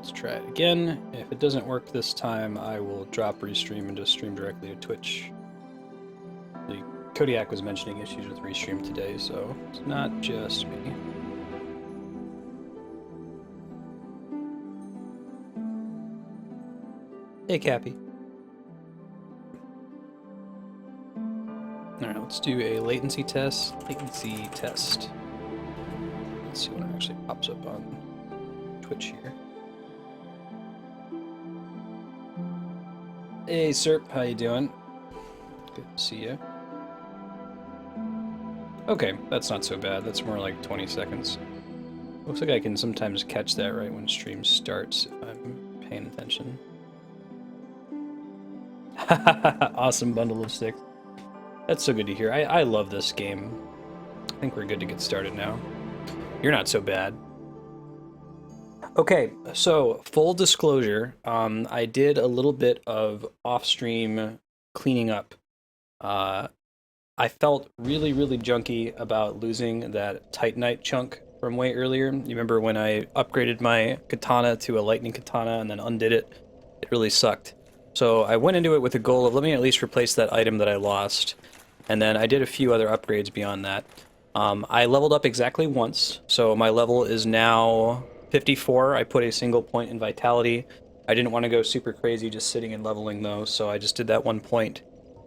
Let's try it again. If it doesn't work this time, I will drop restream and just stream directly to Twitch. The Kodiak was mentioning issues with restream today, so it's not just me. Hey, Cappy. Alright, let's do a latency test. Let's see what actually pops up on Twitch here. Hey, Serp, how you doing? Good to see you. Okay, that's not so bad. That's more like 20 seconds. Looks like I can sometimes catch that right when stream starts if I'm paying attention. Awesome bundle of sticks. That's so good to hear. I love this game. I think we're good to get started now. You're not so bad. Okay, so full disclosure, I did a little bit of off-stream cleaning up. I felt really, really junky about losing that Titanite chunk from way earlier. You remember when I upgraded my katana to a lightning katana and then undid it? It really sucked. So I went into it with the goal of let me at least replace that item that I lost. And then I did a few other upgrades beyond that. I leveled up exactly once, so my level is now 54. I put a single point in vitality. I didn't want to go super crazy just sitting and leveling though, so I just did that 1 point.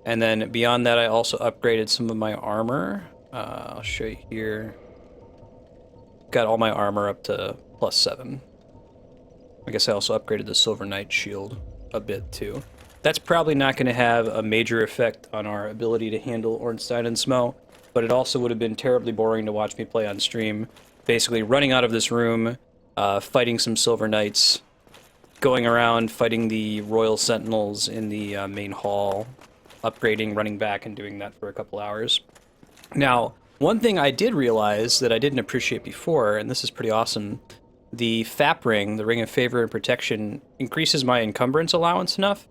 And then beyond that, I also upgraded some of my armor. I'll show you here. Got all my armor up to +7. I guess I also upgraded the Silver Knight shield a bit too. That's probably not going to have a major effect on our ability to handle Ornstein and Smough, but it also would have been terribly boring to watch me play on stream. Basically running out of this room, fighting some Silver Knights, going around fighting the Royal Sentinels in the main hall, upgrading, running back, and doing that for a couple hours. Now, one thing I did realize that I didn't appreciate before, and this is pretty awesome, the FAP ring, the Ring of Favor and Protection, increases my encumbrance allowance enough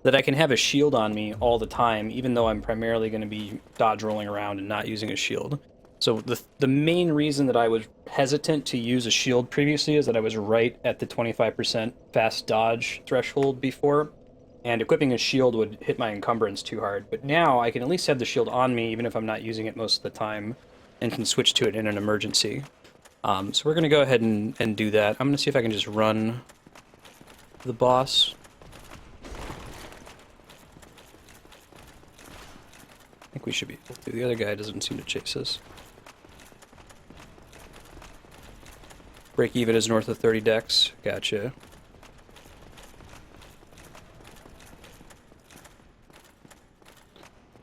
that I can have a shield on me all the time, even though I'm primarily going to be dodge rolling around and not using a shield. So the main reason that I was hesitant to use a shield previously is that I was right at the 25% fast dodge threshold before, and equipping a shield would hit my encumbrance too hard. But now I can at least have the shield on me, even if I'm not using it most of the time, and can switch to it in an emergency. So we're going to go ahead and do that. I'm going to see if I can just run the boss. I think we should be able to. The other guy doesn't seem to chase us. Break even is north of 30 dex. Gotcha.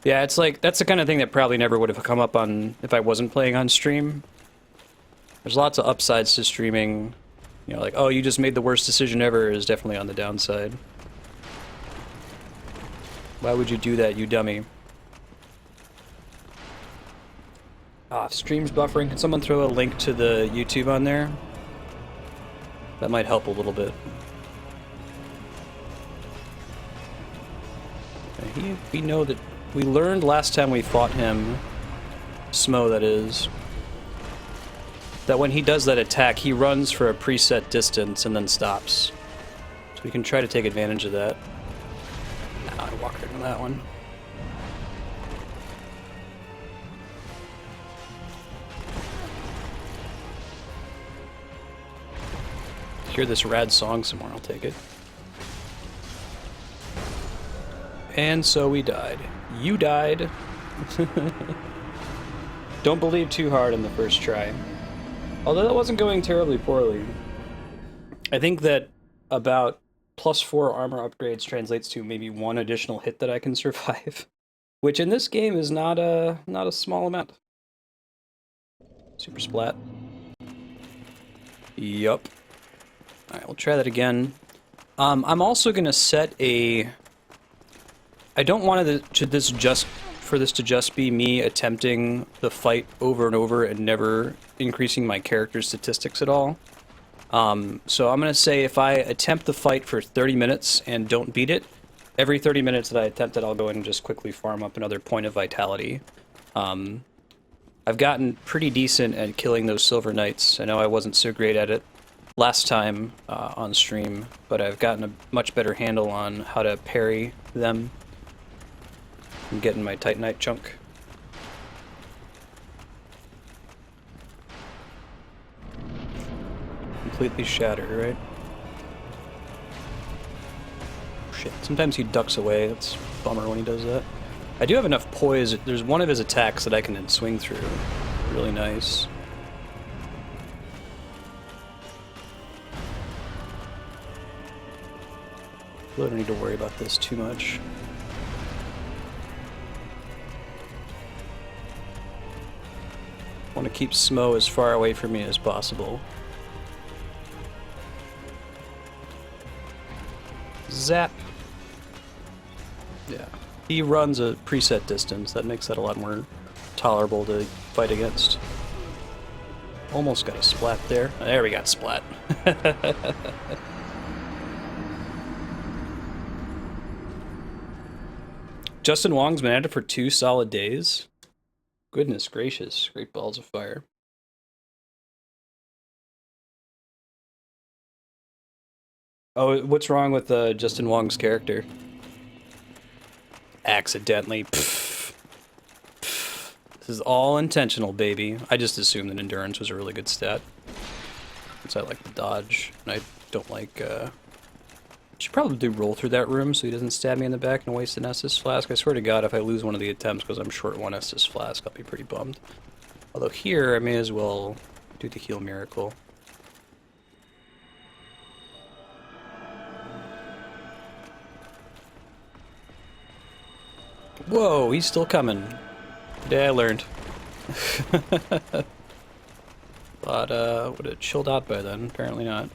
Yeah, it's like, that's the kind of thing that probably never would have come up on if I wasn't playing on stream. There's lots of upsides to streaming. You know, like, oh, you just made the worst decision ever is definitely on the downside. Why would you do that, you dummy? Stream's buffering. Can someone throw a link to the YouTube on there? That might help a little bit. We know that we learned last time we fought him, Smough that is, that when he does that attack, he runs for a preset distance and then stops. So we can try to take advantage of that. Nah, I walked into that one. Hear this rad song somewhere, I'll take it. And so we died. You died. Don't believe too hard in the first try. Although that wasn't going terribly poorly. I think that about +4 armor upgrades translates to maybe 1 additional hit that I can survive. Which in this game is not a small amount. Super splat. Yup. Alright, we'll try that again. I'm also gonna set a... I don't want for this to just be me attempting the fight over and over and never increasing my character statistics at all. So I'm gonna say if I attempt the fight for 30 minutes and don't beat it, every 30 minutes that I attempt it, I'll go in and just quickly farm up another point of vitality. I've gotten pretty decent at killing those Silver Knights. I know I wasn't so great at it last time on stream, but I've gotten a much better handle on how to parry them. I'm getting my Titanite chunk. Completely shattered, right? Shit. Sometimes he ducks away. It's a bummer when he does that. I do have enough poise. There's one of his attacks that I can swing through. Really nice. I don't need to worry about this too much. I want to keep Smough as far away from me as possible. Zap! Yeah. He runs a preset distance. That makes that a lot more tolerable to fight against. Almost got a splat there. There we got splat. Justin Wong's been at it for 2 solid days. Goodness gracious. Great balls of fire. Oh, what's wrong with Justin Wong's character? Accidentally. Pfft. Pfft. This is all intentional, baby. I just assumed that endurance was a really good stat. Since I like the dodge, and I don't like, should probably do roll through that room so he doesn't stab me in the back and waste an Estus Flask. I swear to God, if I lose one of the attempts because I'm short 1 Estus Flask, I'll be pretty bummed. Although here, I may as well do the heal miracle. Whoa, he's still coming. Today I learned. Thought, would have chilled out by then. Apparently not.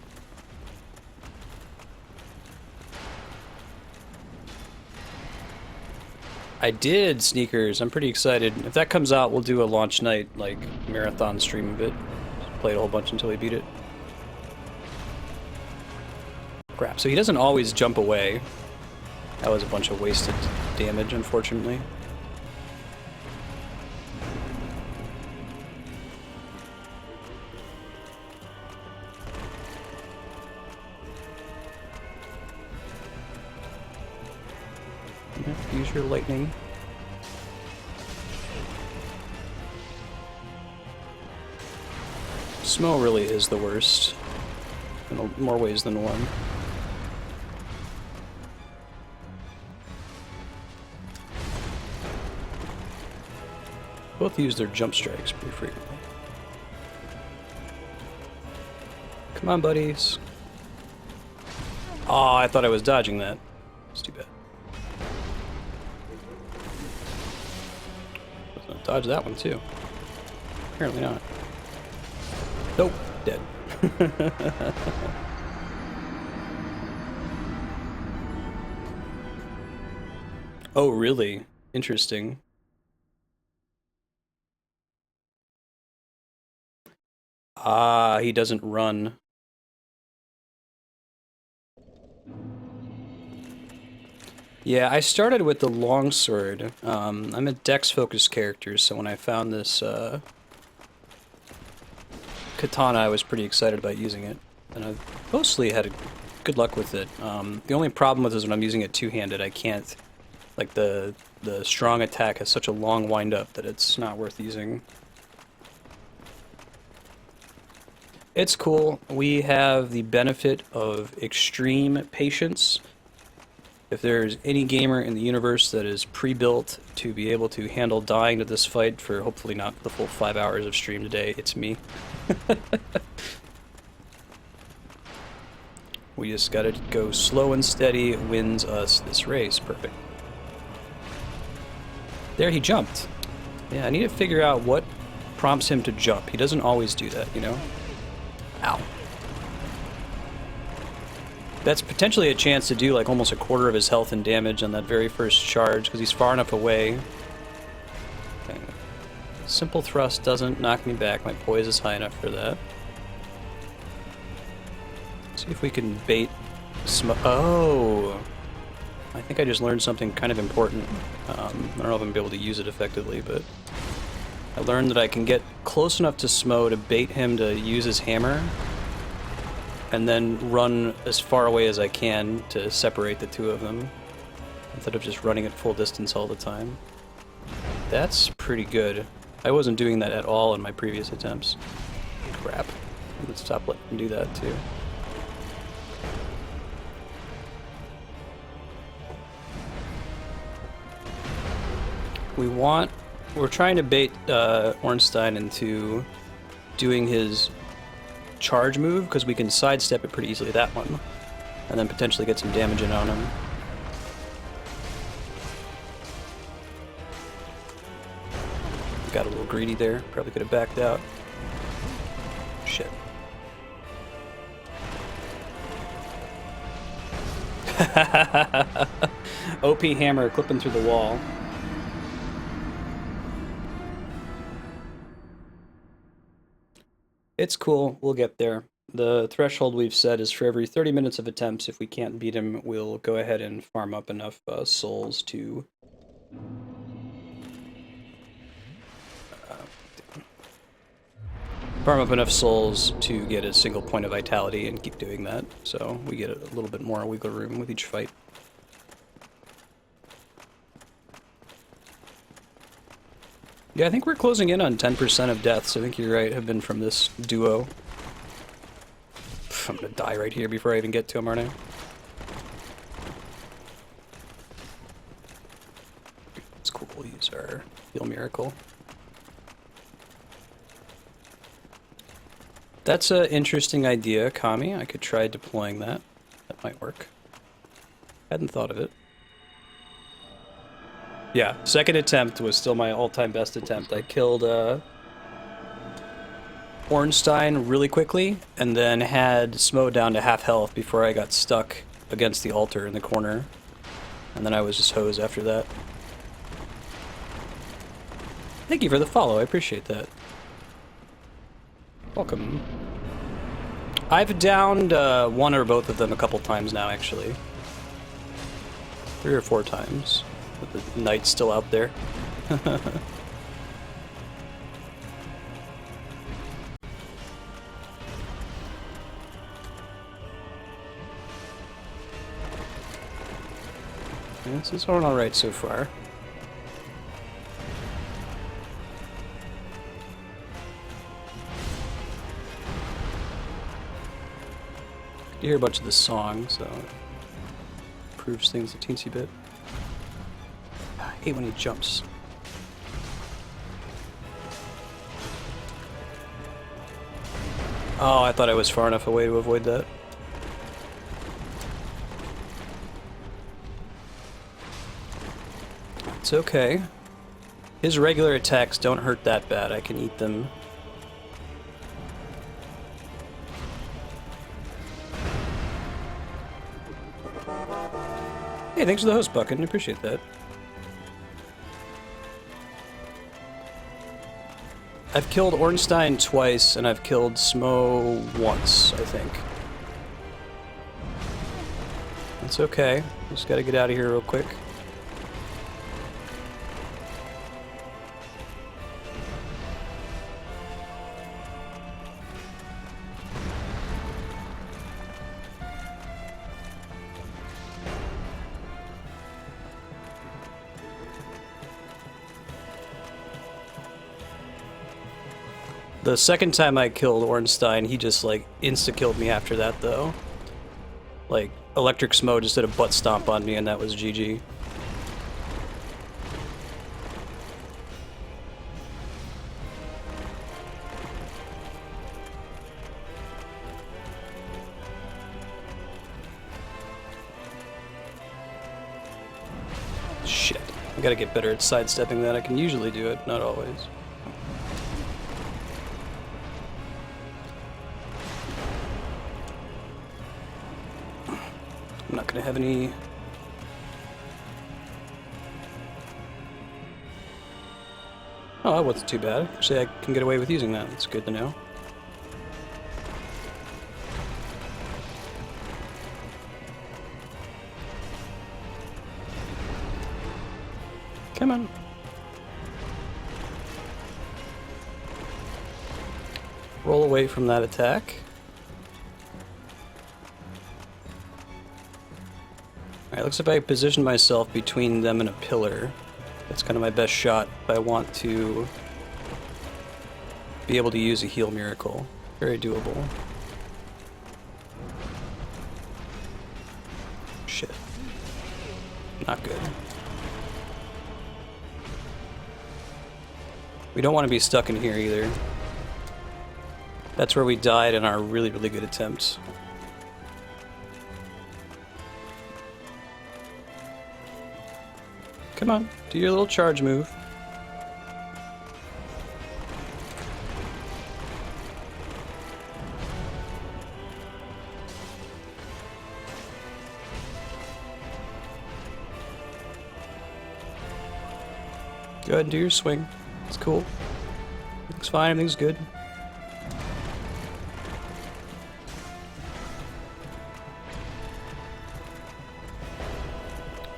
I did, Sneakers. I'm pretty excited. If that comes out, we'll do a launch night, like, marathon stream of it. Play it a whole bunch until we beat it. Crap. So he doesn't always jump away. That was a bunch of wasted damage, unfortunately. Use your lightning. Smough really is the worst, in more ways than one. Both use their jump strikes pretty frequently. Come on, buddies. Aw, I thought I was dodging that. It's too bad. I was gonna dodge that one too. Apparently not. Nope, dead. Oh, really? Interesting. Ah, he doesn't run. Yeah, I started with the longsword. I'm a dex-focused character, so when I found this katana, I was pretty excited about using it. And I've mostly had good luck with it. The only problem with it is when I'm using it two-handed, I can't... Like, the strong attack has such a long wind-up that it's not worth using. It's cool. We have the benefit of extreme patience. If there's any gamer in the universe that is pre-built to be able to handle dying to this fight for hopefully not the full 5 hours of stream today, it's me. We just gotta go slow and steady wins us this race. Perfect. There, he jumped. Yeah, I need to figure out what prompts him to jump. He doesn't always do that, you know? Ow. That's potentially a chance to do like almost a quarter of his health and damage on that very first charge, because he's far enough away. Okay. Simple thrust doesn't knock me back. My poise is high enough for that. See if we can bait Smough. Oh! I think I just learned something kind of important. I don't know if I'm going to be able to use it effectively, but I learned that I can get close enough to Smough to bait him to use his hammer. and then run as far away as I can to separate the two of them, instead of just running at full distance all the time. That's pretty good. I wasn't doing that at all in my previous attempts. Crap. Let's stop letting him do that too. We're trying to bait Ornstein into doing his charge move, because we can sidestep it pretty easily, that one, and then potentially get some damage in on him. Got a little greedy there, probably could have backed out. Shit. OP hammer clipping through the wall. It's cool, we'll get there. The threshold we've set is for every 30 minutes of attempts. If we can't beat him, we'll go ahead and farm up enough souls to... farm up enough souls to get a single point of vitality and keep doing that. So we get a little bit more wiggle room with each fight. Yeah, I think we're closing in on 10% of deaths. I think you're right, have been from this duo. I'm gonna die right here before I even get to him, aren't I? It's cool, we'll use our Heal Miracle. That's an interesting idea, Kami. I could try deploying that. That might work. Hadn't thought of it. Yeah, second attempt was still my all-time best attempt. I killed Ornstein really quickly, and then had Smough down to half health before I got stuck against the altar in the corner. And then I was just hosed after that. Thank you for the follow, I appreciate that. Welcome. I've downed one or both of them a couple times now, actually. 3 or 4 times. With the knight's still out there. This is going alright so far. You hear a bunch of the song, so it improves things a teensy bit. I hate when he jumps. Oh, I thought I was far enough away to avoid that. It's okay. His regular attacks don't hurt that bad. I can eat them. Hey, thanks for the host, Bucket. I appreciate that. I've killed Ornstein twice, and I've killed Smough once, I think. It's okay. Just gotta get out of here real quick. The second time I killed Ornstein, he just, like, insta-killed me after that, though. Like, Electric Smough just did a butt stomp on me, and that was GG. Shit. I gotta get better at sidestepping that. I can usually do it, not always. I'm not gonna have any... Oh, that wasn't too bad. Actually, I can get away with using that. That's good to know. Come on. Roll away from that attack. Alright, looks like I positioned myself between them and a pillar. That's kind of my best shot if I want to be able to use a heal miracle. Very doable. Shit. Not good. We don't want to be stuck in here either. That's where we died in our really, really good attempts. Come on, do your little charge move. Go ahead and do your swing. It's cool. Looks fine, everything's good.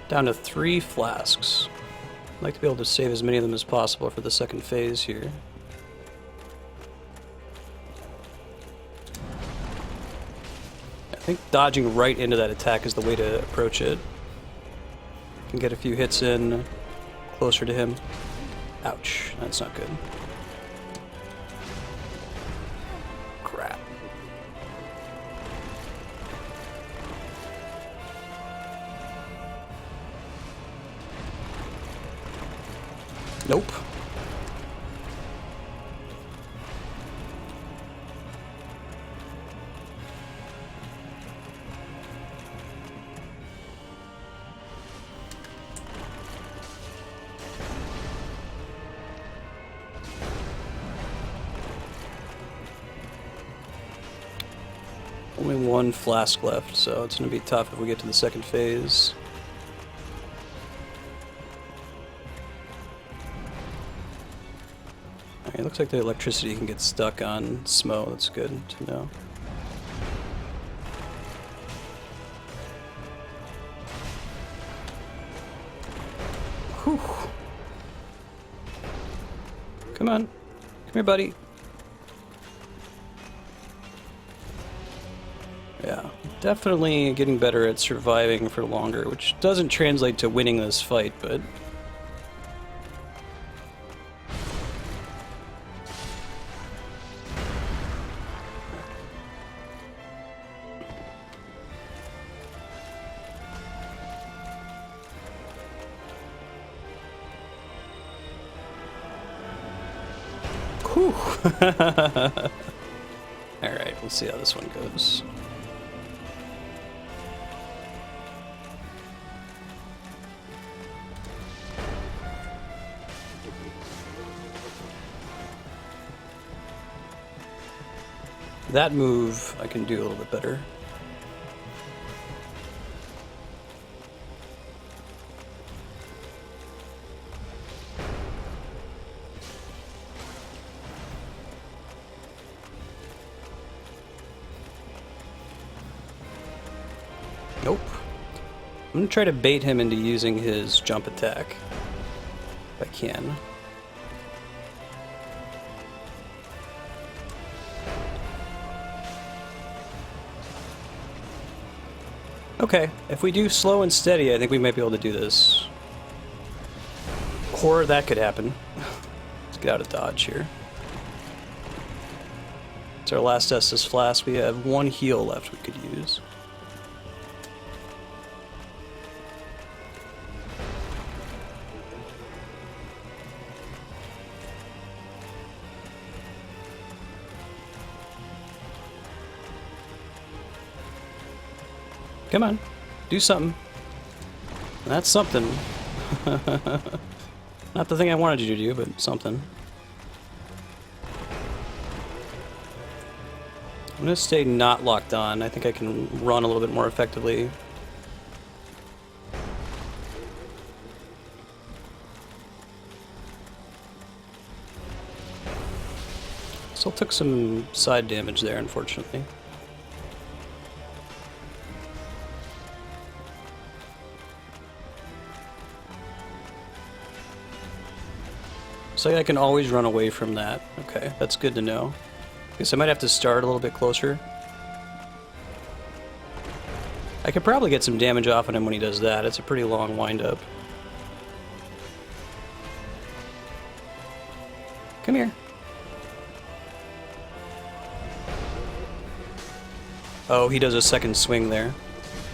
Down to 3 flasks. I'd like to be able to save as many of them as possible for the second phase here. I think dodging right into that attack is the way to approach it. Can get a few hits in closer to him. Ouch, that's not good. Crap. Nope. Only 1 flask left, so it's going to be tough if we get to the second phase. It looks like the electricity can get stuck on Smough. That's good to know. Whew. Come on. Come here, buddy. Yeah, definitely getting better at surviving for longer, which doesn't translate to winning this fight, but... Whew. Alright, let's see how this one goes. That move I can do a little bit better. Nope. I'm gonna try to bait him into using his jump attack, if I can. Okay, if we do slow and steady, I think we might be able to do this. Or that could happen. Let's get out of dodge here. It's our last Estus Flask. We have 1 heal left we could use. Come on, do something. That's something. Not the thing I wanted you to do, but something. I'm gonna stay not locked on. I think I can run a little bit more effectively. Still took some side damage there, unfortunately. So I can always run away from that. Okay, that's good to know. Guess I might have to start a little bit closer. I could probably get some damage off on him when he does that. It's a pretty long wind-up. Come here. Oh, he does a second swing there.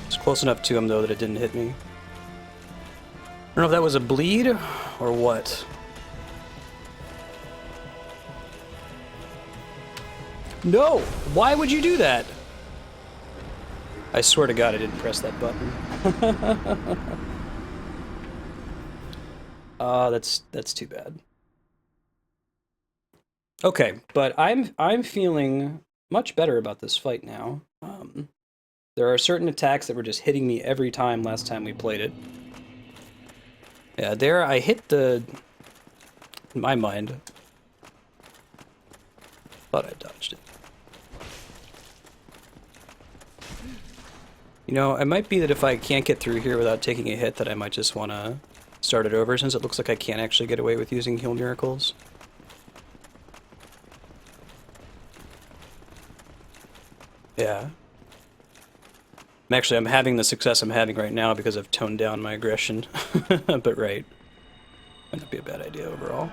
It's close enough to him, though, that it didn't hit me. I don't know if that was a bleed or what. No! Why would you do that? I swear to God I didn't press that button. That's too bad. Okay, but I'm feeling much better about this fight now. There are certain attacks that were just hitting me every time last time we played it. Yeah, there I hit the... In my mind. Thought I dodged it. You know, it might be that if I can't get through here without taking a hit, that I might just want to start it over, since it looks like I can't actually get away with using heal miracles. Yeah. I'm having the success I'm having right now because I've toned down my aggression. But right. Might not be a bad idea overall.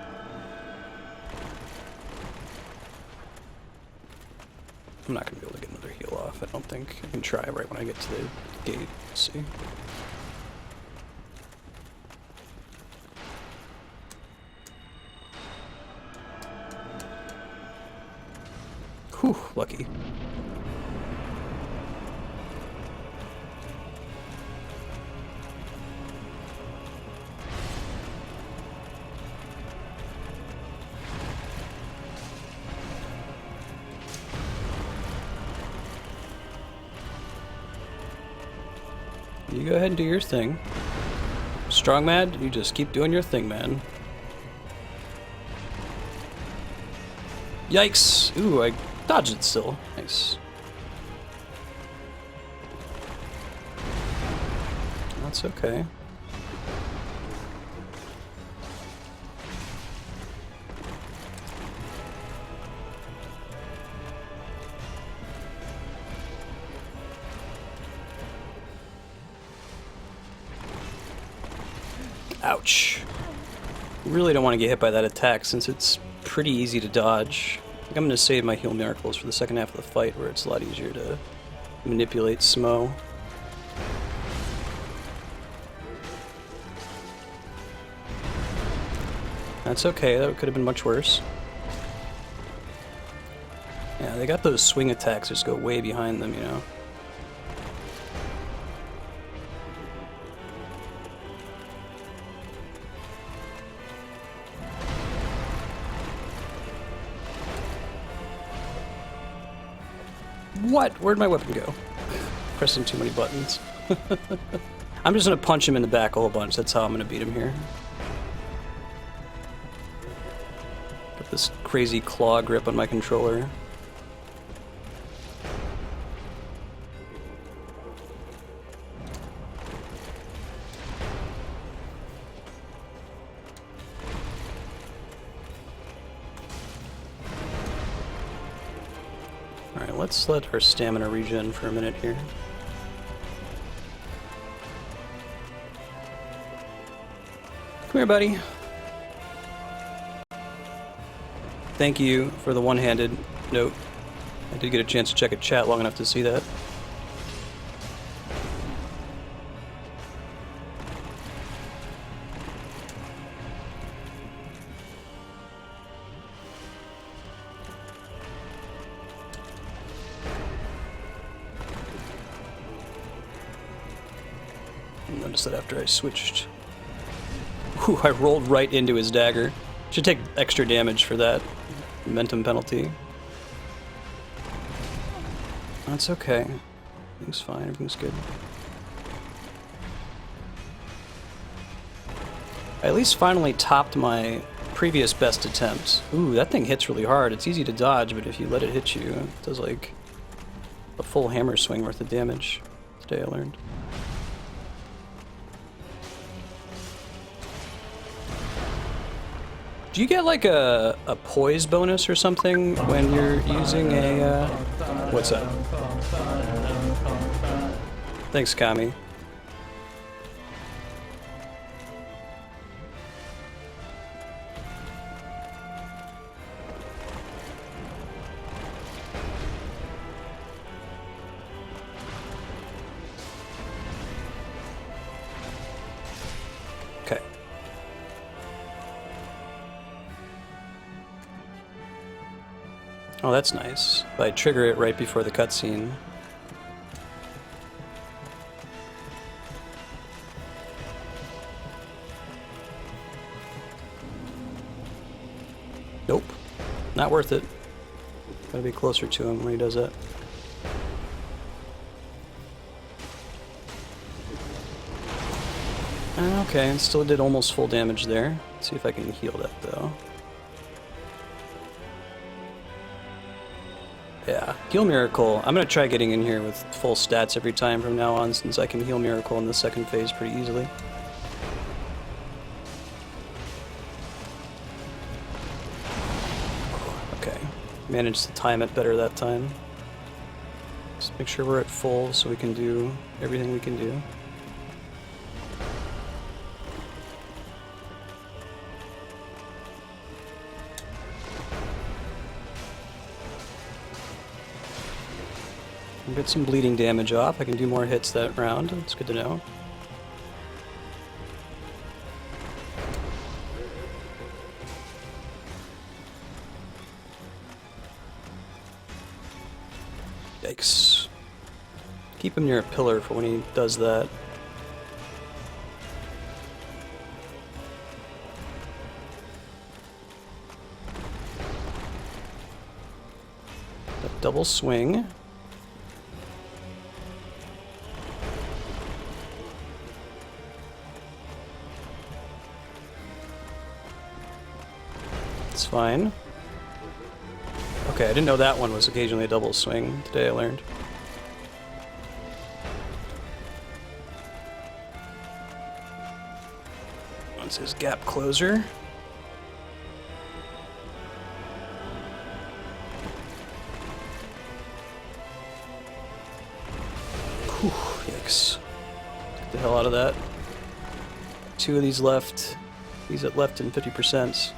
I'm not going to be able to get another heal off, I don't think. I can try right when I get to the gate. Let's see. Whew, lucky. You go ahead and do your thing. Strong Mad, you just keep doing your thing, man. Yikes! Ooh, I dodged it still. Nice. That's okay. Ouch. Really don't want to get hit by that attack since it's pretty easy to dodge. I think I'm going to save my heal miracles for the second half of the fight where it's a lot easier to manipulate Smough. That's okay, that could have been much worse. Yeah, they got those swing attacks that just go way behind them, you know. What? Where'd my weapon go? Pressing too many buttons. I'm just gonna punch him in the back a whole bunch. That's how I'm gonna beat him here. Got this crazy claw grip on my controller. Let's let our stamina regen for a minute here. Come here, buddy. Thank you for the one-handed note. I did get a chance to check a chat long enough to see that. Notice that after I switched... Whew, I rolled right into his dagger. Should take extra damage for that. Momentum penalty. That's okay. Everything's fine, everything's good. I at least finally topped my previous best attempt. Ooh, that thing hits really hard. It's easy to dodge, but if you let it hit you, it does like a full hammer swing worth of damage. Today I learned. Do you get like a poise bonus or something when you're using a, what's up? Thanks, Kami. Okay. Oh, that's nice. If I trigger it right before the cutscene. Nope. Not worth it. Gotta be closer to him when he does that. Okay, still did almost full damage there. Let's see if I can heal that though. Yeah, heal Miracle. I'm gonna try getting in here with full stats every time from now on, since I can heal Miracle in the second phase pretty easily. Okay, managed to time it better that time. Just make sure we're at full so we can do everything we can do. Get some bleeding damage off. I can do more hits that round. It's good to know. Yikes. Keep him near a pillar for when he does that. That double swing. Fine. Okay, I didn't know that one was occasionally a double swing. Today I learned. That's his gap closer. Whew, yikes. Get the hell out of that. 2 of these left. These at left in 50%.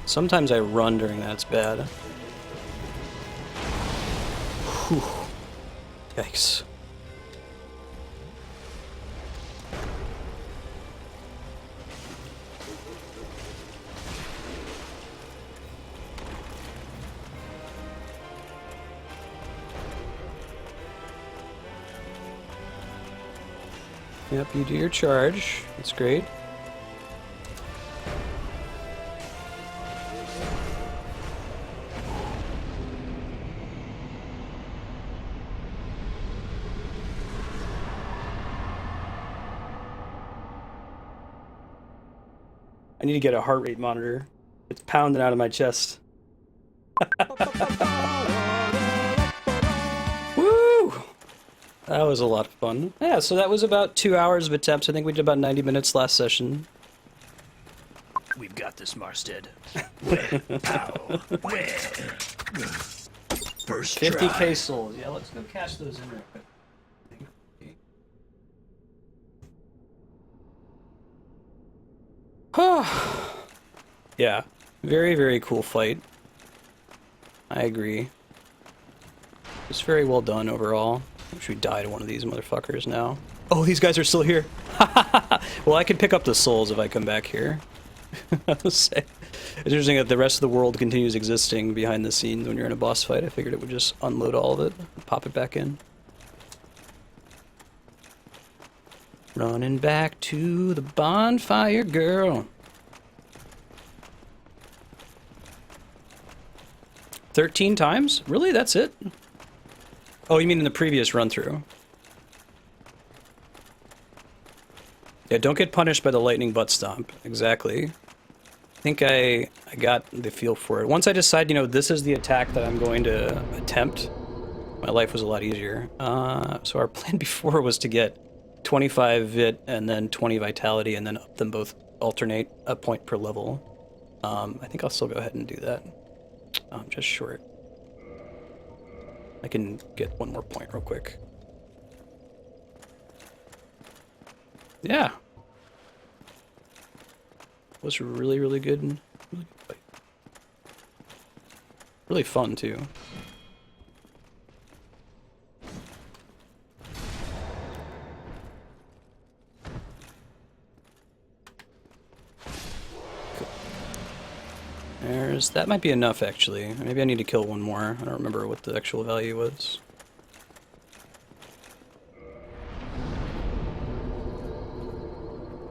Sometimes I run during that, it's bad. Whew. Yikes. Yep, you do your charge. That's great. I need to get a heart rate monitor. It's pounding out of my chest. Woo! That was a lot of fun. Yeah, so that was about 2 hours of attempts. I think we did about 90 minutes last session. We've got this, Marstead. Where? How? Where? First 50k try. souls. Yeah, let's go cash those in real quick. Yeah, very, very cool fight. I agree. It's very well done overall. I wish we die to one of these motherfuckers now. Oh, these guys are still here. Well, I can pick up the souls if I come back here. It's interesting that the rest of the world continues existing behind the scenes when you're in a boss fight. I figured it would just unload all of it and pop it back in. Running back to the bonfire, girl. 13 times? Really? That's it? Oh, you mean in the previous run-through? Yeah, don't get punished by the lightning butt stomp. Exactly. I think I got the feel for it. Once I decide, you know, this is the attack that I'm going to attempt, my life was a lot easier. So our plan before was to get 25 Vit and then 20 Vitality and then up them both alternate a point per level. I think I'll still go ahead and do that. I'm just short. I can get one more point real quick. Yeah. Was really, really good. Really good fight. Really fun, too. That might be enough, actually. Maybe I need to kill one more. I don't remember what the actual value was.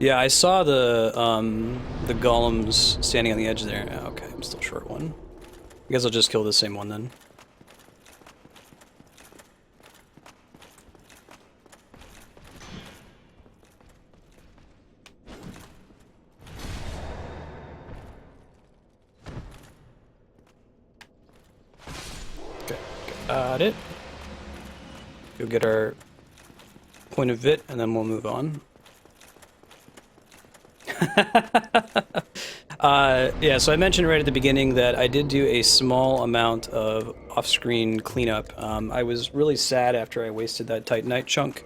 Yeah, I saw the golems standing on the edge there. Oh, okay, I'm still short one. I guess I'll just kill the same one then. Got it. Go get our point of vit, and then we'll move on. Yeah, so I mentioned right at the beginning that I did do a small amount of off-screen cleanup. I was really sad after I wasted that Titanite chunk,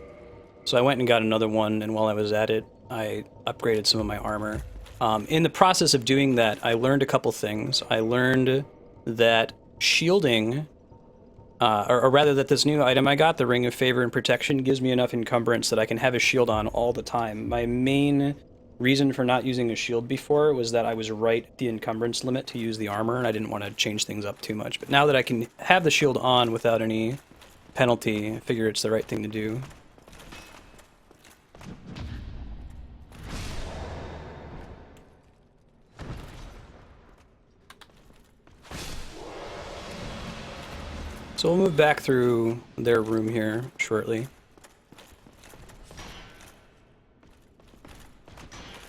so I went and got another one, and while I was at it, I upgraded some of my armor. In the process of doing that, I learned a couple things. I learned that shielding... or rather that this new item I got, the Ring of Favor and Protection, gives me enough encumbrance that I can have a shield on all the time. My main reason for not using a shield before was that I was right at the encumbrance limit to use the armor, and I didn't want to change things up too much. But now that I can have the shield on without any penalty, I figure it's the right thing to do. So we'll move back through their room here shortly.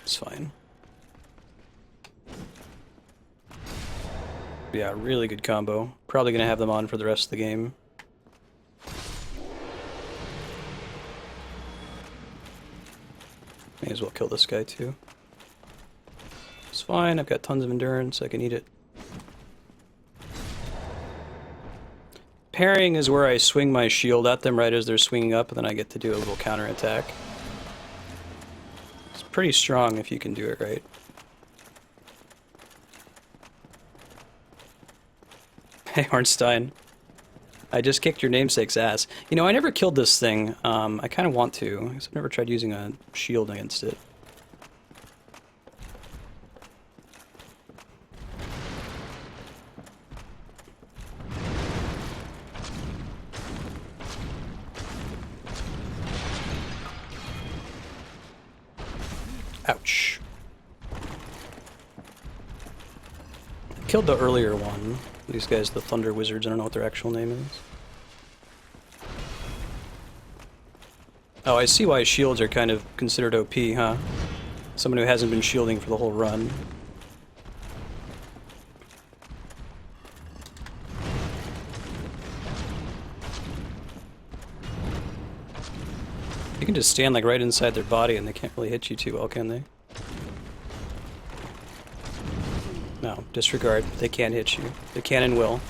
It's fine. Yeah, really good combo. Probably gonna have them on for the rest of the game. May as well kill this guy too. It's fine, I've got tons of endurance, I can eat it. Parrying is where I swing my shield at them right as they're swinging up, and then I get to do a little counterattack. It's pretty strong if you can do it right. Hey, Ornstein. I just kicked your namesake's ass. You know, I never killed this thing. I kind of want to, because I've never tried using a shield against it. Ouch. Killed the earlier one. These guys, the Thunder Wizards, I don't know what their actual name is. Oh, I see why shields are kind of considered OP, huh? Someone who hasn't been shielding for the whole run. You can just stand like right inside their body and they can't really hit you too well, can they? No, disregard. They can't hit you. They can and will.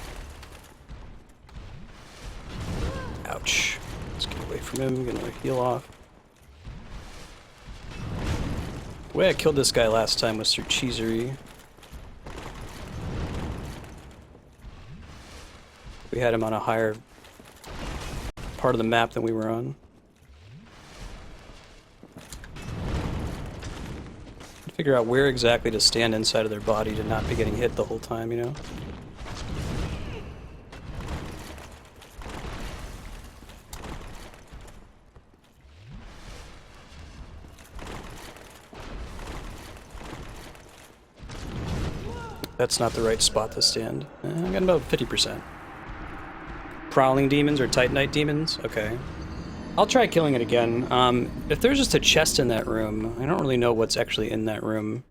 Ouch. Let's get away from him. Get another heal off. The way I killed this guy last time was through cheesery. We had him on a higher part of the map than we were on. Figure out where exactly to stand inside of their body to not be getting hit the whole time, you know? That's not the right spot to stand. I got about 50%. Prowling demons or Titanite demons? Okay. I'll try killing it again. If there's just a chest in that room, I don't really know what's actually in that room.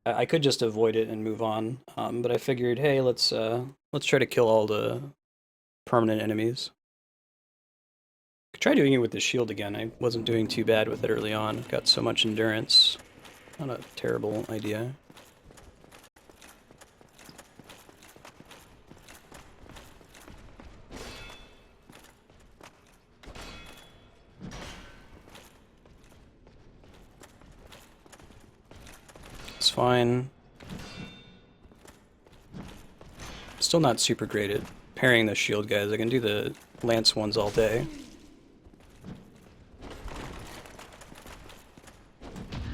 I could just avoid it and move on, but I figured, hey, let's try to kill all the permanent enemies. Could try doing it with the shield again. I wasn't doing too bad with it early on. Got so much endurance. Not a terrible idea. fine. Still not super great at parrying the shield guys. I can do the lance ones all day.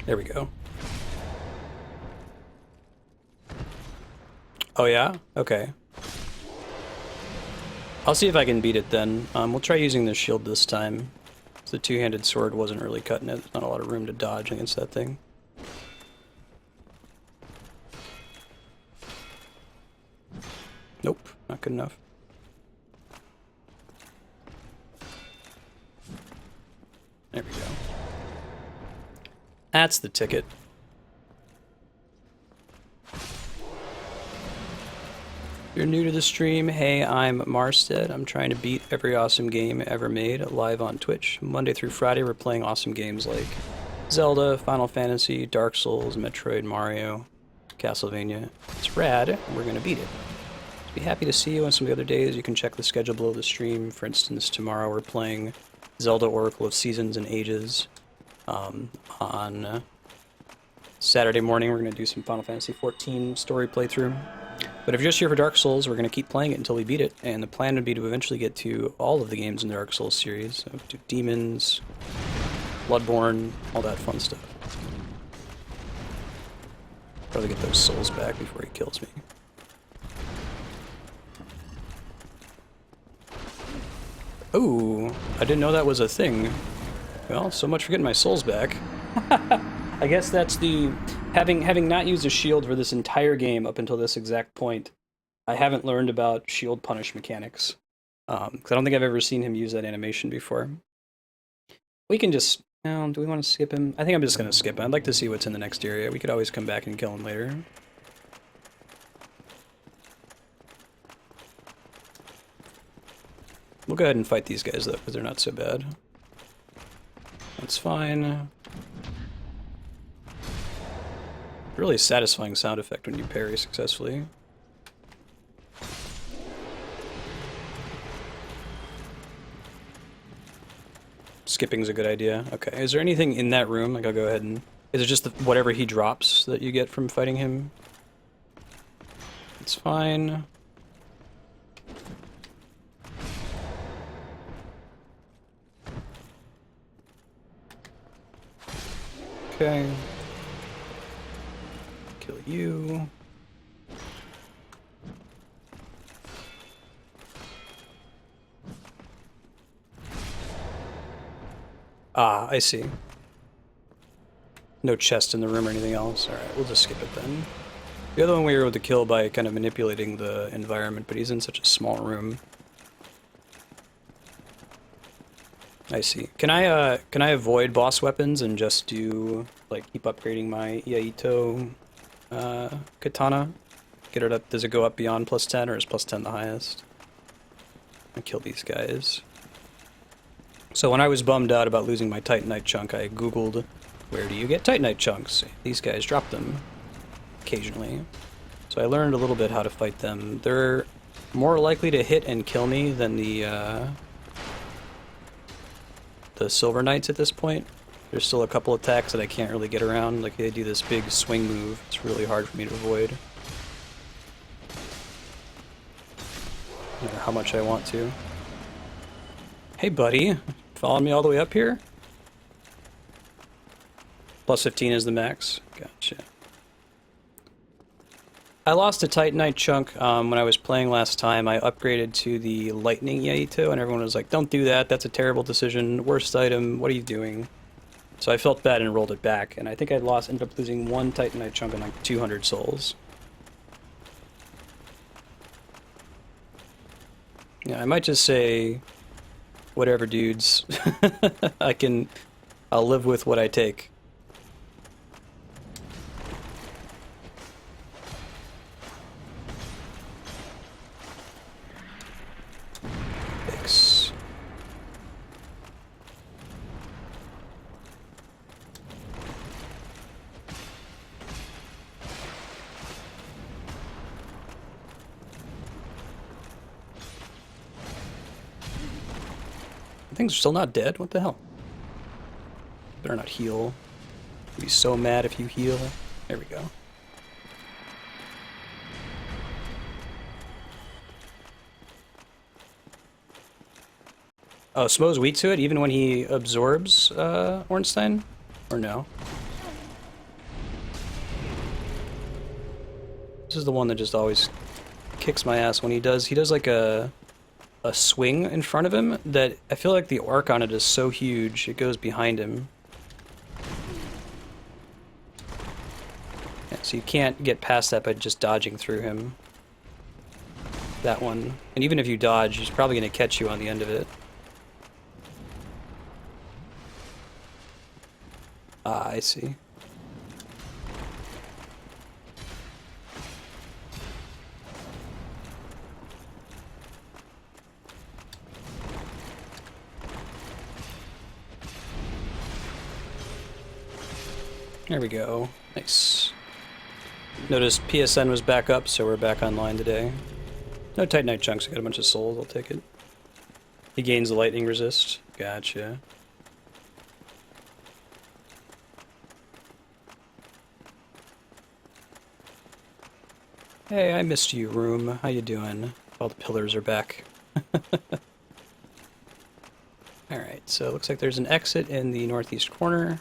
There we go. Oh yeah? Okay. I'll see if I can beat it then. We'll try using the shield this time. The two-handed sword wasn't really cutting it. There's not a lot of room to dodge against that thing. Nope, not good enough. There we go. That's the ticket. If you're new to the stream, hey, I'm Marstead. I'm trying to beat every awesome game ever made live on Twitch. Monday through Friday, we're playing awesome games like Zelda, Final Fantasy, Dark Souls, Metroid, Mario, Castlevania. It's rad, and we're gonna beat it. Be happy to see you on some of the other days. You can check the schedule below the stream. For instance, tomorrow we're playing Zelda Oracle of Seasons and Ages. On Saturday morning, we're going to do some Final Fantasy XIV story playthrough. But if you're just here for Dark Souls, we're going to keep playing it until we beat it. And the plan would be to eventually get to all of the games in the Dark Souls series. So do Demons, Bloodborne, all that fun stuff. Probably get those souls back before he kills me. Ooh, I didn't know that was a thing. Well, so much for getting my souls back. I guess that's the... Having not used a shield for this entire game up until this exact point, I haven't learned about shield punish mechanics. Because I don't think I've ever seen him use that animation before. We can just... do we want to skip him? I think I'm just going to skip him. I'd like to see what's in the next area. We could always come back and kill him later. We'll go ahead and fight these guys, though, because they're not so bad. That's fine. Really satisfying sound effect when you parry successfully. Skipping's a good idea. Okay, is there anything in that room? Like, I'll go ahead and... Is it just whatever he drops that you get from fighting him? It's fine. Okay. Kill you. Ah, I see. No chest in the room or anything else. Alright, we'll just skip it then. The other one we were able to kill by kind of manipulating the environment, but he's in such a small room. I see. Can I avoid boss weapons and just do, like, keep upgrading my Iaito katana? Get it up, does it go up beyond +10, or is +10 the highest? I kill these guys. So when I was bummed out about losing my Titanite chunk, I googled, where do you get Titanite chunks? These guys drop them occasionally. So I learned a little bit how to fight them. They're more likely to hit and kill me than the Silver Knights at this point. There's still a couple attacks that I can't really get around. Like, they do this big swing move. It's really hard for me to avoid. No matter how much I want to. Hey, buddy. Following me all the way up here? +15 is the max. Gotcha. I lost a Titanite chunk when I was playing last time. I upgraded to the Lightning Iaito, and everyone was like, don't do that, that's a terrible decision, worst item, what are you doing? So I felt bad and rolled it back, and I think I ended up losing one Titanite chunk and like 200 souls. Yeah, I might just say, whatever, dudes. I'll live with what I take. Thanks. Things are still not dead? What the hell? Better not heal. I'd be so mad if you heal. There we go. Oh, Smough's weak to it even when he absorbs Ornstein? Or no? This is the one that just always kicks my ass when he does like a swing in front of him that I feel like the arc on it is so huge it goes behind him. Yeah, so you can't get past that by just dodging through him. That one. And even if you dodge, he's probably going to catch you on the end of it. Ah, I see. There we go. Nice. Notice PSN was back up, so we're back online today. No Titanite chunks, I got a bunch of souls, I'll take it. He gains the lightning resist. Gotcha. Hey, I missed you, room. How you doing? All the pillars are back. Alright, so it looks like there's an exit in the northeast corner.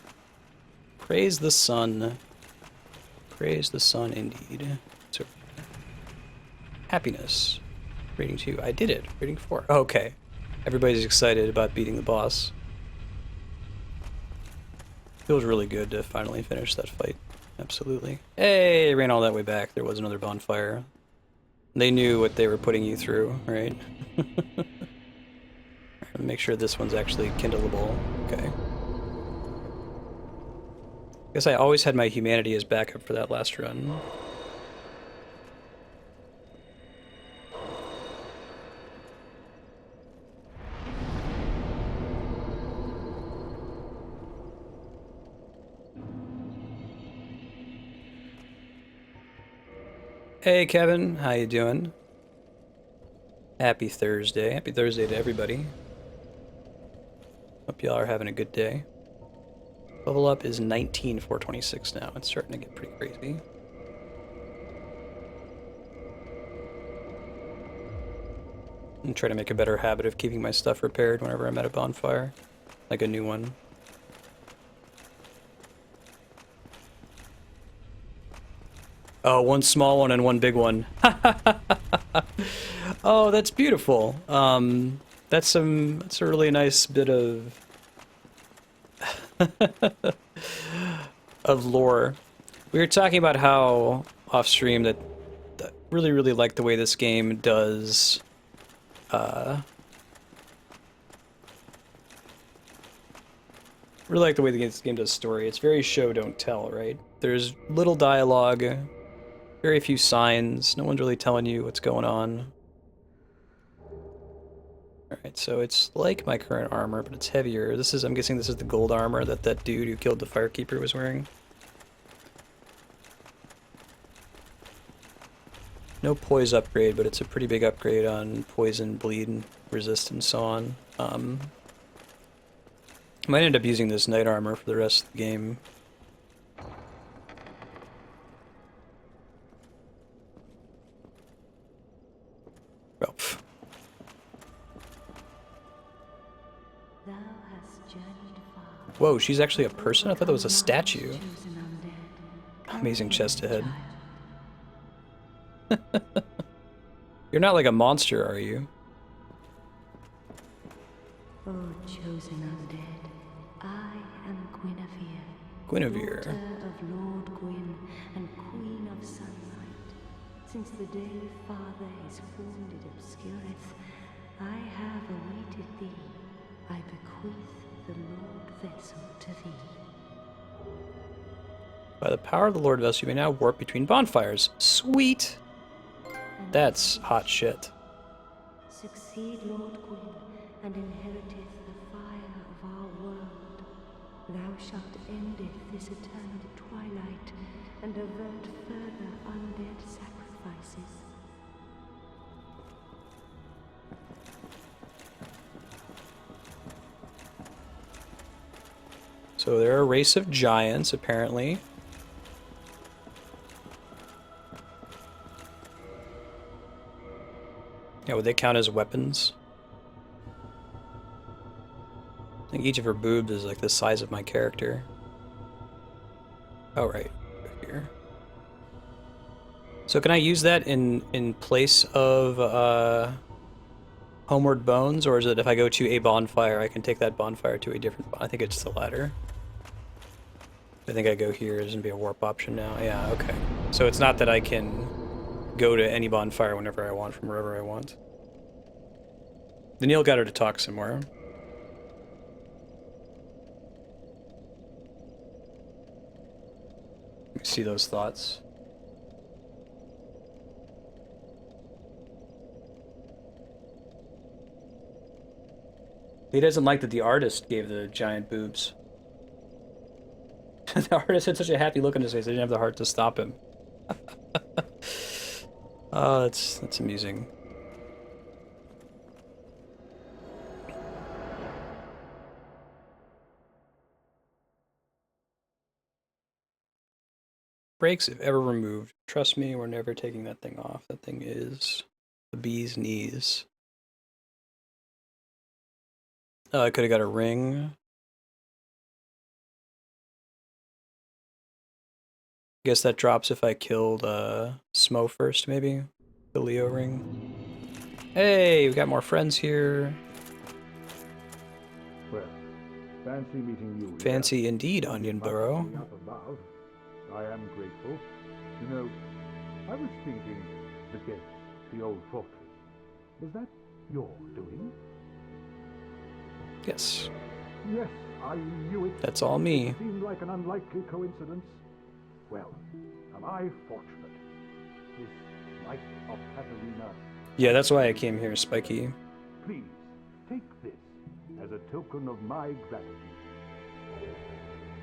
Praise the sun. Praise the sun indeed. So, happiness. Rating 2. I did it. Rating 4. Okay. Everybody's excited about beating the boss. Feels really good to finally finish that fight. Absolutely. Hey, ran all that way back. There was another bonfire. They knew what they were putting you through, right? Make sure this one's actually kindleable. Okay. I guess I always had my humanity as backup for that last run. Hey Kevin, how you doing? Happy Thursday. Happy Thursday to everybody. Hope y'all are having a good day. Level up is 19,426 now. It's starting to get pretty crazy. I'm trying to make a better habit of keeping my stuff repaired whenever I'm at a bonfire. Like a new one. Oh, one small one and one big one. Oh, that's beautiful. That's a really nice bit of of lore. We were talking about how off stream that really like the way this game does really like the way this game does story. It's very show don't tell, right? There's little dialogue, very few signs, no one's really telling you what's going on. Alright, so it's like my current armor, but it's heavier. I'm guessing this is the gold armor that dude who killed the Firekeeper was wearing. No poise upgrade, but it's a pretty big upgrade on poison, bleed, resist, and so on. I might end up using this knight armor for the rest of the game. Oh, pff. Whoa, she's actually a person? I thought that was a statue. Amazing chest ahead. You're not like a monster, are you? Oh, chosen undead, I am Gwynevere. Gwynevere. Daughter of Lord Gwyn and Queen of Sunlight. Since the day Father his wounded obscureth, I have awaited thee. I bequeath the Lord Vessel to thee. By the power of the Lord Vessel, you may now warp between bonfires. Sweet! That's hot shit. Succeed Lord Gwyn, and inheriteth the fire of our world. Thou shalt endeth this eternal twilight, and avert further undead sacrifices. So they're a race of giants, apparently. Yeah, would they count as weapons? I think each of her boobs is like the size of my character. Oh, right. Over here. So can I use that in place of Homeward Bones, or is it if I go to a bonfire, I can take that bonfire to a different... I think it's the latter. I think I go here. There's going to be a warp option now. Yeah, okay. So it's not that I can go to any bonfire whenever I want from wherever I want. The Neil got her to talk some more. Let me see those thoughts. He doesn't like that the artist gave the giant boobs. The artist had such a happy look on his face, I didn't have the heart to stop him. Oh, that's amusing. Brakes, if ever removed. Trust me, we're never taking that thing off. That thing is the bee's knees. Oh, I could have got a ring. Guess that drops if I killed Smough first, maybe? The Leo ring. Hey, we got more friends here. Well, fancy meeting you. Fancy indeed, Onion Burrow. Up above, I am grateful. You know, I was thinking the gate, the old fortress. Was that your doing? Yes. Yes, I knew it. That's all me. It seemed like an unlikely coincidence. Well, am I fortunate? This light of Katarina. Yeah, that's why I came here, Spiky. Please, take this as a token of my gratitude.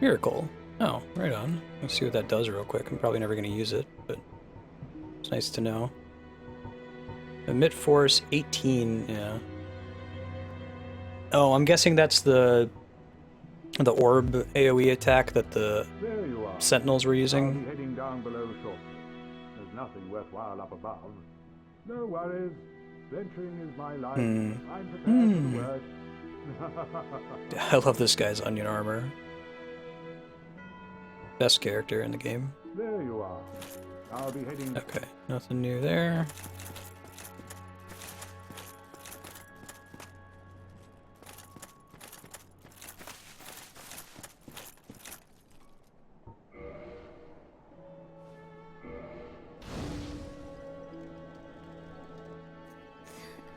Miracle. Oh, right on. Let's see what that does real quick. I'm probably never going to use it, but it's nice to know. Emit force 18, yeah. Oh, I'm guessing that's the orb AoE attack that the Sentinels were using. I'll be heading down below shortly. There's nothing worthwhile up above. No worries. Venturing is my life. I'm prepared for the worst. I love this guy's onion armor. Best character in the game. There you are. I'll be heading. Okay, nothing new there.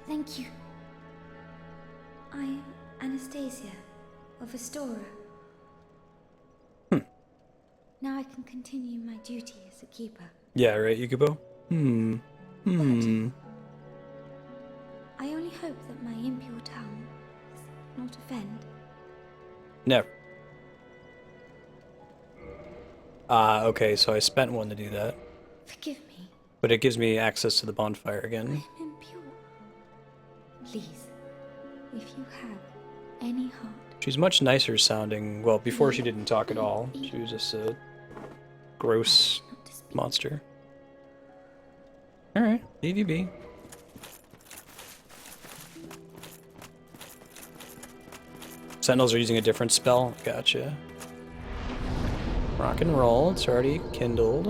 Thank you. I am Anastasia of Astoria. Now I can continue my duty as a keeper. Yeah, right, Yukubo? I only hope that my impure tongue does not offend. Never. Okay, so I spent one to do that. Forgive me. But it gives me access to the bonfire I again. am impure. Please, if you have any heart. She's much nicer sounding. Well, before she didn't talk at all. She was just a gross monster. Alright, leave you be. Sentinels are using a different spell. Gotcha. Rock and roll. It's already kindled.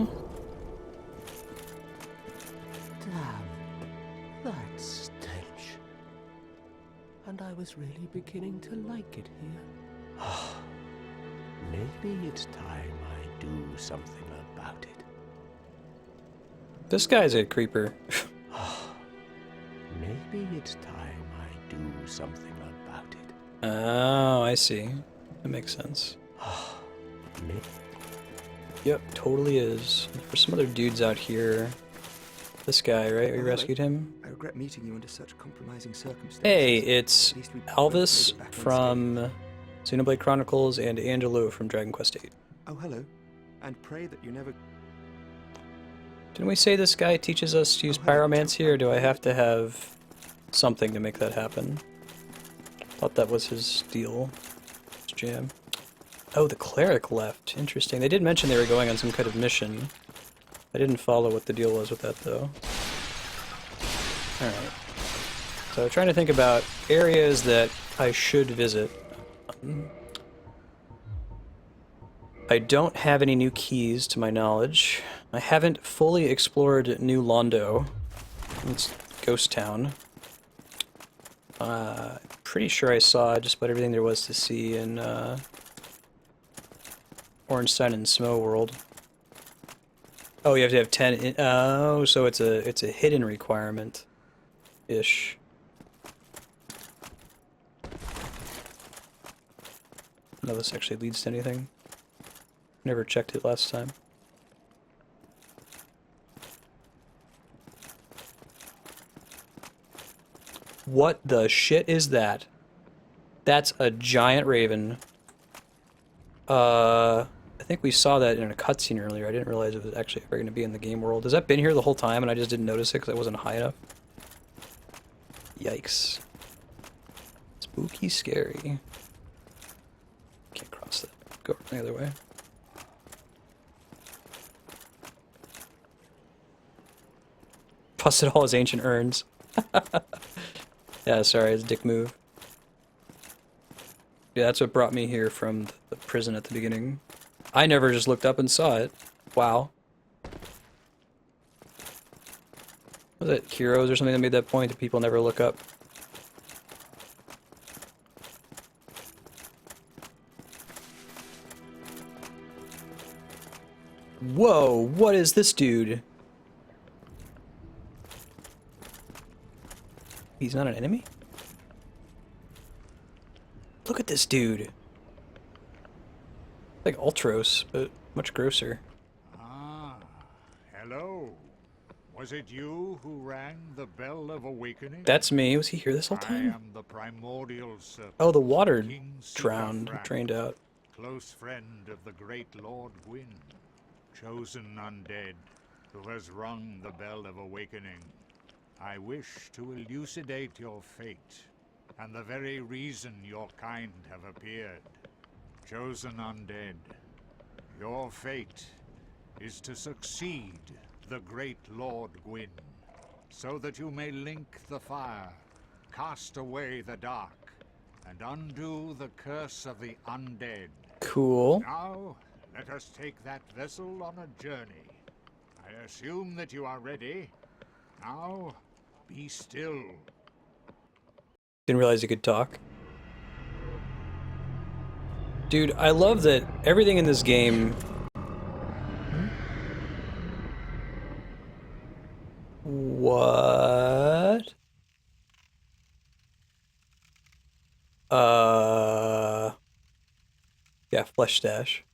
Damn, that stench. And I was really beginning to like it here. Maybe it's time I do something about it. This guy's a creeper. Maybe it's time I do something about it. Oh, I see. That makes sense. Maybe. Yep, totally is. There's some other dudes out here. This guy, right? We rescued him. I regret meeting you under such compromising circumstances. Hey, it's At least we both Alvis made it back from Xenoblade Chronicles and Angelo from Dragon Quest VIII. Oh, hello. And pray that you never... Didn't we say this guy teaches us to use pyromancy, or do I have to have something to make that happen? Thought that was his deal. His jam. Oh, the cleric left. Interesting. They did mention they were going on some kind of mission. I didn't follow what the deal was with that, though. Alright. So I'm trying to think about areas that I should visit I don't have any new keys to my knowledge. I haven't fully explored New Londo. It's Ghost Town. Pretty sure I saw just about everything there was to see in Ornstein and Smough world. Oh, you have to have 10 in, oh, so it's a hidden requirement ish. No, this actually leads to anything. Never checked it last time. What the shit is that? That's a giant raven. I think we saw that in a cutscene earlier. I didn't realize it was actually ever going to be in the game world. Has that been here the whole time and I just didn't notice it because I wasn't high enough? Yikes. Spooky scary. Can't cross that. Go the other way. Busted all his ancient urns. Yeah, sorry, it's a dick move. Yeah, that's what brought me here from the prison at the beginning. I never just looked up and saw it. Wow. Was it Heroes or something that made that point that people never look up? Whoa, what is this dude? He's not an enemy? Look at this dude. Like Ultros, but much grosser. Ah, hello. Was it you who rang the bell of awakening? That's me. Was he here this whole I time? am the primordial serpent. Oh, the water Kingseeker drowned, Frampt, drained out. close friend of the great Lord Gwyn, chosen undead, who has rung the bell of awakening. I wish to elucidate your fate, and the very reason your kind have appeared. Chosen undead, your fate is to succeed the great Lord Gwyn, so that you may link the fire, cast away the dark, and undo the curse of the undead. Cool. Now, let us take that vessel on a journey. I assume that you are ready. Now, be still. Didn't realize he could talk. Dude, I love that everything in this game... What? Yeah, flesh stash.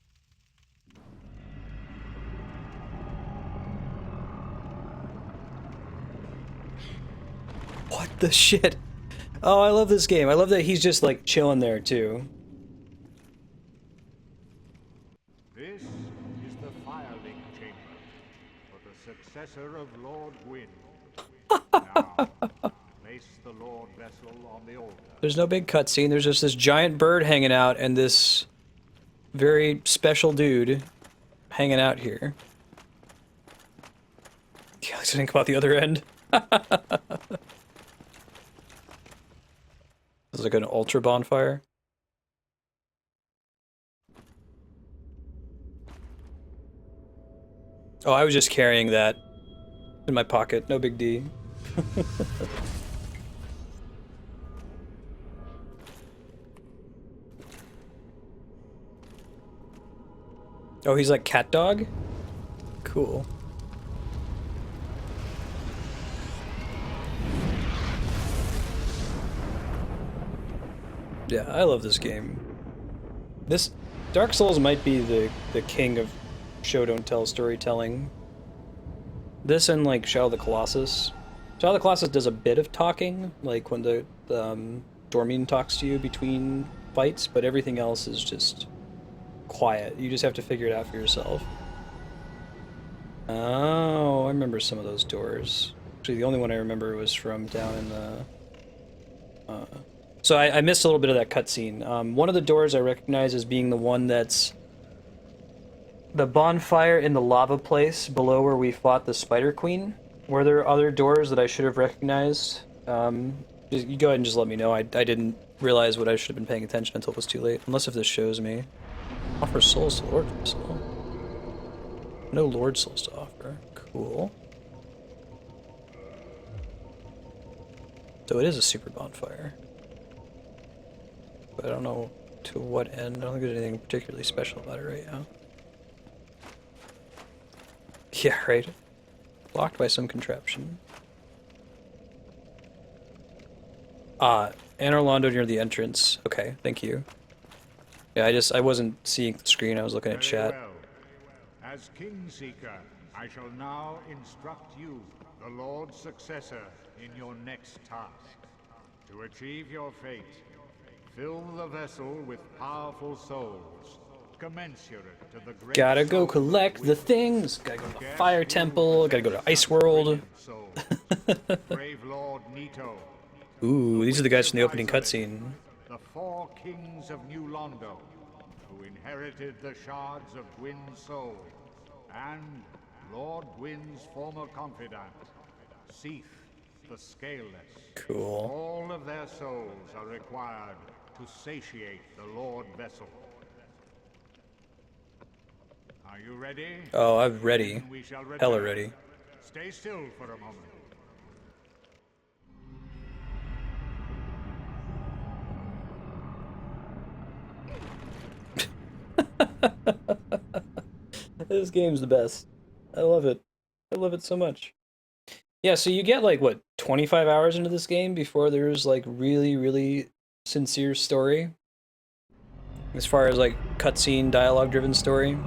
What the shit? Oh, I love this game. I love that he's just like chilling there too. This is the Firelink Chamber for the successor of Lord Gwyn. Now, place the Lord vessel on the altar. There's no big cutscene. There's just this giant bird hanging out and this very special dude hanging out here. Yeah, let's think about the other end. This is like an ultra bonfire. Oh, I was just carrying that in my pocket. No big D. Oh, he's like cat dog? Cool. Yeah, I love this game. This Dark Souls might be the king of show don't tell storytelling. This and like Shadow of the Colossus. Shadow of the Colossus does a bit of talking, like when the Dormine talks to you between fights, but everything else is just quiet. You just have to figure it out for yourself. Oh, I remember some of those doors. Actually, the only one I remember was from down in the... So I missed a little bit of that cutscene. One of the doors I recognize as being the one that's the bonfire in the lava place below where we fought the Spider Queen. Were there other doors that I should have recognized? You go ahead and just let me know. I didn't realize what I should have been paying attention until it was too late. Unless if this shows me. Offer souls to Lord Soul. No Lord souls to offer. Cool. So it is a super bonfire. But I don't know to what end. I don't think there's anything particularly special about it right now. Yeah, right. Blocked by some contraption. Anor Londo near the entrance. Okay, thank you. Yeah, I wasn't seeing the screen, I was looking at chat. Very well. As Kingseeker, I shall now instruct you, the Lord's successor, in your next task. To achieve your fate, fill the vessel with powerful souls, commensurate to the great Gotta go soul collect the things. Gotta go to the Fire Temple. Gotta go to Ice World. Brave Lord Nito. Ooh, these are the guys from the opening cutscene. The 4 kings of New Londo, who inherited the shards of Gwyn's soul, and Lord Gwyn's former confidant, Seath, the Scaleless. Cool. All of their souls are required to satiate the Lord Vessel. Are you ready? Oh, I'm ready. We shall Hella return. ready. Stay still for a moment. This game's the best. I love it. I love it so much. Yeah, so you get like, what, 25 hours into this game before there's like really, really sincere story? As far as like cutscene, dialogue-driven story?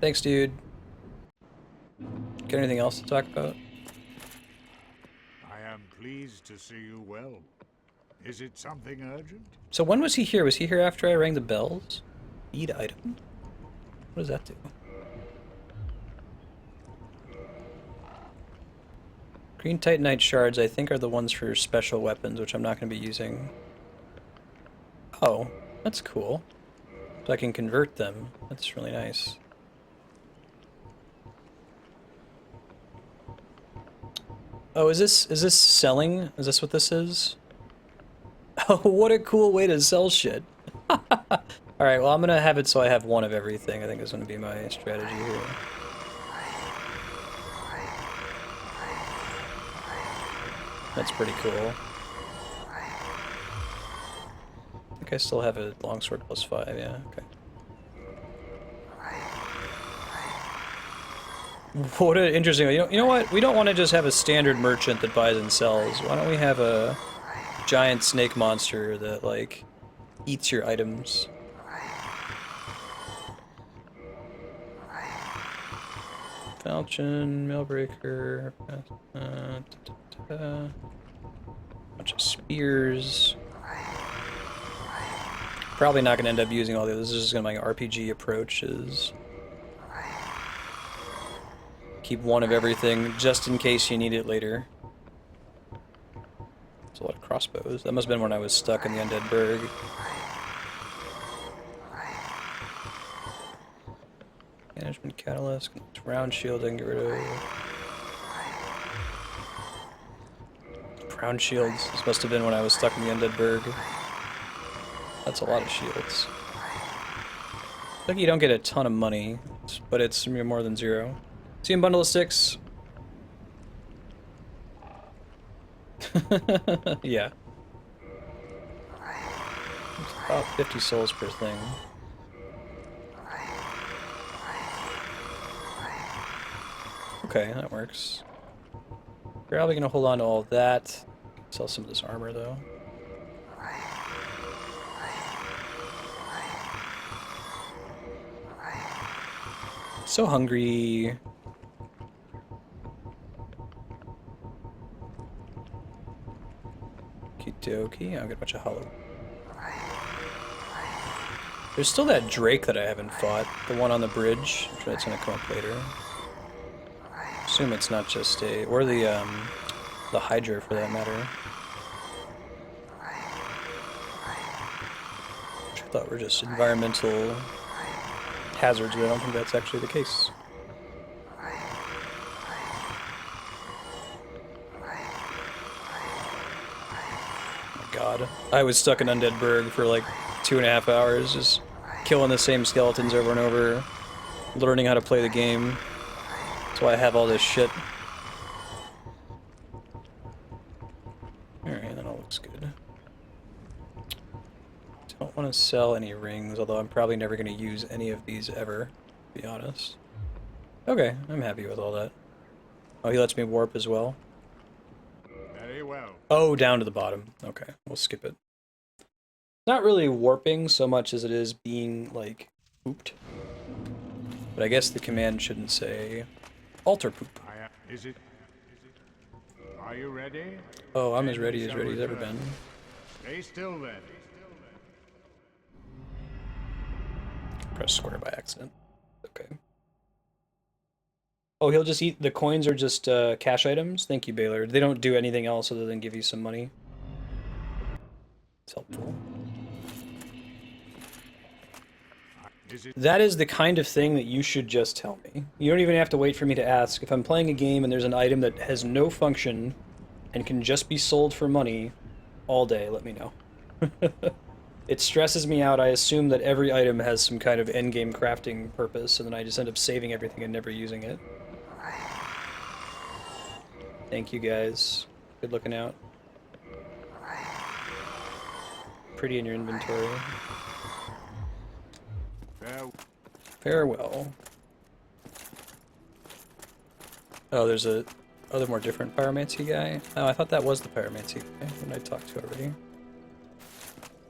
Thanks, dude. Got anything else to talk about? I am pleased to see you well. Is it something urgent? So when was he here? Was he here after I rang the bells? Feed item? What does that do? Green Titanite shards, I think, are the ones for special weapons, which I'm not going to be using. Oh, that's cool. So I can convert them. That's really nice. Oh, is this selling? Is this what this is? Oh, what a cool way to sell shit. Alright, well, I'm gonna have it so I have one of everything. I think is gonna be my strategy here. That's pretty cool. I think I still have a longsword +5, yeah, okay. What an interesting... You know what? We don't want to just have a standard merchant that buys and sells. Why don't we have a giant snake monster that, like, eats your items? Falchion, Mailbreaker, bunch of spears. Probably not going to end up using all the others. This is just going to be my RPG approach is keep one of everything just in case you need it later. There's a lot of crossbows. That must have been when I was stuck in the Undead Burg. Management Catalyst, round shield I can get rid of. Round shields. This must have been when I was stuck in the Undead Burg. That's a lot of shields. I think you don't get a ton of money, but it's more than 0. See a bundle of 6. Yeah. It's about 50 souls per thing. Okay, that works. Probably gonna hold on to all that. Sell some of this armor though. So hungry. Okie I'll get a bunch of hollow. There's still that Drake that I haven't fought. The one on the bridge. I'm sure that's gonna come up later. Assume it's not just a... or the Hydra for that matter. Which I thought were just environmental hazards, but I don't think that's actually the case. god. I was stuck in Undead Burg for like 2.5 hours, just killing the same skeletons over and over, learning how to play the game. That's why I have all this shit. Alright, that all looks good. Don't want to sell any rings, although I'm probably never going to use any of these ever, to be honest. Okay, I'm happy with all that. Oh, he lets me warp as well. Very well. Oh, down to the bottom. Okay, we'll skip it. Not really warping so much as it is being, like, pooped. But I guess the command shouldn't say alter poop. Is it? Are you ready? Oh, I'm as ready as ever been. Stay still then. Press square by accident. Okay. Oh, he'll just eat... The coins are just cash items? Thank you, Baylor. They don't do anything else other than give you some money. It's helpful. That is the kind of thing that you should just tell me. You don't even have to wait for me to ask. If I'm playing a game and there's an item that has no function and can just be sold for money all day, let me know. It stresses me out. I assume that every item has some kind of endgame crafting purpose, and then I just end up saving everything and never using it. Thank you, guys. Good looking out. Pretty in your inventory. Farewell. Oh, there's a other more different pyromancy guy. Oh, I thought that was the pyromancy guy when I talked to already.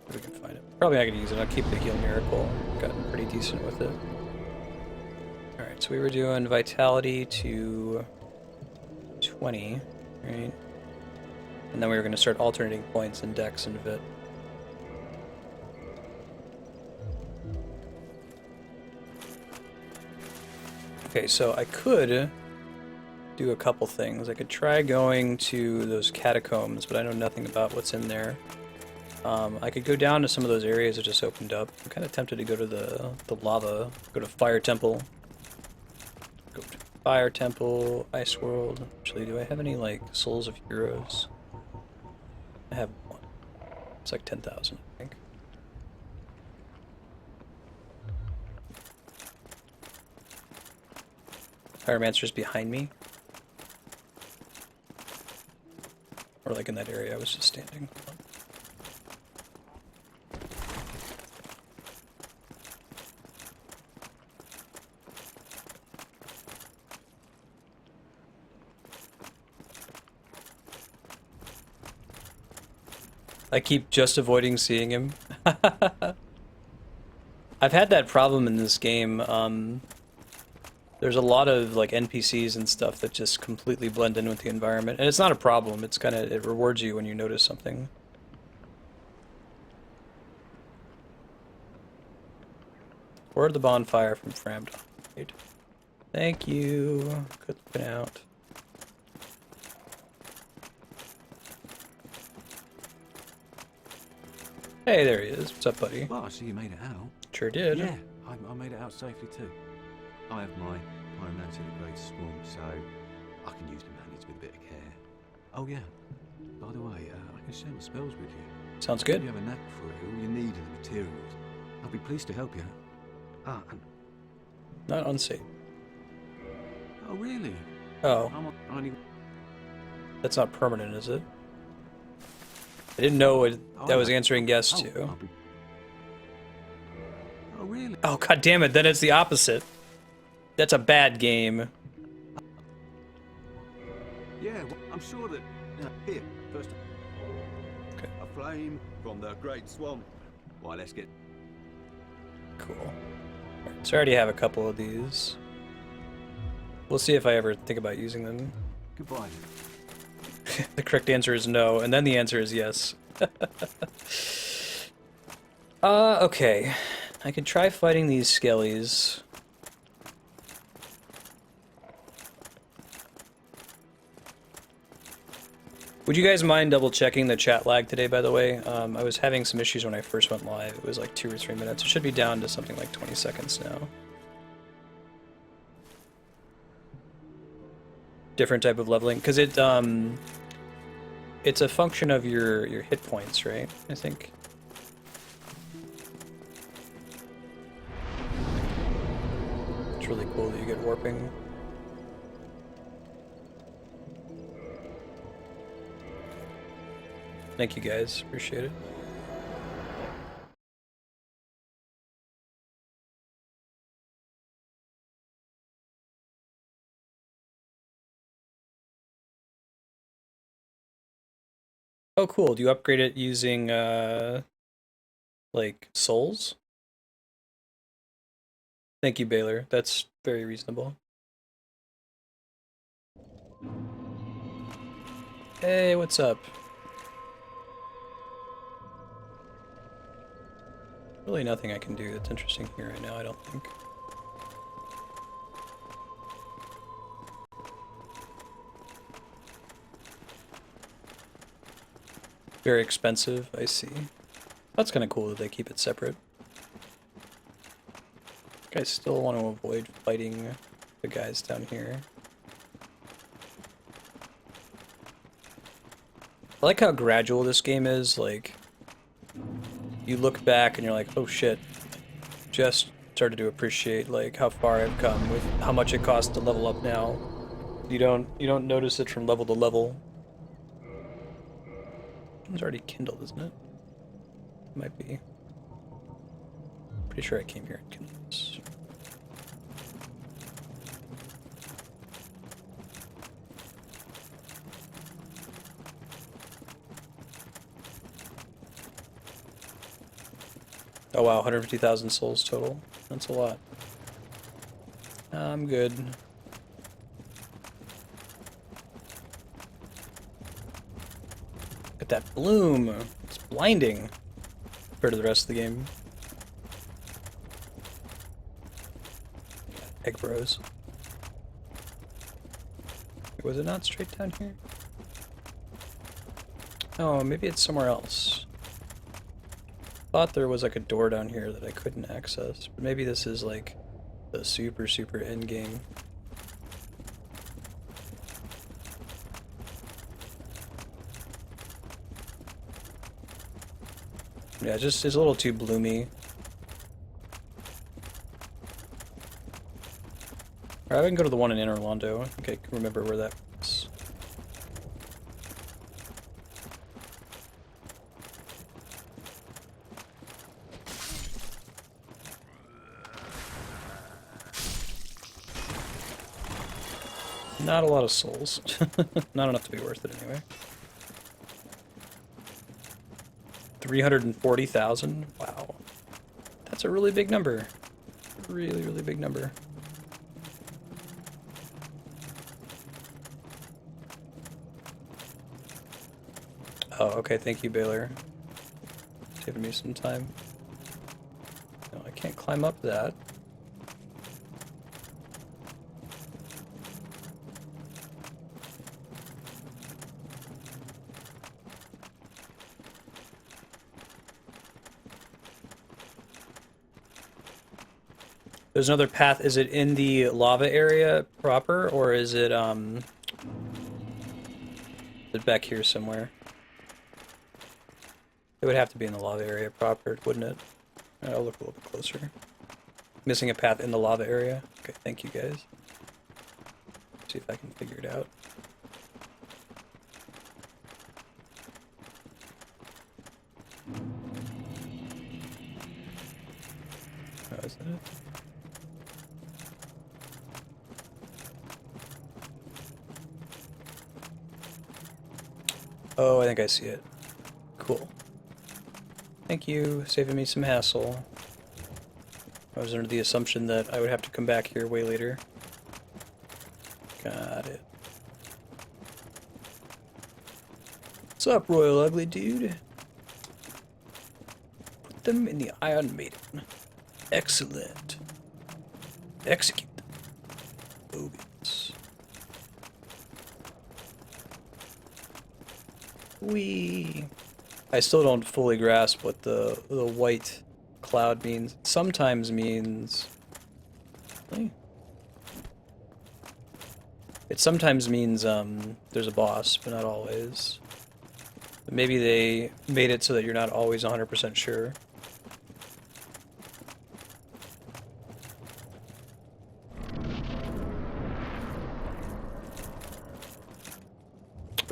If we can find it. Probably not gonna use it. I'll keep the heal miracle. Gotten pretty decent with it. Alright, so we were doing vitality to 20, right? And then we were gonna start alternating points in Dex and Vit. Okay, so I could do a couple things. I could try going to those catacombs, but I know nothing about what's in there. I could go down to some of those areas that just opened up. I'm kind of tempted to go to the lava, go to Fire Temple. Go to Fire Temple, Ice World. Actually, do I have any, like, Souls of Heroes? I have one. It's like 10,000, I think. Pyromancer's behind me. Or like in that area I was just standing. I keep just avoiding seeing him. I've had that problem in this game. There's a lot of like NPCs and stuff that just completely blend in with the environment, and it's not a problem. It's kind of, it rewards you when you notice something. Or the bonfire from Frampt. Right. Thank you. Good looking out. Hey, there he is. What's up, buddy? Well, I see you made it out. Sure did. Yeah, I made it out safely too. I have my pyromancy at Great Smough, so I can use the manage with a bit of care. Oh yeah, by the way, I can share my spells with you. Sounds good. If you have a knack for it, all you need are the materials. I'll be pleased to help you. Ah, and... Not unsafe. Oh really? Oh. I'm only... That's not permanent, is it? I didn't know what that was answering yes to. Oh really? Oh, god damn it, then it's the opposite. That's a bad game. Yeah, well, I'm sure that... here, first... Okay. A flame from the Great Swamp. Why, let's get... Cool. So I already have a couple of these. We'll see if I ever think about using them. Goodbye. The correct answer is no, and then the answer is yes. Okay. I could try fighting these skellies. Would you guys mind double checking the chat lag today, by the way? I was having some issues when I first went live. It was like 2 or 3 minutes. It should be down to something like 20 seconds now. Different type of leveling, because it It's a function of your hit points, right? I think. It's really cool that you get warping. Thank you guys, appreciate it. Oh, cool. Do you upgrade it using, like, souls? Thank you, Baylor. That's very reasonable. Hey, what's up? Really nothing I can do that's interesting here right now, I don't think. Very expensive, I see. That's kind of cool that they keep it separate. I still want to avoid fighting the guys down here. I like how gradual this game is, like, you look back and you're like, oh shit, just started to appreciate, like, how far I've come with how much it costs to level up now. You don't notice it from level to level. It's already kindled, isn't it? Might be. Pretty sure I came here and kindled this. Oh wow, 150,000 souls total. That's a lot. I'm good. At that bloom! It's blinding compared to the rest of the game. Egg bros. Was it not straight down here? Oh, maybe it's somewhere else. Thought there was like a door down here that I couldn't access, but maybe this is like the super end game. Yeah, just it's a little too bloomy. Alright, we can go to the one in Inner Londo. I think I can remember where that was. Not a lot of souls. Not enough to be worth it anyway. 340,000? Wow. That's a really big number. Really big number. Oh, okay, thank you, Baylor. Saving me some time. No, I can't climb up that. There's another path. Is it in the lava area proper, or is it back here somewhere? It would have to be in the lava area proper, wouldn't it? I'll look a little bit closer. Missing a path in the lava area. Okay, thank you guys. See if I can figure it out. Oh, isn't it? Oh, I think I see it. Cool. Thank you, saving me some hassle. I was under the assumption that I would have to come back here way later. Got it. What's up, Royal Ugly Dude? Put them in the Iron Maiden. Excellent. Execute them. Bogans. Whee! I still don't fully grasp what the white cloud means. It sometimes means... It sometimes means there's a boss, but not always. Maybe they made it so that you're not always 100% sure.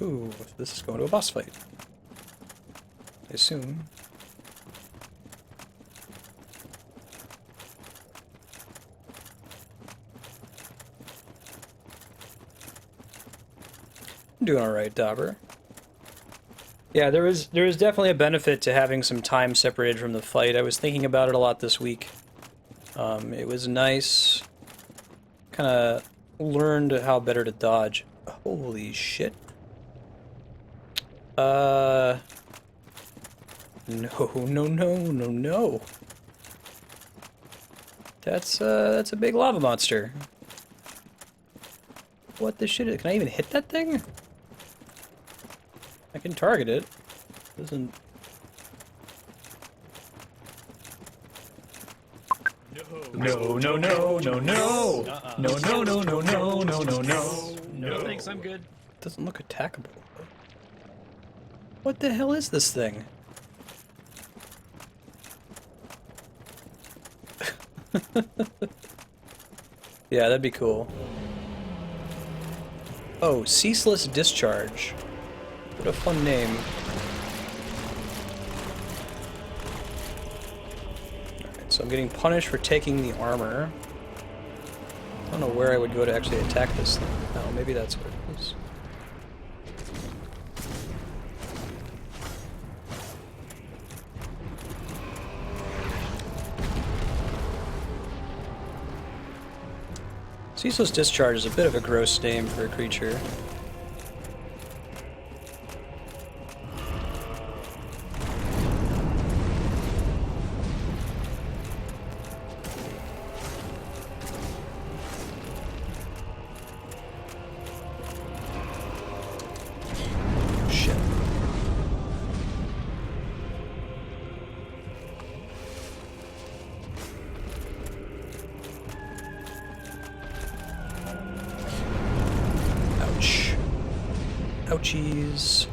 Ooh, this is going to a boss fight. I assume. I'm doing alright, Dauber. Yeah, there is definitely a benefit to having some time separated from the fight. I was thinking about it a lot this week. It was nice. Kind of learned how better to dodge. Holy shit. No, no, no, no, no. That's a big lava monster. What the shit? Can I even hit that thing? I can target it. Doesn't. No, no, no, no, no. No, no, no, no, no, no, no, no. No, thanks, I'm good. Doesn't look attackable. What the hell is this thing? Yeah, that'd be cool. Oh, Ceaseless Discharge. What a fun name. Alright, so I'm getting punished for taking the armor. I don't know where I would go to actually attack this thing. Oh, maybe that's what it is. Ceaseless Discharge is a bit of a gross name for a creature. Shit. Ouch. Ouchies.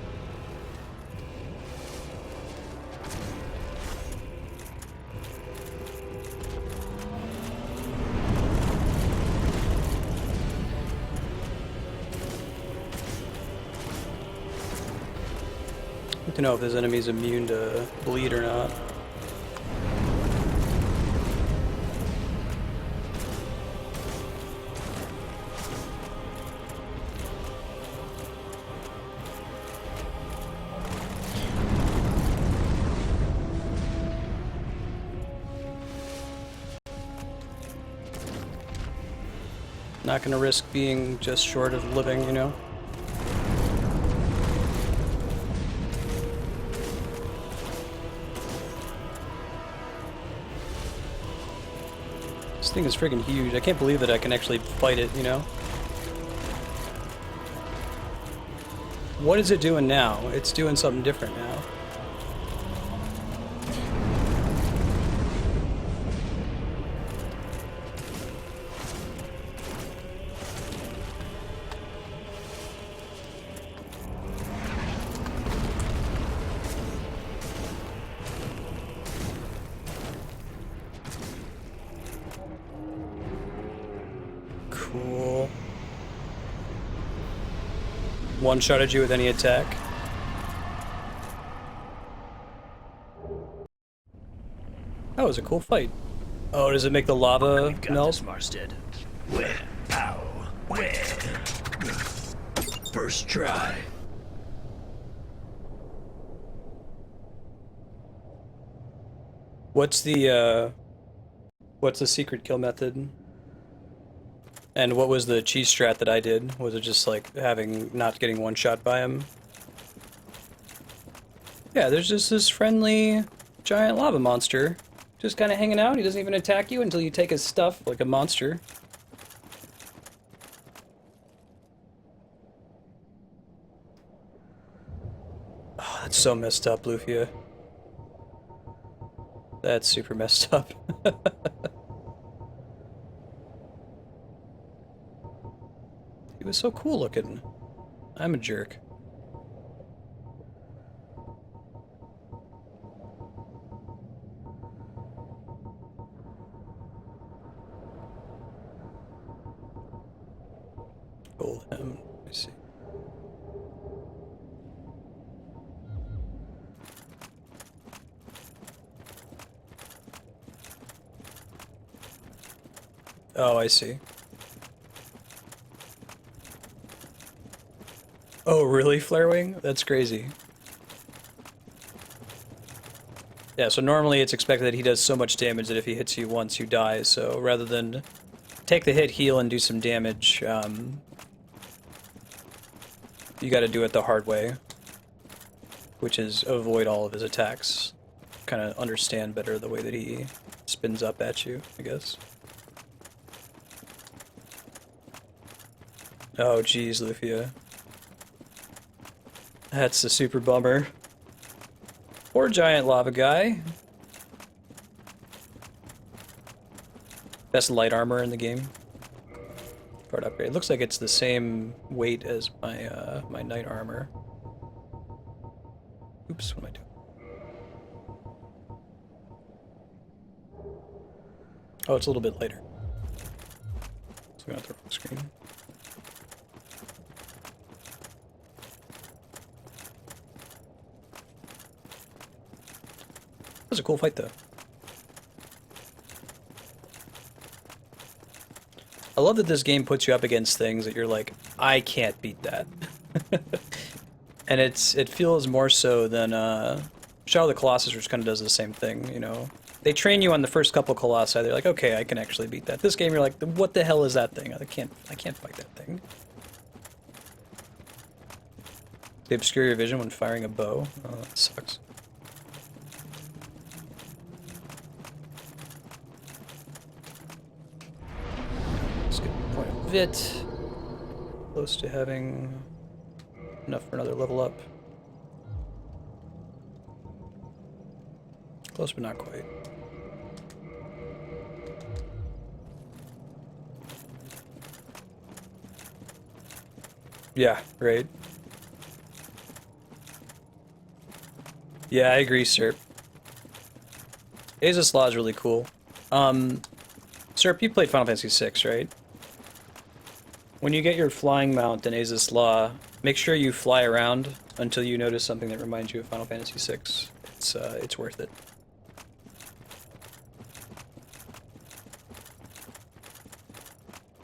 Need to know if this enemy's immune to bleed or not. Not gonna risk being just short of living, you know? This thing is freaking huge. I can't believe that I can actually fight it, you know? What is it doing now? It's doing something different now. Cool. One-shotted you with any attack. That was a cool fight. Oh, does it make the lava melt? Marstead. Where? How? Where? First try. What's the secret kill method? And what was the cheese strat that I did? Was it just like not getting one shot by him? Yeah, there's just this friendly giant lava monster just kind of hanging out. He doesn't even attack you until you take his stuff like a monster. Oh, that's so messed up, Lufia. That's super messed up. He was so cool looking. I'm a jerk. Oh, I see. Oh, really, Flarewing? That's crazy. Yeah, so normally it's expected that he does so much damage that if he hits you once, you die. So rather than take the hit, heal, and do some damage, you gotta do it the hard way, which is avoid all of his attacks. Kind of understand better the way that he spins up at you, I guess. Oh, geez, Lufia. That's a super bummer. Poor giant lava guy. Best light armor in the game. Part upgrade. Looks like it's the same weight as my my knight armor. Oops, what am I doing? Oh, it's a little bit later. So I'm gonna throw it on the screen. That was a cool fight, though. I love that this game puts you up against things that you're like, I can't beat that. And it feels more so than Shadow of the Colossus, which kind of does the same thing, you know. They train you on the first couple Colossi, they're like, okay, I can actually beat that. This game, you're like, what the hell is that thing? I can't fight that thing. They obscure your vision when firing a bow. Oh, that sucks. Let's get a point of Vit. Close to having enough for another level up. Close but not quite. Yeah, right. Yeah, I agree, Serp. Aza's Law is really cool. Serp, you played Final Fantasy VI, right? When you get your flying mount in Aza's Law, make sure you fly around until you notice something that reminds you of Final Fantasy VI. It's worth it.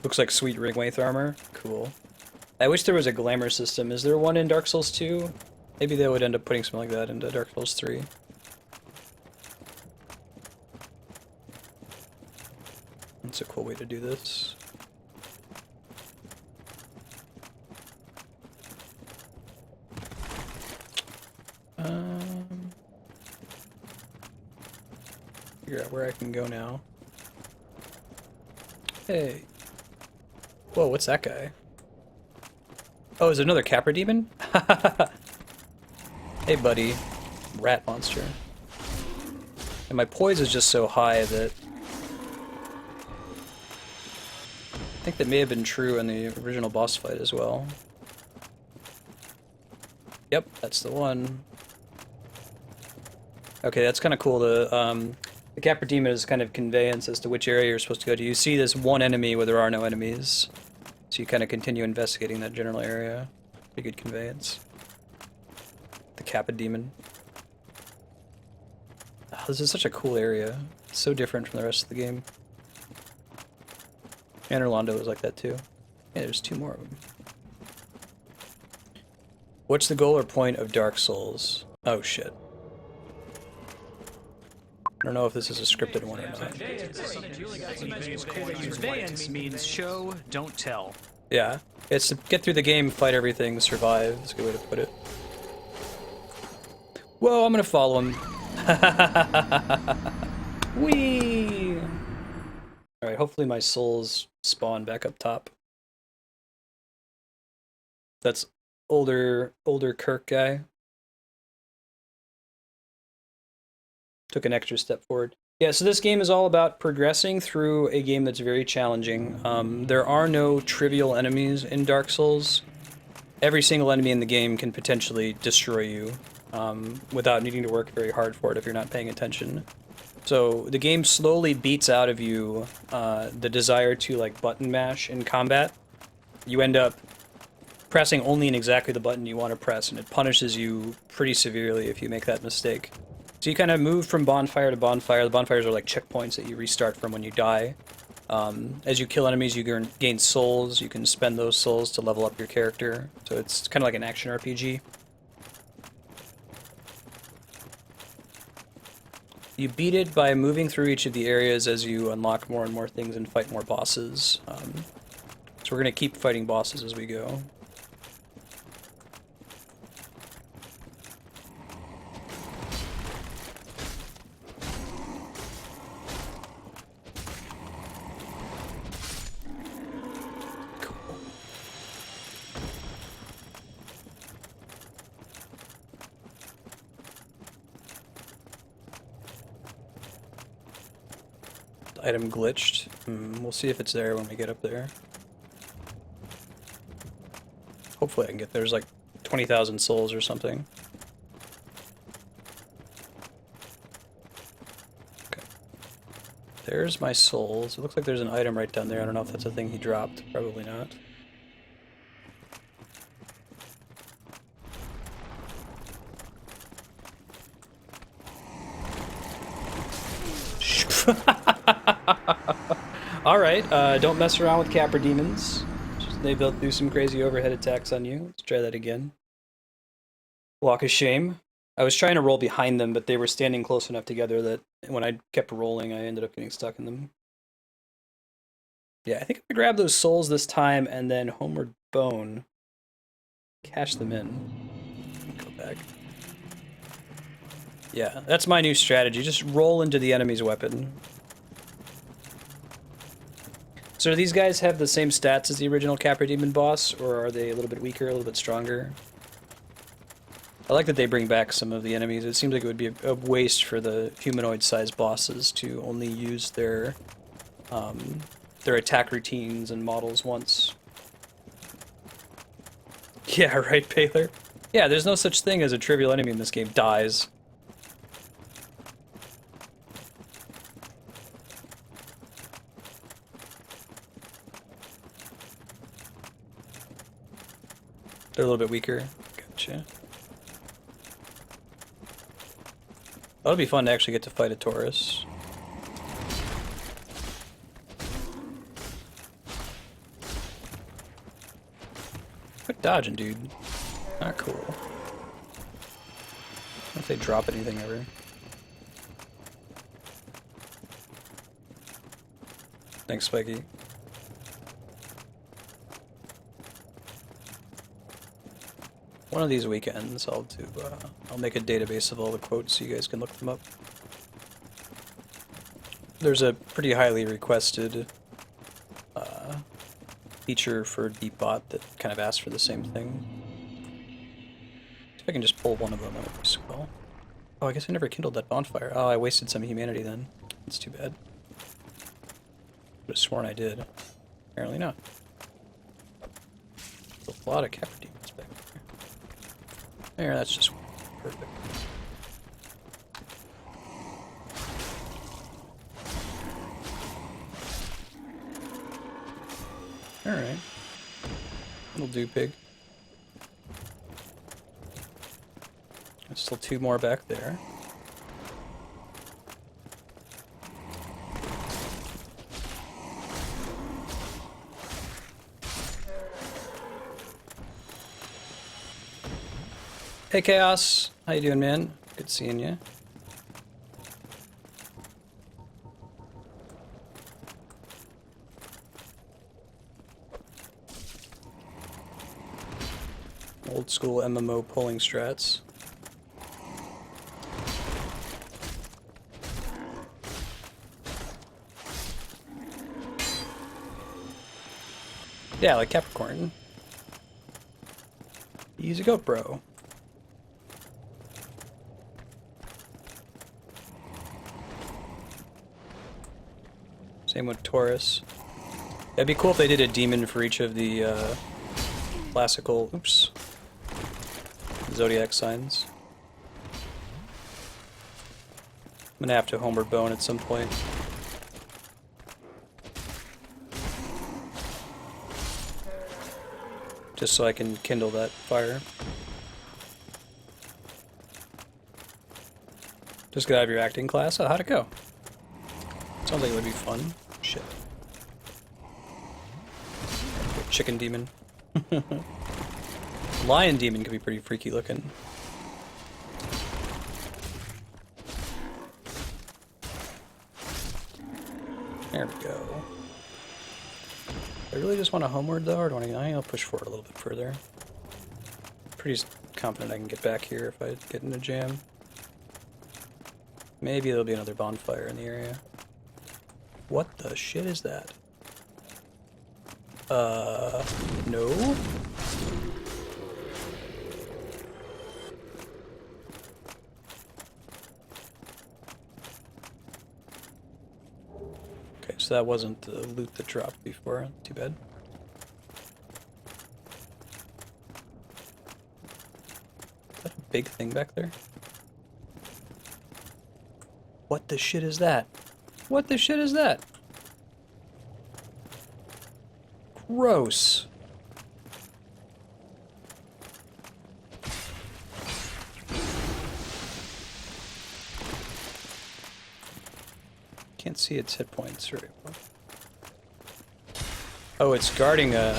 Looks like sweet ringwraith armor. Cool. I wish there was a glamour system. Is there one in Dark Souls 2? Maybe they would end up putting something like that into Dark Souls 3. That's a cool way to do this. Figure out where I can go now. Hey. Whoa, what's that guy? Oh, is it another Capra demon? Hey, buddy. Rat monster. And my poise is just so high that... I think that may have been true in the original boss fight as well. Yep, that's the one. Okay, that's kind of cool. The Capra demon is kind of conveyance as to which area you're supposed to go to. You see this one enemy where there are no enemies. So you kind of continue investigating that general area. Pretty good conveyance. The Kappa Demon. Oh, this is such a cool area. It's so different from the rest of the game. And Orlando was like that too. Yeah, there's two more of them. What's the goal or point of Dark Souls? Oh shit. I don't know if this is a scripted one or not. Conveyance means show, don't tell. Yeah, it's to get through the game, fight everything, survive. That's a good way to put it. Whoa, I'm gonna follow him. Whee! Alright, hopefully my souls spawn back up top. That's older Kirk guy. Took an extra step forward. Yeah, so this game is all about progressing through a game that's very challenging. There are no trivial enemies in Dark Souls. Every single enemy in the game can potentially destroy you without needing to work very hard for it if you're not paying attention. So the game slowly beats out of you the desire to like button mash in combat. You end up pressing only in exactly the button you want to press, and it punishes you pretty severely if you make that mistake. So you kind of move from bonfire to bonfire. The bonfires are like checkpoints that you restart from when you die. As you kill enemies, you gain souls. You can spend those souls to level up your character. So it's kind of like an action RPG. You beat it by moving through each of the areas as you unlock more and more things and fight more bosses. So we're going to keep fighting bosses as we go. Item glitched. We'll see if it's there when we get up there. Hopefully I can get there. There's like 20,000 souls or something. Okay. There's my souls. It looks like there's an item right down there. I don't know if that's a thing he dropped. Probably not. Alright, don't mess around with Capra Demons. They'll do some crazy overhead attacks on you. Let's try that again. Walk of Shame. I was trying to roll behind them, but they were standing close enough together that when I kept rolling, I ended up getting stuck in them. Yeah, I think I'm gonna grab those souls this time and then Homeward Bone. Cash them in. Go back. Yeah, that's my new strategy. Just roll into the enemy's weapon. So do these guys have the same stats as the original Capra Demon boss, or are they a little bit weaker, a little bit stronger? I like that they bring back some of the enemies. It seems like it would be a waste for the humanoid-sized bosses to only use their attack routines and models once. Yeah, right, Baylor? Yeah, there's no such thing as a trivial enemy in this game dies. They're a little bit weaker. Gotcha. That'll be fun to actually get to fight a Taurus. Quit dodging, dude. Not cool. I don't know if they drop anything ever. Thanks, Spiky. One of these weekends, I'll make a database of all the quotes so you guys can look them up. There's a pretty highly requested feature for Deepbot that kind of asks for the same thing. See if I can just pull one of them out as well. Oh, I guess I never kindled that bonfire. Oh, I wasted some humanity then. That's too bad. Would have sworn I did. Apparently not. There's a lot of Capra Demons back there. There, that's just perfect. Alright. That'll do, pig. There's still two more back there. Hey Chaos, how you doing, man? Good seeing you. Old school MMO pulling strats. Yeah, like Capricorn. Easy go, bro. Same with Taurus. It'd be cool if they did a demon for each of the classical, zodiac signs. I'm gonna have to Homeward Bone at some point. Just so I can kindle that fire. Just get out of your acting class. Oh, how'd it go? Sounds like it would be fun. Shit. chicken demon. Lion demon could be pretty freaky looking. There we go. I really just want a homeward though, or do I want to? I'll push forward a little bit further. Pretty confident I can get back here if I get in a jam. Maybe there'll be another bonfire in the area. What the shit is that? No? Okay, so that wasn't the loot that dropped before. Too bad. Is that a big thing back there? What the shit is that? What the shit is that? Gross. Can't see its hit points very well. Oh, it's guarding a...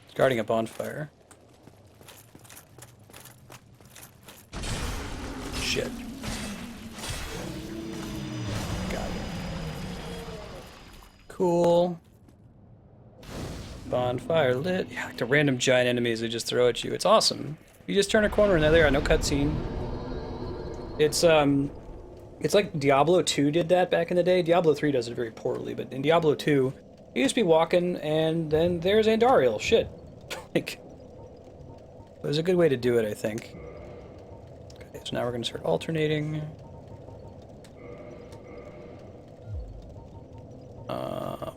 It's guarding a bonfire. Shit. Got it. Cool. Bonfire lit. Yeah, like the random giant enemies they just throw at you. It's awesome. You just turn a corner and there they are. No cutscene. It's like Diablo 2 did that back in the day. Diablo 3 does it very poorly, but in Diablo 2, you just be walking and then there's Andariel. Shit. Like, it was a good way to do it, I think. Okay, so now we're gonna start alternating.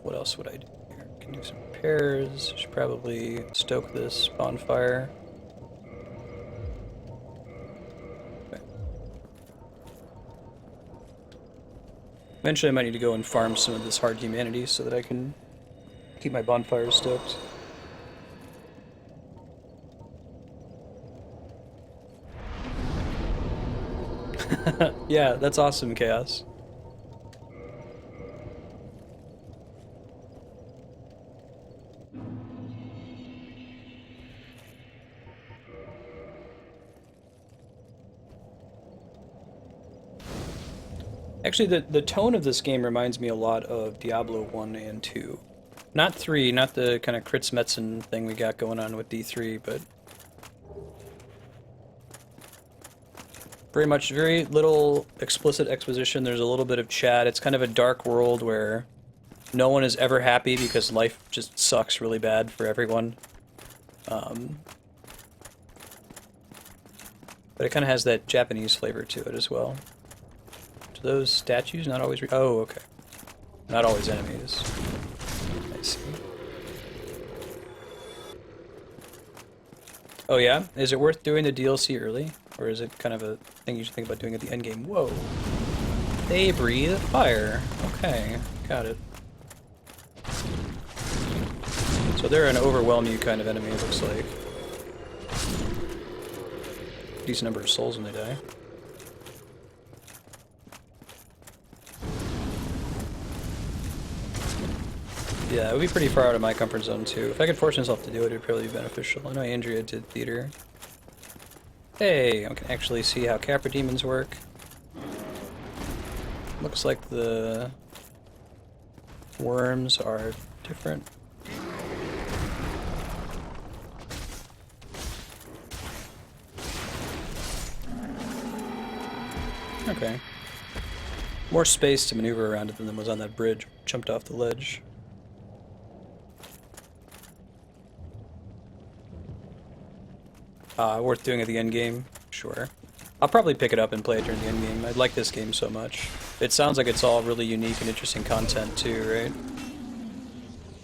What else would I do here? Can do some repairs. Should probably stoke this bonfire. Okay. Eventually I might need to go and farm some of this hard humanity so that I can keep my bonfires stoked. Yeah, that's awesome, Chaos. Actually, the tone of this game reminds me a lot of Diablo 1 and 2. Not 3, not the kind of Crits Metzen thing we got going on with D3, but... very little explicit exposition. There's a little bit of chat. It's kind of a dark world where no one is ever happy because life just sucks really bad for everyone. But it kind of has that Japanese flavor to it as well. Do those statues not always oh, okay. Not always enemies. I see. Oh yeah? Is it worth doing the DLC early? Or is it kind of a thing you should think about doing at the end game? Whoa. They breathe fire. Okay, got it. So they're an overwhelm you kind of enemy, it looks like. Decent number of souls when they die. Yeah, it would be pretty far out of my comfort zone too. If I could force myself to do it, it would probably be beneficial. I know Andrea did theater. Hey, I can actually see how Capra Demons work. Looks like the worms are different. Okay. More space to maneuver around it than was on that bridge. Jumped off the ledge. Worth doing at the end game? Sure. I'll probably pick it up and play it during the end game. I like this game so much. It sounds like it's all really unique and interesting content too, right?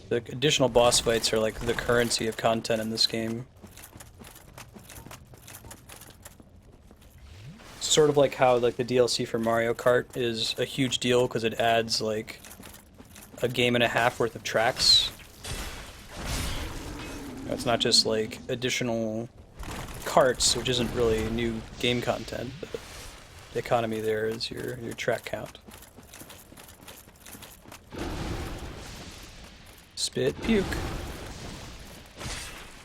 The additional boss fights are like the currency of content in this game. Sort of like how like the DLC for Mario Kart is a huge deal because it adds like a game and a half worth of tracks. It's not just like additional carts, which isn't really new game content, but the economy there is your track count. spit, puke.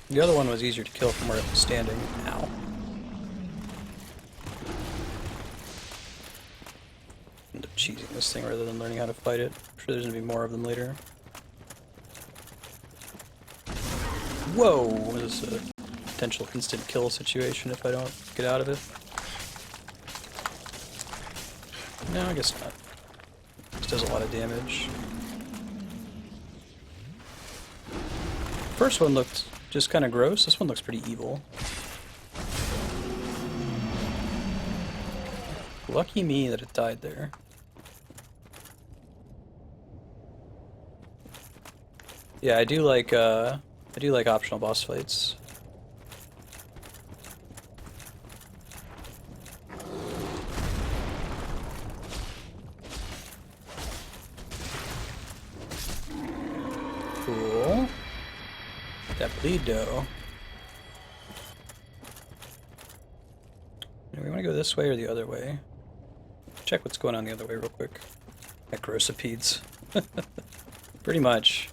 The other one was easier to kill from where it was standing. Ow. End up cheesing this thing rather than learning how to fight it. I'm sure there's gonna be more of them later. Whoa! This is a potential instant kill situation if I don't get out of it. No, I guess not. This does a lot of damage. First one looked just kind of gross. This one looks pretty evil. Lucky me that it died there. Yeah, I do like optional boss fights. Cool. That bleed dough. Do we want to go this way or the other way? Check what's going on the other way real quick. Necrocepedes. Pretty much.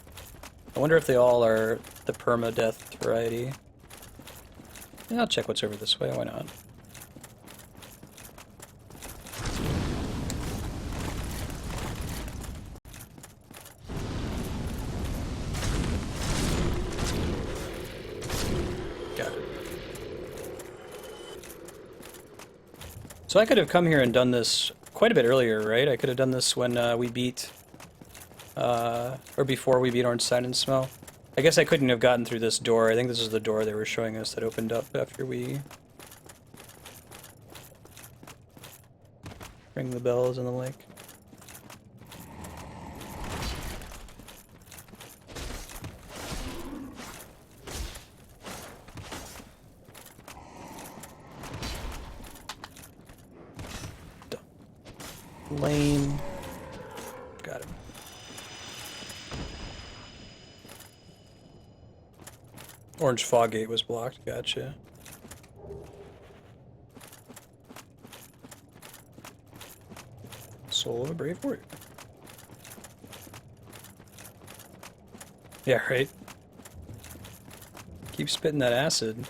I wonder if they all are the permadeath variety. Yeah, I'll check what's over this way, why not? Got it. So I could have come here and done this quite a bit earlier, right? I could have done this when we beat... or before we beat Ornstein and Smough. I guess I couldn't have gotten through this door. I think this is the door they were showing us that opened up after we ring the bells in the lake. Lame. Got him. Orange fog gate was blocked, gotcha. Soul of a brave warrior. Yeah, right? Keep spitting that acid.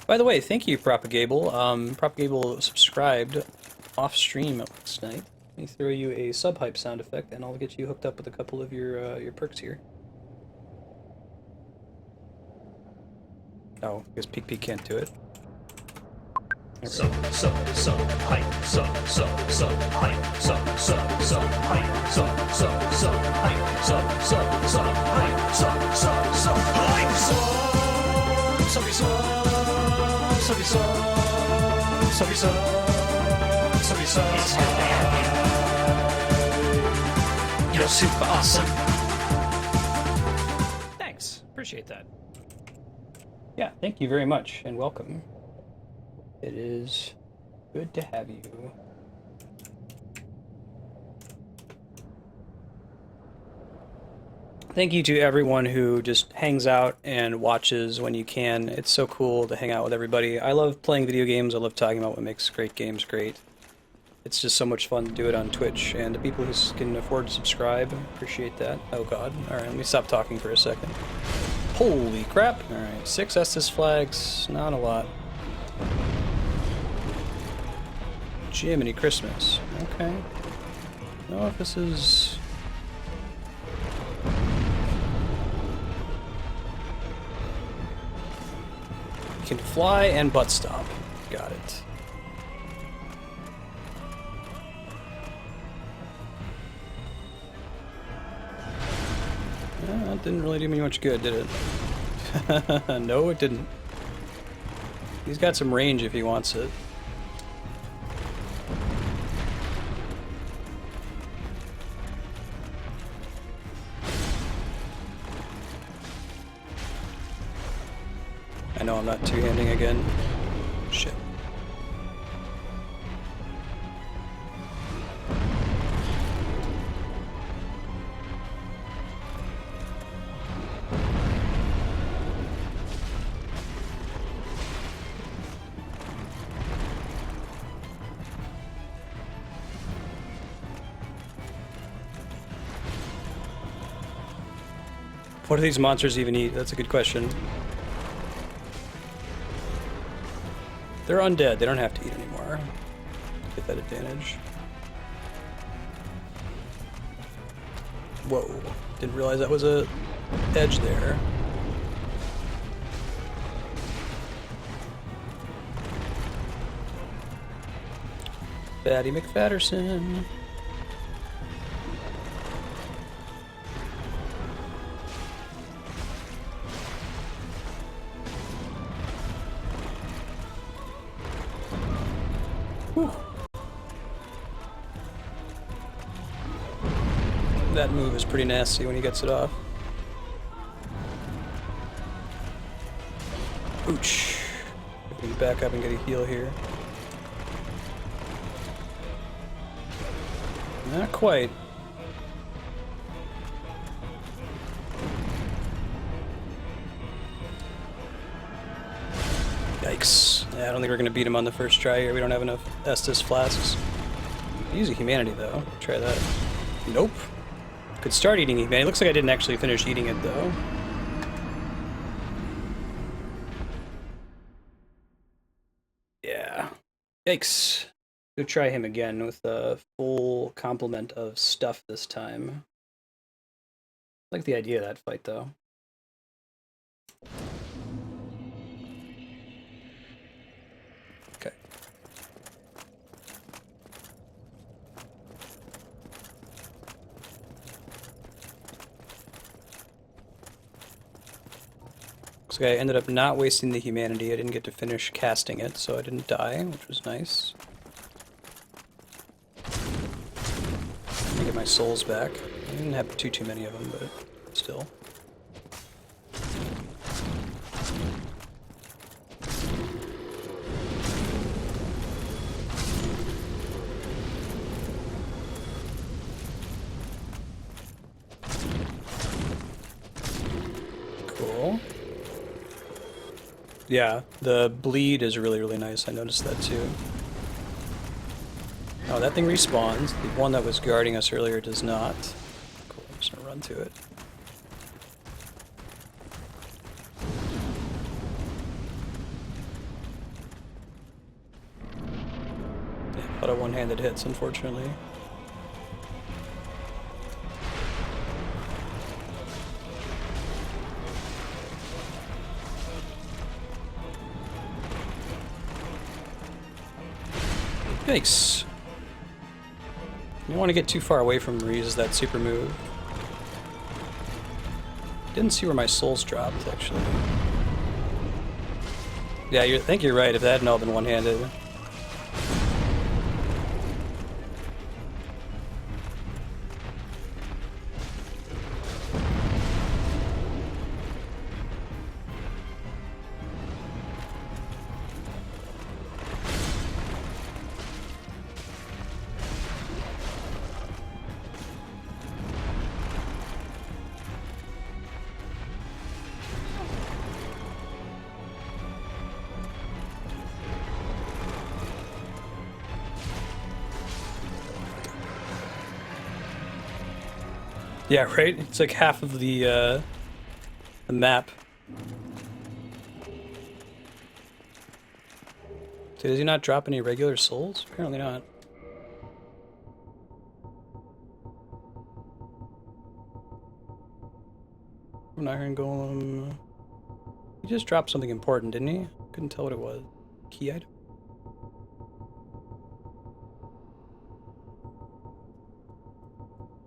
By the way, thank you, Propagable. Propagable subscribed off stream last night. Let me throw you a sub-hype sound effect, and I'll get you hooked up with a couple of your perks here. Oh, I guess Peek Peek can't do it. Sub hype, hype, hype, It's good to have you. You're super awesome. Thanks, appreciate that. Yeah, thank you very much, and welcome. It is good to have you. Thank you to everyone who just hangs out and watches when you can. It's so cool to hang out with everybody. I love playing video games. I love talking about what makes great games great. It's just so much fun to do it on Twitch, and the people who can afford to subscribe, appreciate that. Oh god. Alright, let me stop talking for a second. Holy crap! Alright, 6 Estus flags, not a lot. Jiminy Christmas. Okay. No, if this is... You can fly and butt stomp. Got it. That didn't really do me much good, did it? No, it didn't. He's got some range if he wants it. I know I'm not two-handing again. Shit. What do these monsters even eat? That's a good question. They're undead. They don't have to eat anymore. Get that advantage. Whoa. Didn't realize that was a edge there. Fatty McFatterson. Whew. That move is pretty nasty when he gets it off. Ouch. We can back up and get a heal here. Not quite. Yikes. Yeah, I don't think we're going to beat him on the first try here. We don't have enough Estus flasks. Use a humanity, though. Try that. Nope. Could start eating humanity. Looks like I didn't actually finish eating it, though. Yeah. Yikes. Go try him again with a full complement of stuff this time. I like the idea of that fight, though. Okay. Looks like I ended up not wasting the humanity. I didn't get to finish casting it, so I didn't die, which was nice. Get my souls back. I didn't have too many of them, but still. Cool. Yeah, the bleed is really, really nice. I noticed that too. Oh, that thing respawns. The one that was guarding us earlier does not. Cool, I'm just gonna run to it. Yeah, a lot of one-handed hits, unfortunately. Yikes. You don't want to get too far away from him where he uses that super move. Didn't see where my souls dropped, actually. Yeah, I think you're right, if that hadn't all been one-handed. Yeah, right? It's like half of the map. So does he not drop any regular souls? Apparently not. I'm not Iron Golem. He just dropped something important, didn't he? Couldn't tell what it was. Key item?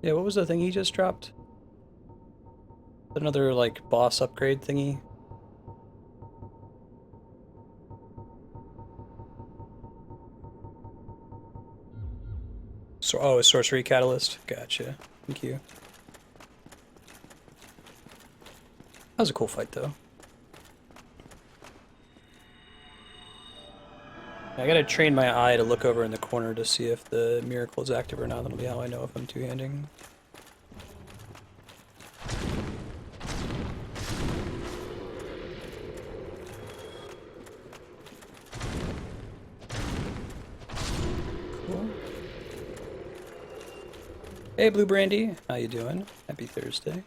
Yeah, what was the thing he just dropped? Another, like, boss upgrade thingy? So, oh, a sorcery catalyst. Gotcha. Thank you. That was a cool fight, though. I gotta train my eye to look over in the corner to see if the miracle is active or not. That'll be how I know if I'm two-handing. Cool. Hey, Blue Brandy. How you doing? Happy Thursday.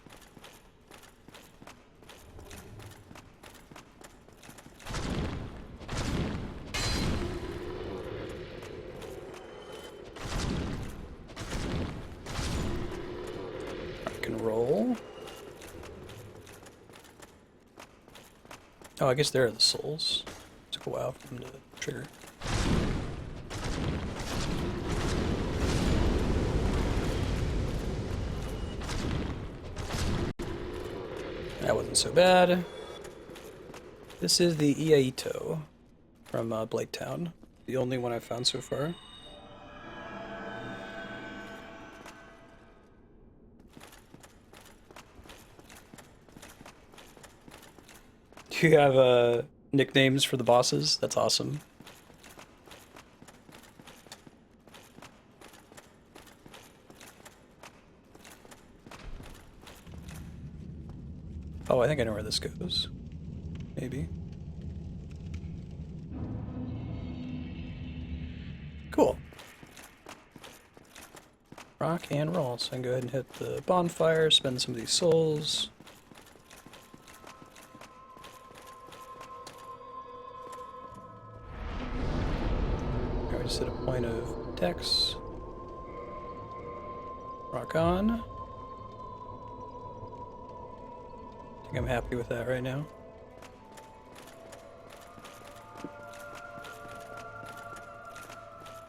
Oh, I guess there are the souls. Took a while for them to trigger. That wasn't so bad. This is the Iaito from Blake Town. The only one I've found so far. Do you have nicknames for the bosses? That's awesome. Oh, I think I know where this goes. Maybe. Cool. Rock and roll. So I can go ahead and hit the bonfire, spend some of these souls. I just hit a point of dex. Rock on. I think I'm happy with that right now.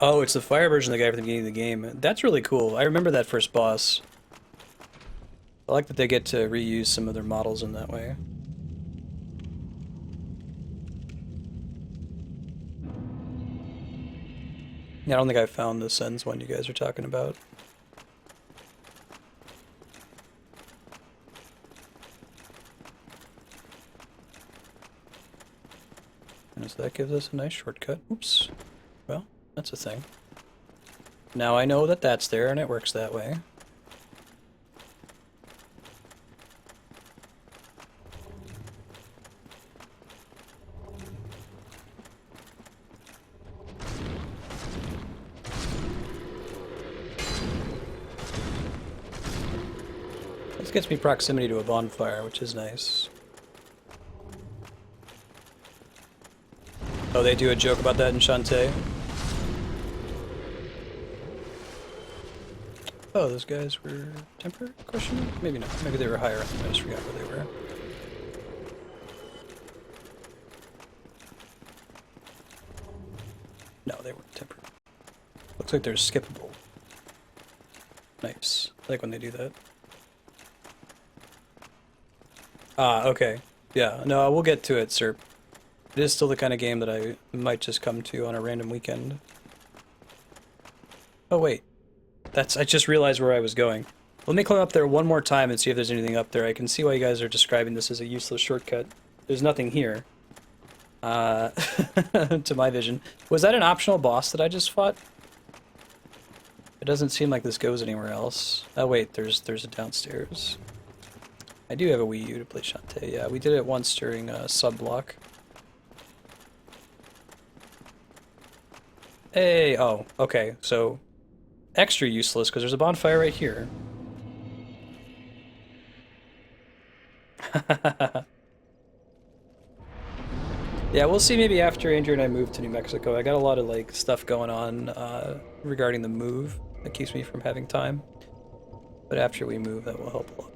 Oh, it's the fire version of the guy from the beginning of the game. That's really cool. I remember that first boss. I like that they get to reuse some of their models in that way. Yeah, I don't think I found the Sens one you guys are talking about. And so that gives us a nice shortcut. Oops. Well, that's a thing. Now I know that that's there and it works that way. This gets me proximity to a bonfire, which is nice. Oh, they do a joke about that in Shantae. Oh, those guys were temper? Question mark? Maybe not. Maybe they were higher up. I just forgot where they were. No, they weren't temper. Looks like they're skippable. Nice. I like when they do that. Ah, okay. Yeah, no, we'll get to it, sir. It is still the kind of game that I might just come to on a random weekend. Oh, wait. I just realized where I was going. Let me climb up there one more time and see if there's anything up there. I can see why you guys are describing this as a useless shortcut. There's nothing here. To my vision. Was that an optional boss that I just fought? It doesn't seem like this goes anywhere else. Oh wait, there's a downstairs. I do have a Wii U to play Shantae. Yeah, we did it once during sub-block. Hey, oh, okay, so extra useless because there's a bonfire right here. Yeah, we'll see maybe after Andrew and I move to New Mexico. I got a lot of like stuff going on regarding the move that keeps me from having time. But after we move, that will help a lot.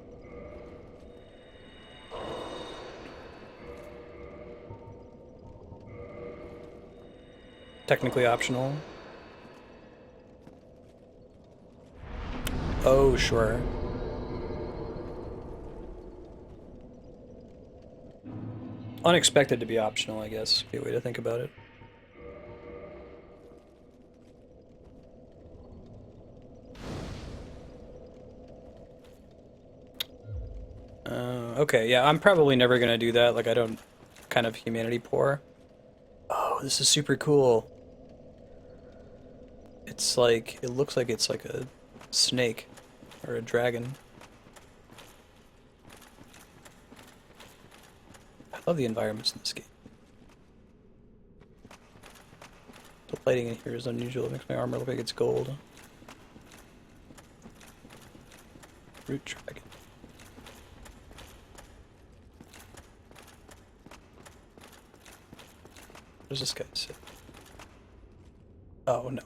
Technically optional. Oh, sure. Unexpected to be optional, I guess. Be a way to think about it. Okay, yeah, I'm probably never gonna do that. Like, I don't kind of humanity poor. Oh, this is super cool. It's like, it looks like it's like a snake or a dragon. I love the environments in this game. The lighting in here is unusual. It makes my armor look like it's gold. Root dragon. Where's this guy sit? Oh, no.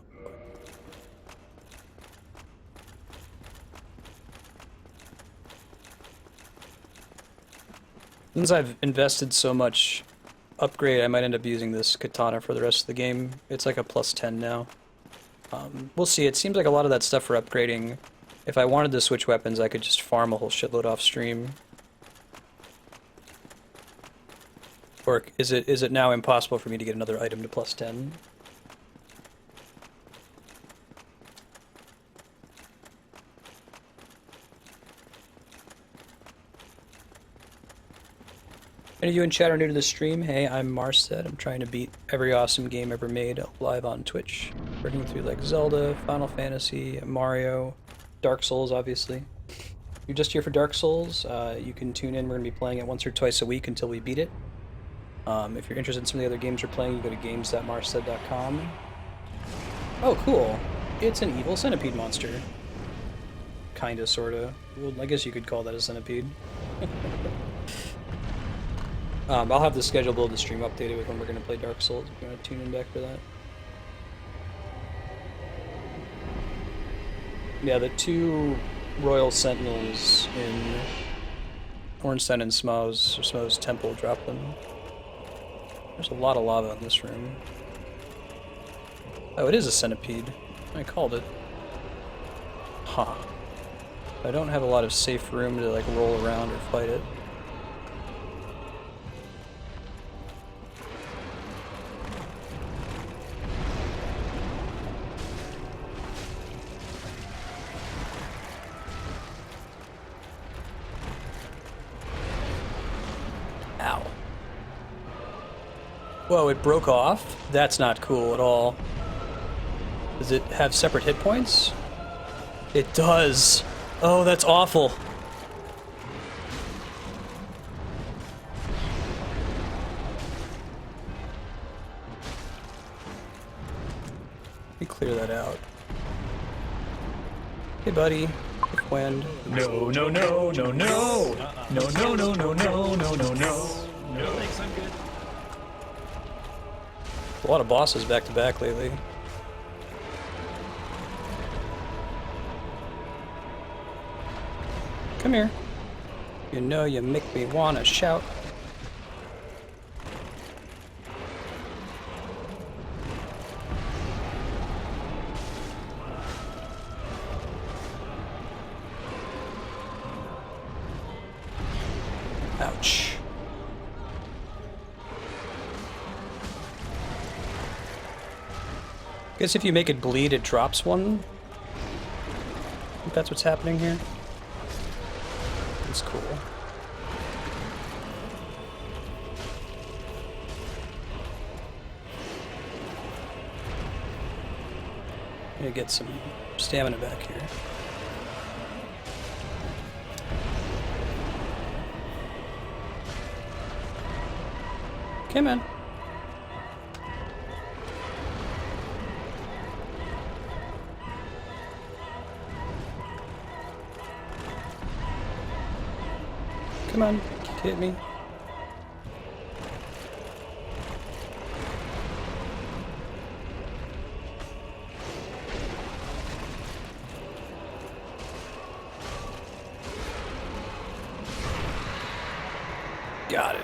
Since I've invested so much upgrade, I might end up using this katana for the rest of the game. It's like a +10 now. We'll see. It seems like a lot of that stuff for upgrading, if I wanted to switch weapons, I could just farm a whole shitload off stream. Or is it now impossible for me to get another item to +10? Any of you in chat are new to the stream? Hey, I'm Marstead. I'm trying to beat every awesome game ever made live on Twitch. Working through like Zelda, Final Fantasy, Mario, Dark Souls, obviously. If you're just here for Dark Souls, you can tune in. We're going to be playing it once or twice a week until we beat it. If you're interested in some of the other games we're playing, you go to games.marstead.com. Oh, cool. It's an evil centipede monster. Kinda, sorta. Well, I guess you could call that a centipede. I'll have the schedule below the stream updated with when we're going to play Dark Souls, if you want to tune in back for that. Yeah, the 2 Royal Sentinels in Ornstein and Smough's temple dropped them. There's a lot of lava in this room. Oh, it is a centipede. I called it. Huh. I don't have a lot of safe room to like roll around or fight it. Ow. Whoa, it broke off? That's not cool at all. Does it have separate hit points? It does. Oh, that's awful. Let me clear that out. Hey, buddy. Wind. No, no, no, no, no. No, no, no, no, no, no, no, no. No, thanks, I'm good. A lot of bosses back to back lately. Come here. You know you make me wanna shout. Ouch. Guess if you make it bleed, it drops one. I think that's what's happening here. That's cool. I'm gonna get some stamina back here. Come on. Come on, hit me. Got him.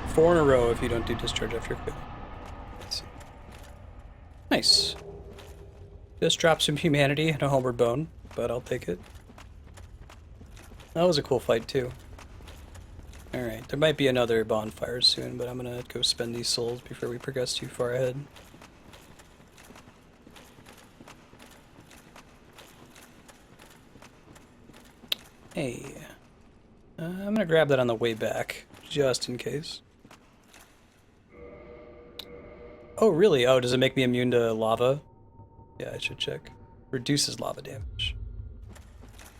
4 in a row if you don't do discharge after your kill. Let's see. Nice. Just dropped some humanity and a homeward bone, but I'll take it. That was a cool fight too. Alright, there might be another bonfire soon, but I'm gonna go spend these souls before we progress too far ahead. Hey. I'm gonna grab that on the way back, just in case. Oh, really? Oh, does it make me immune to lava? Yeah, I should check. Reduces lava damage.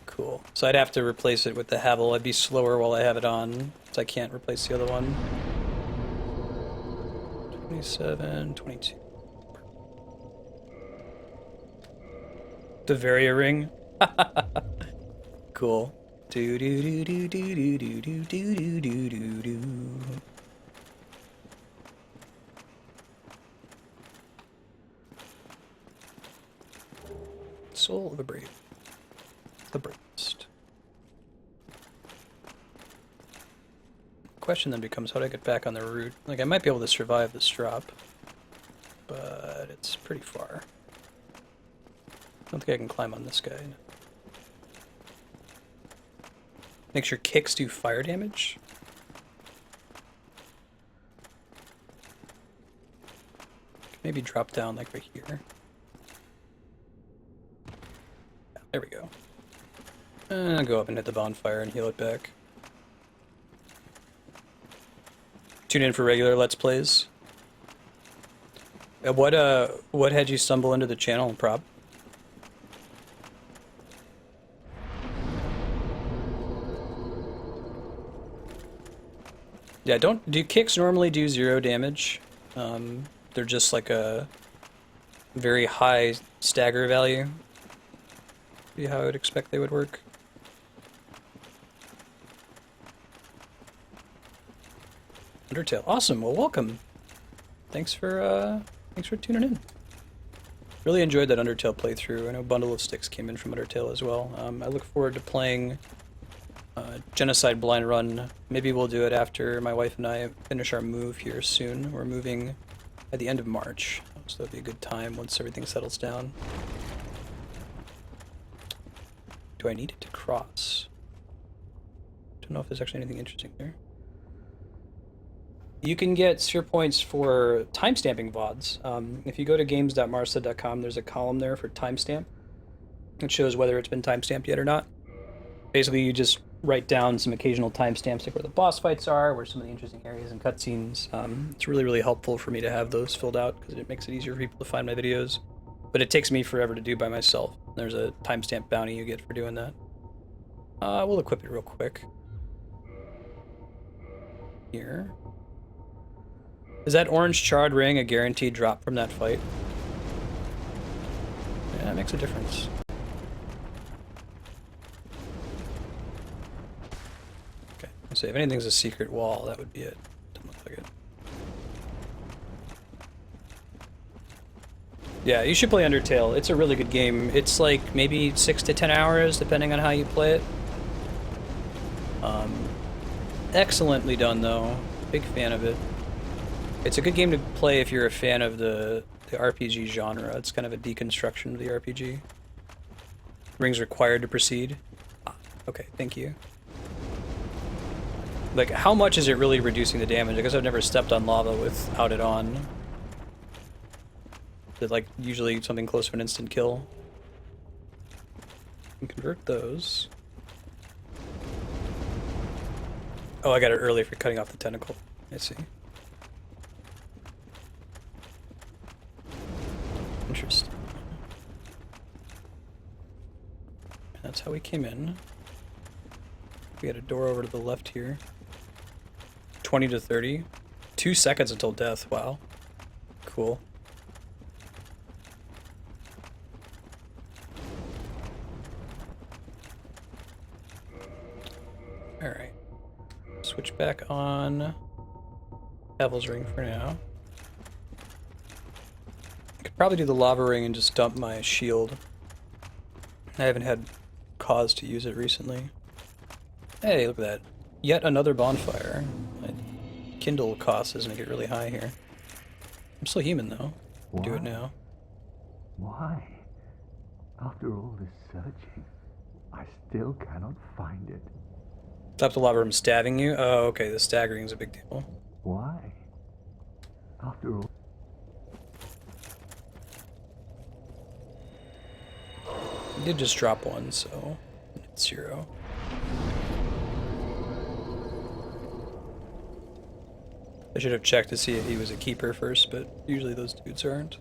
Cool. So I'd have to replace it with the Havel. I'd be slower while I have it on, so I can't replace the other one. 27, 22. The Varia ring? Cool. Do do do do do do do do do do do do. Soul of a Brave. The bravest. question then becomes, how do I get back on the route? Like, I might be able to survive this drop, but it's pretty far. I don't think I can climb on this guy. Make sure kicks do fire damage. Maybe drop down like right here. Yeah, there we go. And I'll go up and hit the bonfire and heal it back. Tune in for regular Let's Plays. What had you stumble into the channel, Prop? Yeah, do kicks normally do 0 damage? They're just like a very high stagger value. See how I would expect they would work. Undertale, awesome. Well, welcome. Thanks for tuning in. Really enjoyed that Undertale playthrough. I know Bundle of Sticks came in from Undertale as well. I look forward to playing Genocide Blind Run. Maybe we'll do it after my wife and I finish our move here soon. We're moving at the end of March, so that'll be a good time once everything settles down. Do I need it to cross? Don't know if there's actually anything interesting there. You can get sphere points for timestamping VODs. If you go to games.marstead.com, there's a column there for timestamp. It shows whether it's been timestamped yet or not. Basically, you just write down some occasional timestamps, like where the boss fights are, where some of the interesting areas and cutscenes. It's really, really helpful for me to have those filled out because it makes it easier for people to find my videos. But it takes me forever to do by myself. There's a timestamp bounty you get for doing that. We'll equip it real quick. Here. Is that orange charred ring a guaranteed drop from that fight? Yeah, it makes a difference. Okay, so if anything's a secret wall, that would be it. Doesn't look like it. Yeah, you should play Undertale. It's a really good game. It's like maybe 6 to 10 hours, depending on how you play it. Excellently done, though. Big fan of it. It's a good game to play if you're a fan of the RPG genre. It's kind of a deconstruction of the RPG. Rings required to proceed. Okay, thank you. Like, how much is it really reducing the damage? I guess I've never stepped on lava without it on. Is it like usually something close to an instant kill? You can convert those. Oh, I got it early for cutting off the tentacle. I see. Interesting. That's how we came in. We got a door over to the left here. 20 to 30. 2 seconds until death. Wow. Cool. Alright. Switch back on Devil's Ring for now. I could probably do the lava ring and just dump my shield. I haven't had cause to use it recently. Hey, look at that. Yet another bonfire. My Kindle cost is gonna get really high here. I'm still human though. Do it now. Why? After all this searching, I still cannot find it. Stop the lava from stabbing you? Oh, okay, the staggering's a big deal. Why? After all... I did just drop one, so it's 0. I should have checked to see if he was a keeper first, but usually those dudes aren't.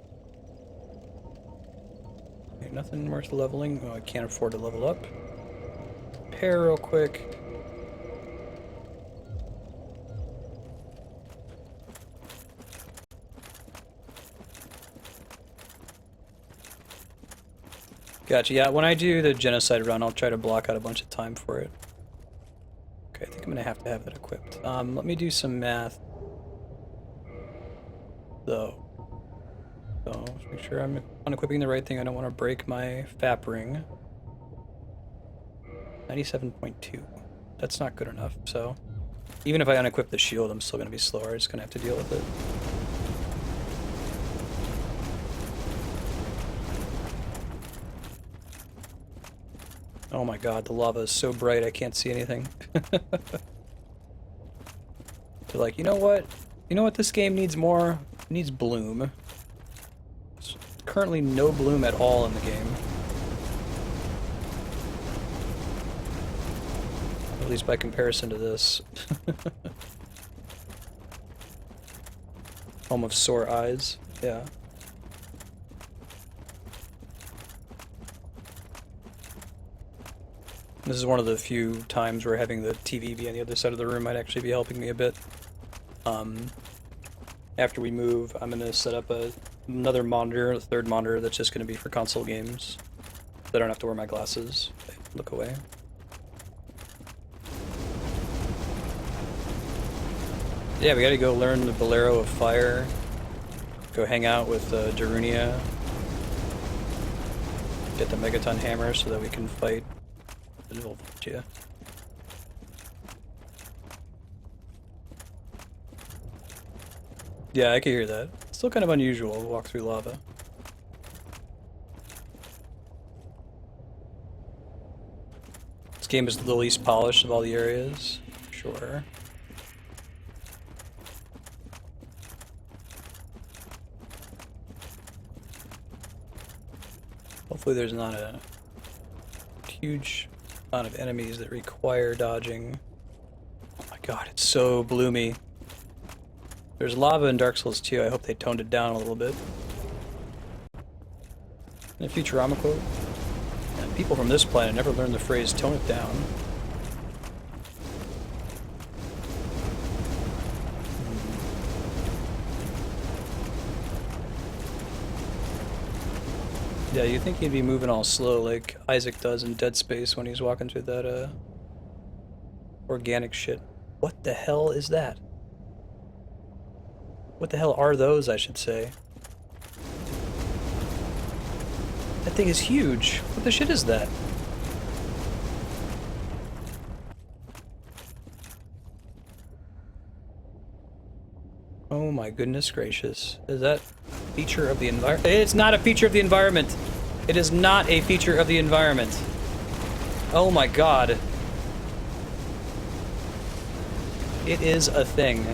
Okay, nothing worth leveling. Oh, I can't afford to level up. Repair real quick. Gotcha, yeah, when I do the genocide run, I'll try to block out a bunch of time for it. Okay, I think I'm gonna have to have that equipped. Let me do some math. Though. So, let's make sure I'm unequipping the right thing. I don't want to break my FAP ring. 97.2. That's not good enough, so Even if I unequip the shield, I'm still going to be slower. I'm just going to have to deal with it. Oh my god, the lava is so bright I can't see anything. They're like, you know what? You know what this game needs more? It needs bloom. There's currently no bloom at all in the game. At least by comparison to this. Home of sore eyes. Yeah. This is one of the few times where having the TV be on the other side of the room might actually be helping me a bit. After we move, I'm going to set up another monitor, a third monitor that's just going to be for console games. So I don't have to wear my glasses. Look away. Yeah, we gotta go learn the Bolero of Fire. Go hang out with Darunia. Get the Megaton Hammer so that we can fight the Volvagia. Yeah, I can hear that. Still kind of unusual to walk through lava. This game is the least polished of all the areas. Sure. Hopefully there's not a huge amount of enemies that require dodging. Oh my god, it's so bloomy. There's lava in Dark Souls 2. I hope they toned it down a little bit. In a Futurama quote, and people from this planet never learned the phrase tone it down. Yeah, you'd think he'd be moving all slow like Isaac does in Dead Space when he's walking through that, organic shit. What the hell is that? What the hell are those, I should say? That thing is huge. What the shit is that? Oh my goodness gracious. Is that a feature of the environment? It's not a feature of the environment. It is not a feature of the environment. Oh my god. It is a thing.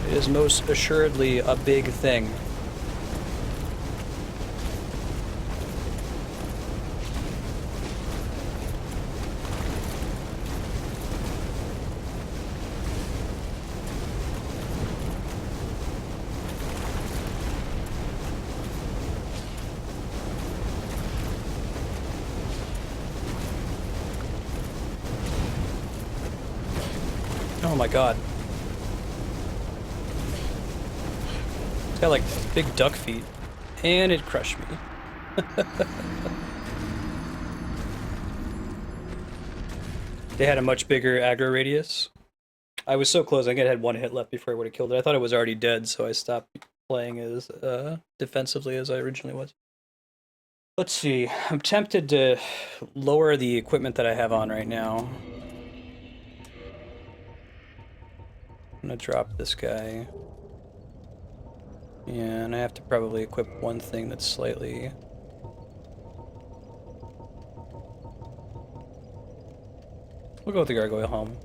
It is most assuredly a big thing. Oh my god. It's got like big duck feet. And it crushed me. They had a much bigger aggro radius. I was so close, I think I had one hit left before I would have killed it. I thought it was already dead, so I stopped playing as defensively as I originally was. Let's see. I'm tempted to lower the equipment that I have on right now. I'm gonna drop this guy. Yeah, and I have to probably equip one thing that's slightly... We'll go with the Gargoyle Helm.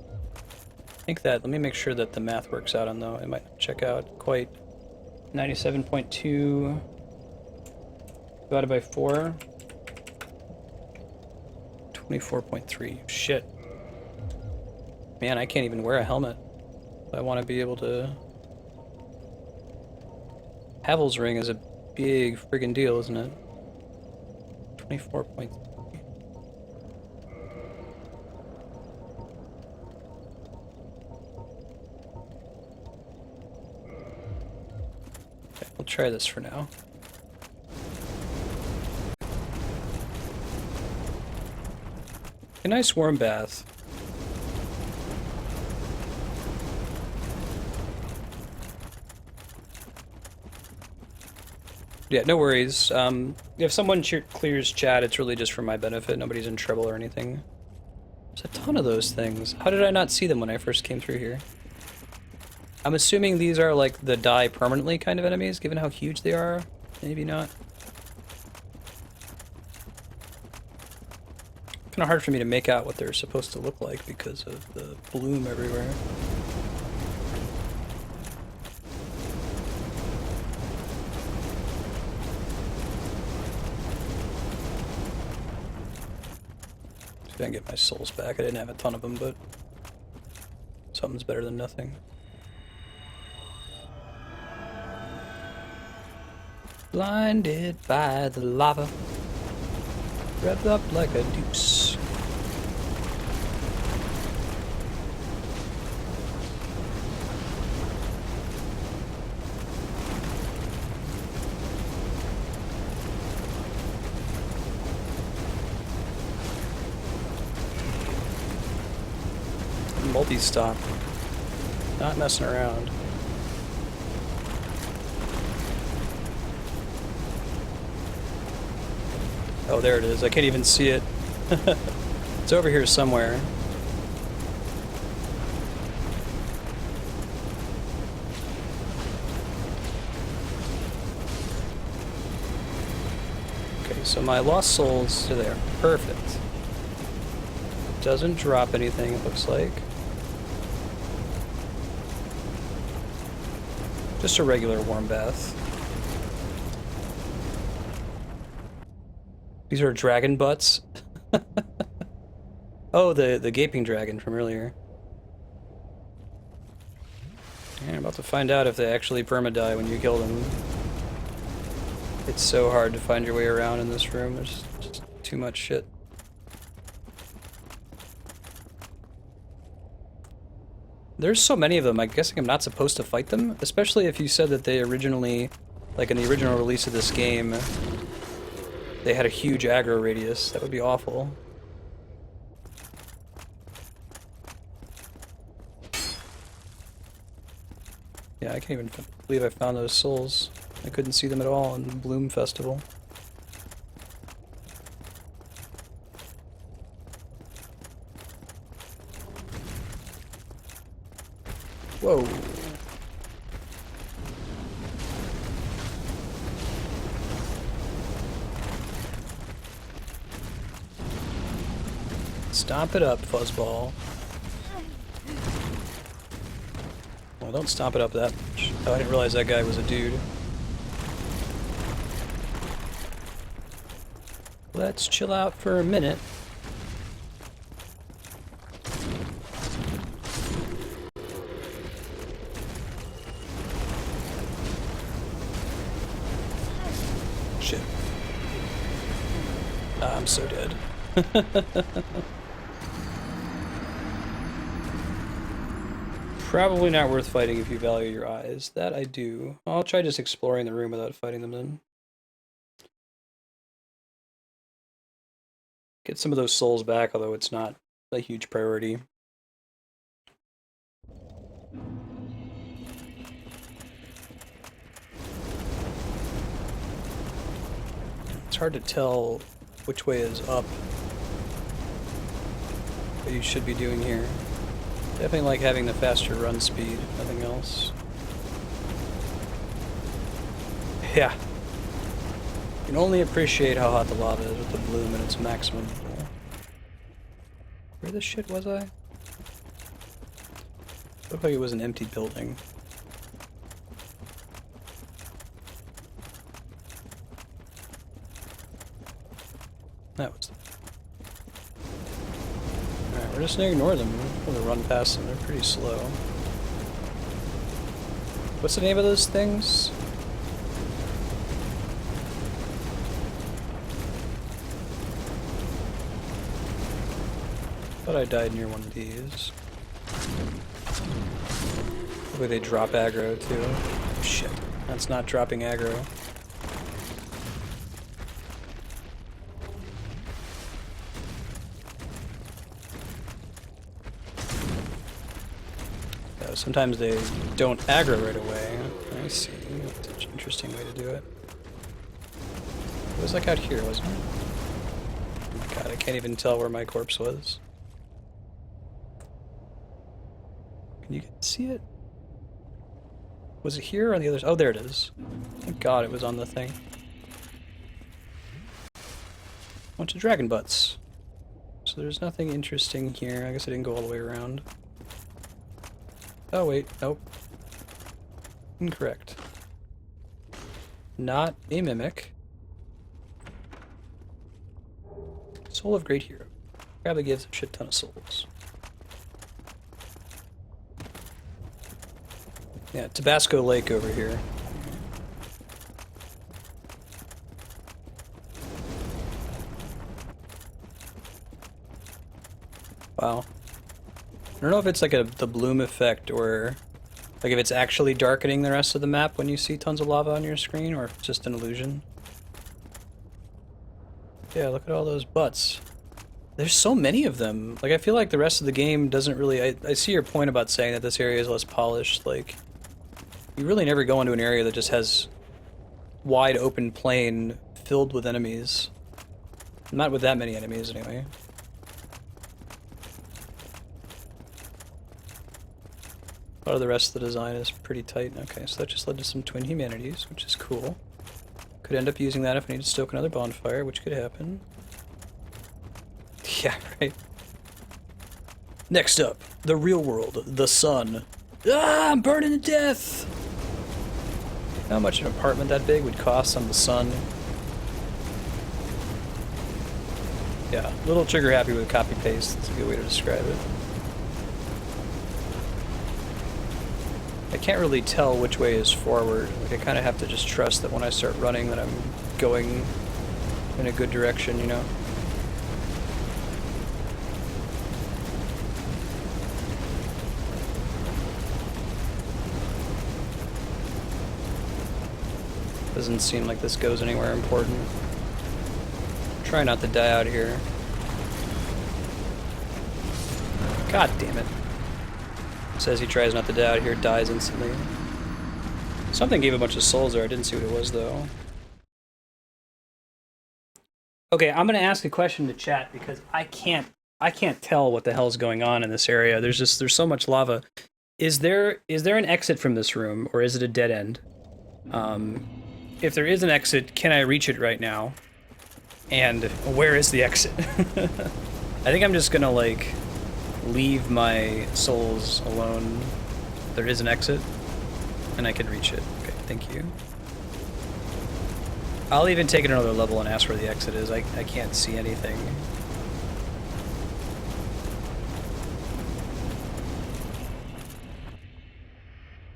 I think that, let me make sure that the math works out on though. It might not check out quite. 97.2 divided by 4. 24.3. Shit. Man, I can't even wear a helmet. I want to be able to... Havel's Ring is a big friggin' deal, isn't it? 24.3. Okay, we'll try this for now. A nice warm bath. Yeah, no worries. If someone clears chat, it's really just for my benefit. Nobody's in trouble or anything. There's a ton of those things. How did I not see them when I first came through here? I'm assuming these are like the die permanently kind of enemies, given how huge they are. Maybe not. Kind of hard for me to make out what they're supposed to look like because of the bloom everywhere. See if I can get my souls back. I didn't have a ton of them, but something's better than nothing. Blinded by the lava, revved up like a deuce. Multi-stop. Not messing around. Oh, there it is. I can't even see it. It's over here somewhere. Okay, so my lost souls are there. Perfect. Doesn't drop anything, it looks like. Just a regular warm bath. These are dragon butts. Oh, the gaping dragon from earlier. Yeah, I'm about to find out if they actually perma-die when you kill them. It's so hard to find your way around in this room. There's just too much shit. There's so many of them, I'm guessing I'm not supposed to fight them, especially if you said that they originally, like in the original release of this game, they had a huge aggro radius. That would be awful. Yeah, I can't even believe I found those souls. I couldn't see them at all in the Bloom Festival. Whoa. Stomp it up, fuzzball. Well, don't stomp it up that much. Oh, I didn't realize that guy was a dude. Let's chill out for a minute. Shit. I'm so dead. Probably not worth fighting if you value your eyes. That I do. I'll try just exploring the room without fighting them then. Get some of those souls back, although it's not a huge priority. It's hard to tell which way is up. What you should be doing here. Definitely like having the faster run speed, nothing else. Yeah. You can only appreciate how hot the lava is with the bloom at its maximum. Where the shit was I? Looked like it was an empty building. That was... Alright, we're just gonna ignore them. We're gonna run past them, they're pretty slow. What's the name of those things? Thought I died near one of these. Hopefully they drop aggro too. Oh, shit, that's not dropping aggro. Sometimes they don't aggro right away. I see. That's an interesting way to do it. It was like out here, wasn't it? Oh my god, I can't even tell where my corpse was. Can you see it? Was it here or on the others? Oh, there it is. Thank God it was on the thing. Bunch of dragon butts. So there's nothing interesting here. I guess I didn't go all the way around. Oh wait, nope. Incorrect. Not a mimic. Soul of Great Hero. Probably gives a shit ton of souls. Yeah, Tabasco Lake over here. Wow. I don't know if it's like the bloom effect or like if it's actually darkening the rest of the map when you see tons of lava on your screen or if it's just an illusion. Yeah, look at all those butts. There's so many of them. Like I feel like the rest of the game doesn't really... I see your point about saying that this area is less polished. Like, you really never go into an area that just has wide open plain filled with enemies. Not with that many enemies, anyway. A lot of the rest of the design is pretty tight. Okay, so that just led to some twin humanities, which is cool. Could end up using that if I need to stoke another bonfire, which could happen. Yeah, right. Next up, the real world, the sun. Ah, I'm burning to death! How much an apartment that big would cost on the sun? Yeah, a little trigger happy with copy paste. That's a good way to describe it. I can't really tell which way is forward. Like, I kind of have to just trust that when I start running that I'm going in a good direction, you know? Doesn't seem like this goes anywhere important. Try not to die out here. God damn it. Says he tries not to die out here, dies instantly. Something gave a bunch of souls there. I didn't see what it was though. Okay, I'm gonna ask a question to chat because I can't tell what the hell's going on in this area. There's so much lava. Is there an exit from this room or is it a dead end? If there is an exit, can I reach it right now? And where is the exit? I think I'm just gonna like leave my souls alone. There is an exit and I can reach it. Okay, thank you. I'll even take it another level and ask where the exit is. I can't see anything.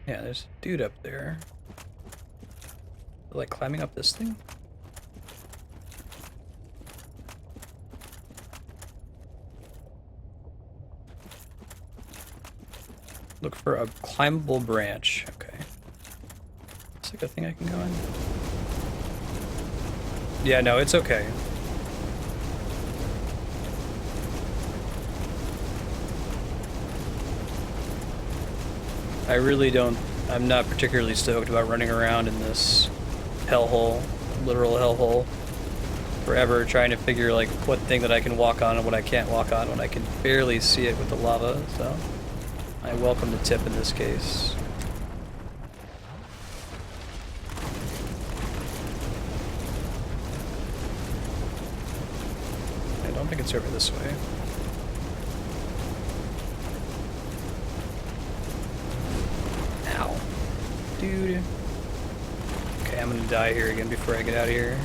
Yeah, there's a dude up there. Like climbing up this thing? Look for a climbable branch. Okay. Looks like a thing I can go in. Yeah, no, it's okay. I really don't... I'm not particularly stoked about running around in this hellhole, literal hellhole, forever trying to figure like what thing that I can walk on and what I can't walk on when I can barely see it with the lava, so I welcome the tip in this case. I don't think it's over this way. Ow. Dude. Okay, I'm gonna die here again before I get out of here.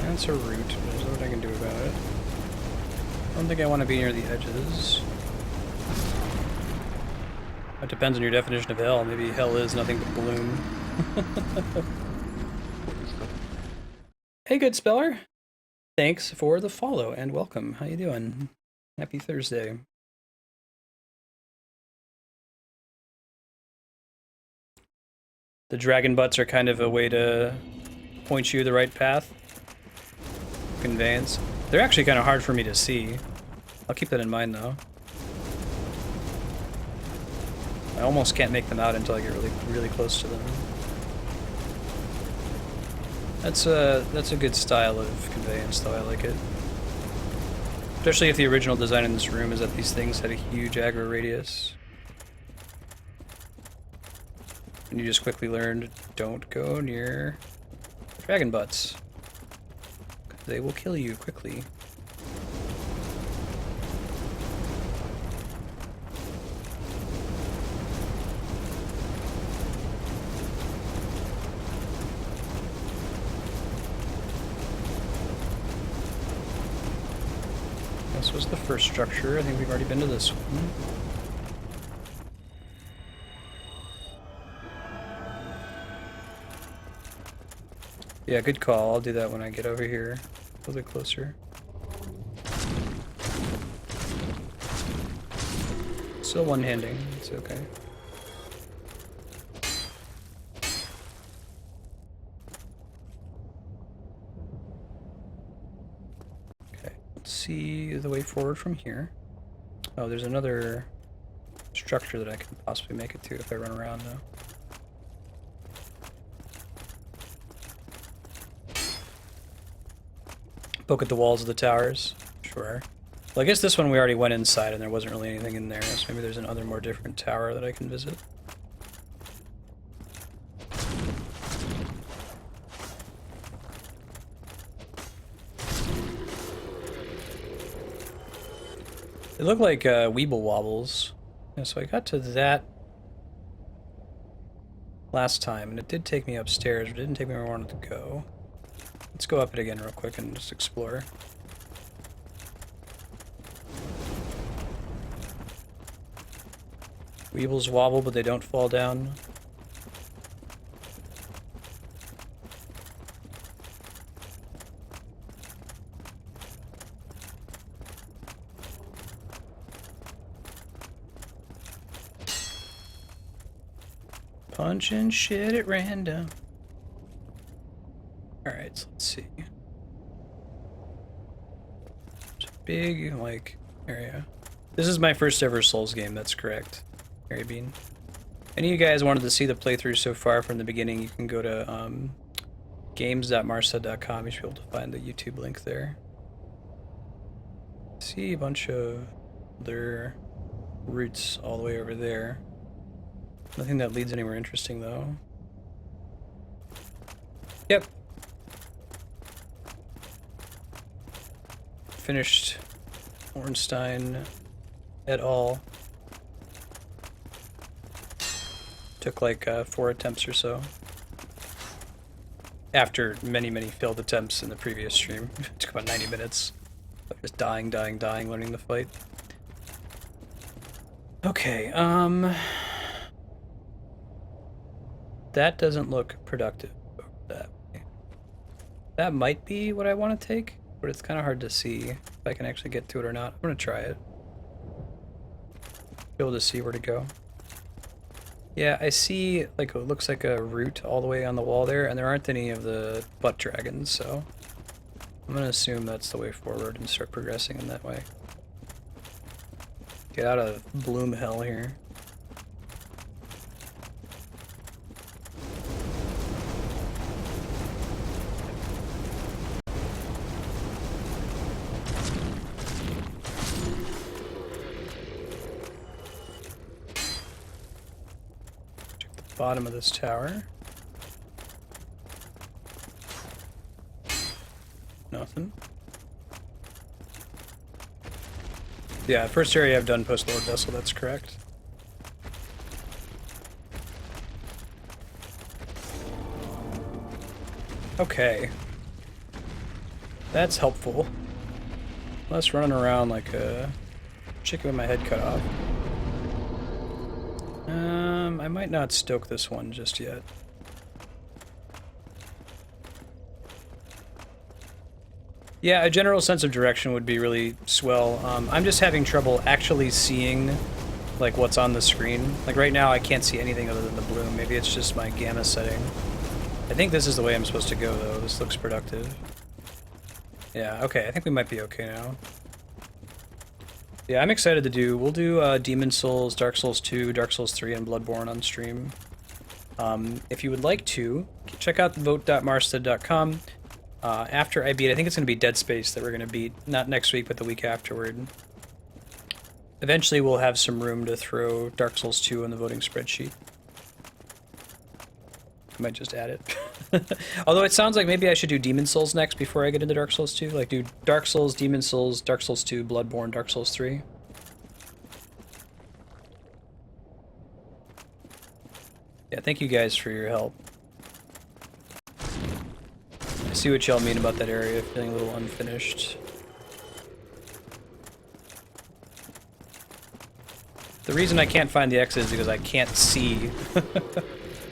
That's a root. There's nothing I can do about it. I don't think I want to be near the edges. It depends on your definition of hell. Maybe hell is nothing but gloom. Hey, good speller. Thanks for the follow and welcome. How you doing? Happy Thursday. The dragon butts are kind of a way to point you the right path. Conveyance. They're actually kind of hard for me to see. I'll keep that in mind though. almost can't make them out until I get really, really close to them. That's a good style of conveyance, though. I like it. Especially if the original design in this room is that these things had a huge aggro radius. And you just quickly learned, don't go near dragon butts. They will kill you quickly. This was the first structure. I think we've already been to this one. Yeah, good call. I'll do that when I get over here a little bit closer. Still one-handing. It's okay. Okay, let's see the way forward from here. Oh, there's another structure that I can possibly make it to if I run around, though. Poke at the walls of the towers. Sure. Well, I guess this one we already went inside and there wasn't really anything in there, so maybe there's another more different tower that I can visit. They look like Weeble Wobbles. Yeah, so I got to that last time, and it did take me upstairs, but it didn't take me where I wanted to go. Let's go up it again real quick and just explore. Weebles wobble, but they don't fall down. Punching shit at random. Alright, so let's see. It's a big, like, area. This is my first ever Souls game, that's correct. Harry Bean. Any of you guys wanted to see the playthrough so far from the beginning, you can go to games.marstead.com. You should be able to find the YouTube link there. See a bunch of other routes all the way over there. Nothing that leads anywhere interesting, though. Yep. Finished Ornstein et al. Took like 4 attempts or so. After many, many failed attempts in the previous stream. It took about 90 minutes. Just dying, learning the fight. Okay, that doesn't look productive over that way. That might be what I want to take, but it's kind of hard to see if I can actually get to it or not. I'm going to try it. Be able to see where to go. Yeah, I see, like, it looks like a route all the way on the wall there, and there aren't any of the butt dragons, so I'm going to assume that's the way forward and start progressing in that way. Get out of bloom hell here. Bottom of this tower. Nothing. Yeah, first area I've done post Lord Vessel, that's correct. Okay. That's helpful. Less running around like a chicken with my head cut off. I might not stoke this one just yet. Yeah, a general sense of direction would be really swell. I'm just having trouble actually seeing like what's on the screen. Like right now I can't see anything other than the bloom. Maybe it's just my gamma setting. I think this is the way I'm supposed to go though. This looks productive. Yeah, okay, I think we might be okay now. Yeah, I'm excited to do. We'll do Demon Souls, Dark Souls 2, Dark Souls 3, and Bloodborne on stream. If you would like to, check out vote.marstead.com. After I beat, I think it's going to be Dead Space that we're going to beat, not next week, but the week afterward. Eventually, we'll have some room to throw Dark Souls 2 on the voting spreadsheet. I might just add it. Although it sounds like maybe I should do Demon Souls next before I get into Dark Souls 2. Like, do Dark Souls, Demon Souls, Dark Souls 2, Bloodborne, Dark Souls 3. Yeah, thank you guys for your help. I see what y'all mean about that area, feeling a little unfinished. The reason I can't find the X is because I can't see.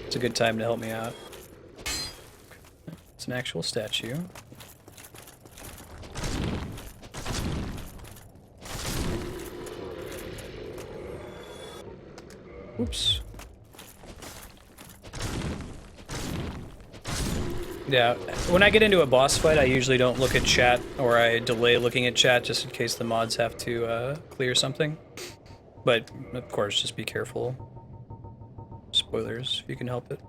It's a good time to help me out. It's an actual statue. Oops. Yeah, when I get into a boss fight, I usually don't look at chat, or I delay looking at chat just in case the mods have to clear something. But, of course, just be careful. Spoilers, if you can help it.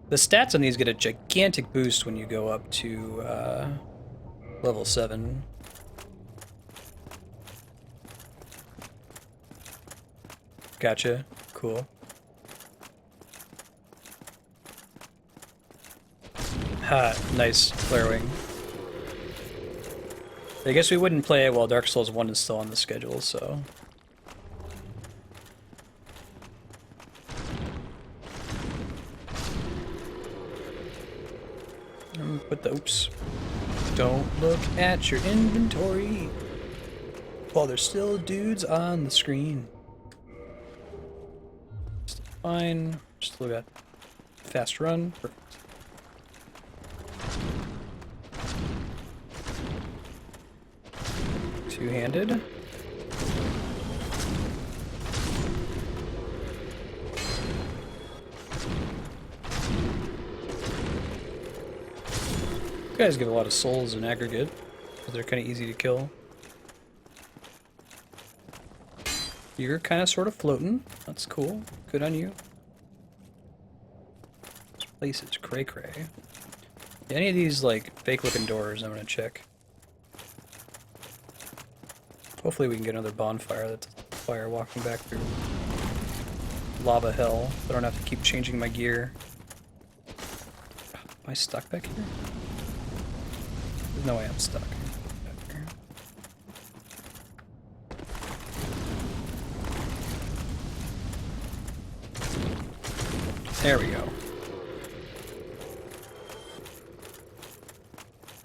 The stats on these get a gigantic boost when you go up to level 7. Gotcha. Cool. Ha, nice flare wing. I guess we wouldn't play it while Dark Souls 1 is still on the schedule, so... Put the... Oops. Don't look at your inventory while there's still dudes on the screen. Still fine. Still got fast run. Perfect. Two-handed. You guys give a lot of souls in aggregate, because they're kind of easy to kill. You're kind of sort of floating. That's cool. Good on you. This place is cray-cray. Any of these, like, fake-looking doors, I'm gonna check. Hopefully we can get another bonfire that's fire walking back through lava hell. So I don't have to keep changing my gear. Am I stuck back here? There's no way I'm stuck back here. There we go.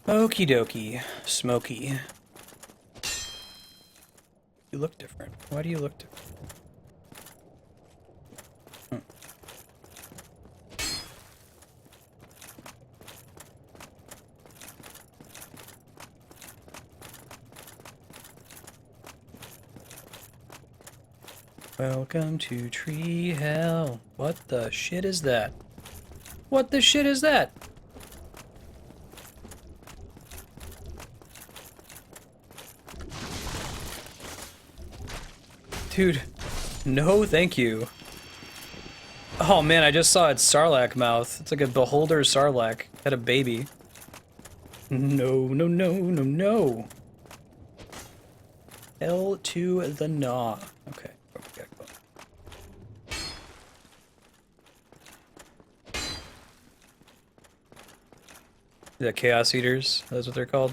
Okie dokie. Smoky. You look different. Why do you look different? Welcome to Tree Hell. What the shit is that? What the shit is that? Dude, no thank you. Oh man, I just saw its Sarlacc mouth. It's like a beholder Sarlacc. Had a baby. No, no, no, no, no. L to the gnaw. Okay. The Chaos Eaters, that's what they're called.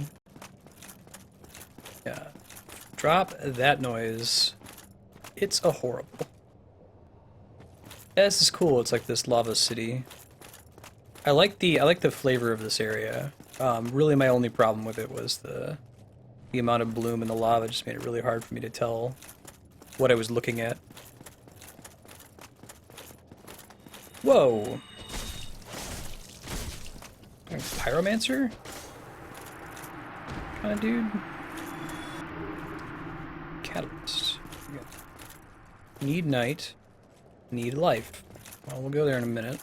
Yeah. Drop that noise. It's a horrible. Yeah, this is cool. It's like this lava city. I like the flavor of this area. Really my only problem with it was the amount of bloom in the lava just made it really hard for me to tell what I was looking at. Whoa! Pyromancer? Kind of dude? Catalyst. Need night. Need life. Well, we'll go there in a minute.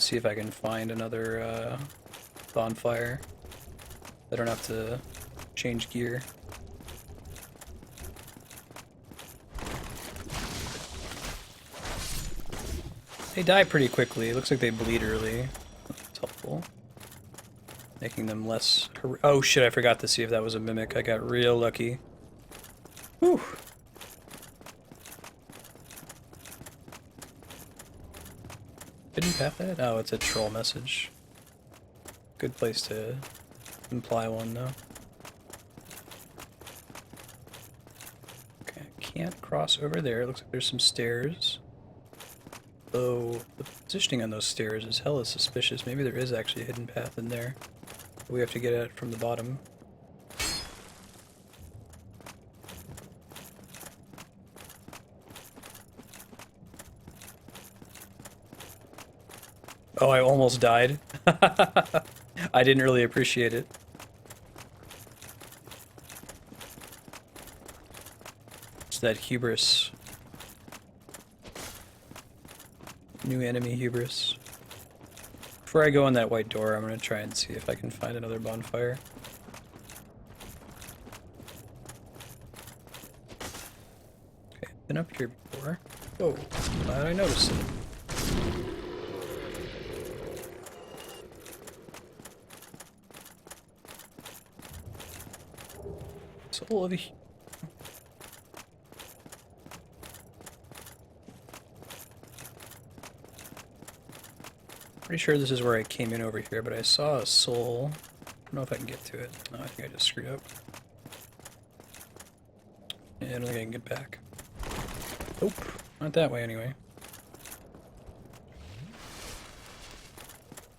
see if I can find another bonfire. I don't have to change gear. They die pretty quickly. It looks like they bleed early. That's helpful. Making them less... Oh shit, I forgot to see if that was a mimic. I got real lucky. Whew. Hidden path ahead? Oh, it's a troll message. Good place to imply one, though. Okay, I can't cross over there. It looks like there's some stairs. Though the positioning on those stairs is hella suspicious. Maybe there is actually a hidden path in there. We have to get at it from the bottom. Oh, I almost died. I didn't really appreciate it. It's that hubris. New enemy hubris. Before I go in that white door, I'm gonna try and see if I can find another bonfire. Okay, been up here before. Oh, glad I noticed it. Soul of a... Pretty sure this is where I came in over here, but I saw a soul. I don't know if I can get to it. No, I think I just screwed up. Yeah, I don't think I can get back. Nope, not that way anyway.